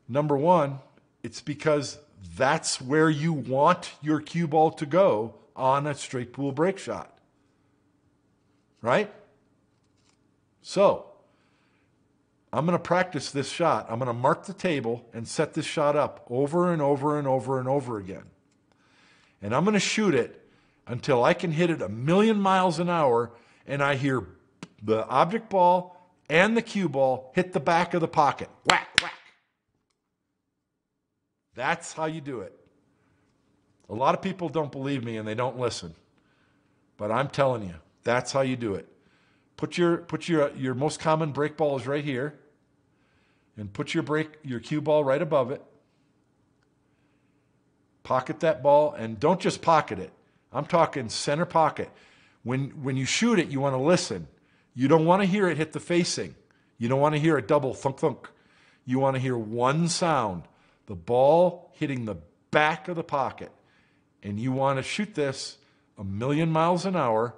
Number one, it's because that's where you want your cue ball to go on a straight pool break shot. Right? So, I'm going to practice this shot. I'm going to mark the table and set this shot up over and over and over and over again. And I'm going to shoot it until I can hit it 1,000,000 miles an hour and I hear the object ball and the cue ball hit the back of the pocket. Whack, whack. That's how you do it. A lot of people don't believe me and they don't listen. But I'm telling you, that's how you do it. Put your most common break ball is right here. And put your cue ball right above it. Pocket that ball, and don't just pocket it. I'm talking center pocket. When you shoot it, you want to listen. You don't want to hear it hit the facing. You don't want to hear a double thunk thunk. You want to hear one sound, the ball hitting the back of the pocket. And you want to shoot this 1,000,000 miles an hour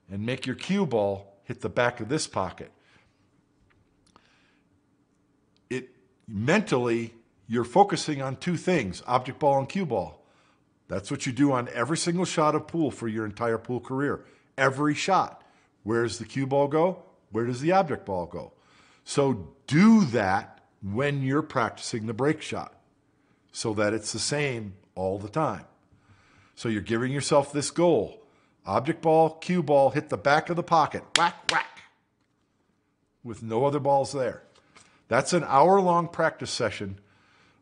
and make your cue ball hit the back of this pocket. Mentally, you're focusing on two things, object ball and cue ball. That's what you do on every single shot of pool for your entire pool career. Every shot. Where does the cue ball go? Where does the object ball go? So do that when you're practicing the break shot so that it's the same all the time. So you're giving yourself this goal. Object ball, cue ball, hit the back of the pocket. Whack, whack. With no other balls there. That's an hour-long practice session.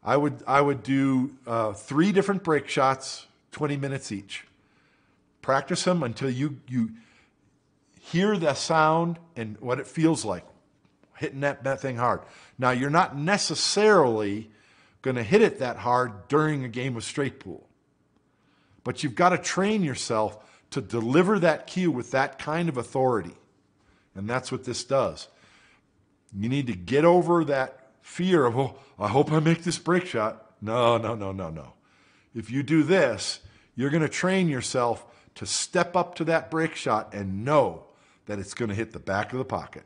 I would do 3 different break shots, 20 minutes each. Practice them until you hear the sound and what it feels like, hitting that thing hard. Now, you're not necessarily going to hit it that hard during a game of straight pool. But you've got to train yourself to deliver that cue with that kind of authority. And that's what this does. You need to get over that fear of, oh, I hope I make this break shot. No. If you do this, you're going to train yourself to step up to that break shot and know that it's going to hit the back of the pocket.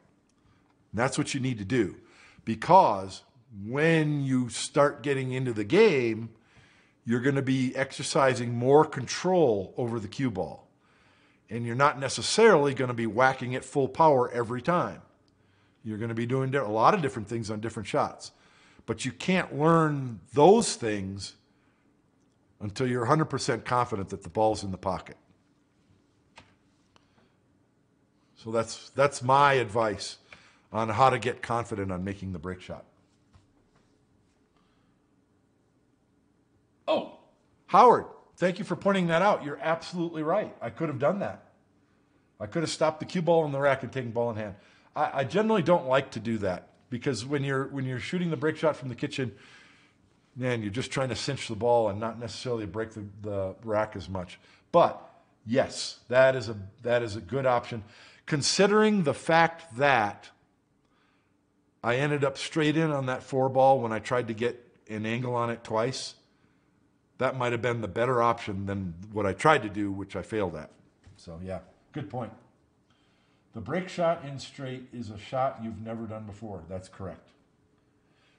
And that's what you need to do. Because when you start getting into the game, you're going to be exercising more control over the cue ball. And you're not necessarily going to be whacking it full power every time. You're going to be doing a lot of different things on different shots. But you can't learn those things until you're 100% confident that the ball's in the pocket. So that's my advice on how to get confident on making the break shot. Oh, Howard, thank you for pointing that out. You're absolutely right. I could have done that. I could have stopped the cue ball in the rack and taken ball in hand. I generally don't like to do that because when you're shooting the break shot from the kitchen, man, you're just trying to cinch the ball and not necessarily break the rack as much. But yes, that is a good option. Considering the fact that I ended up straight in on that 4 ball when I tried to get an angle on it twice, that might have been the better option than what I tried to do, which I failed at. So yeah, good point. The break shot in straight is a shot you've never done before. That's correct.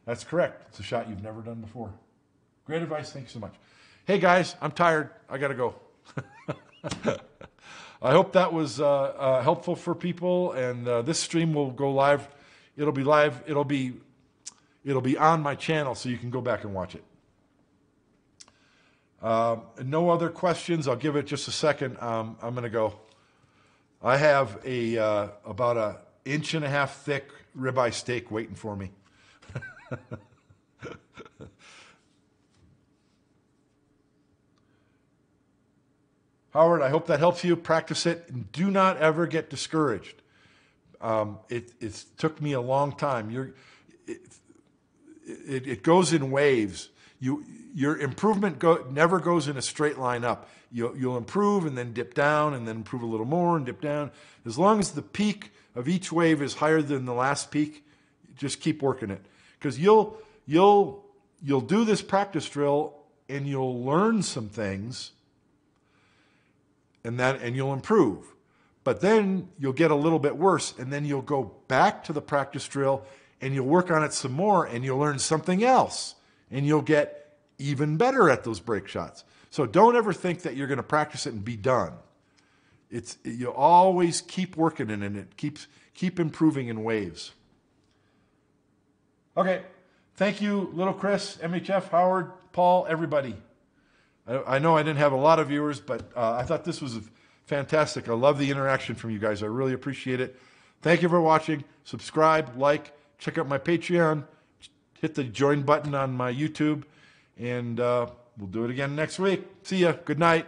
That's correct. It's a shot you've never done before. Great advice. Thanks so much. Hey guys, I'm tired. I got to go. I hope that was helpful for people, and this stream will go live. It'll be live. It'll be on my channel, so you can go back and watch it. No other questions. I'll give it just a second. I'm going to go. I have about an 1.5 inch thick ribeye steak waiting for me. Howard, I hope that helps you. Practice it and do not ever get discouraged. It took me a long time. It goes in waves. Your improvement never goes in a straight line up. You'll improve and then dip down and then improve a little more and dip down. As long as the peak of each wave is higher than the last peak, just keep working it. Because you'll do this practice drill and you'll learn some things and you'll improve. But then you'll get a little bit worse, and then you'll go back to the practice drill and you'll work on it some more and you'll learn something else and you'll get even better at those break shots. So don't ever think that you're going to practice it and be done. You always keep working in it, and it keep improving in waves. Okay. Thank you, Little Chris, MHF, Howard, Paul, everybody. I know I didn't have a lot of viewers, but I thought this was fantastic. I love the interaction from you guys. I really appreciate it. Thank you for watching. Subscribe, like, check out my Patreon, hit the join button on my YouTube, and we'll do it again next week. See ya. Good night.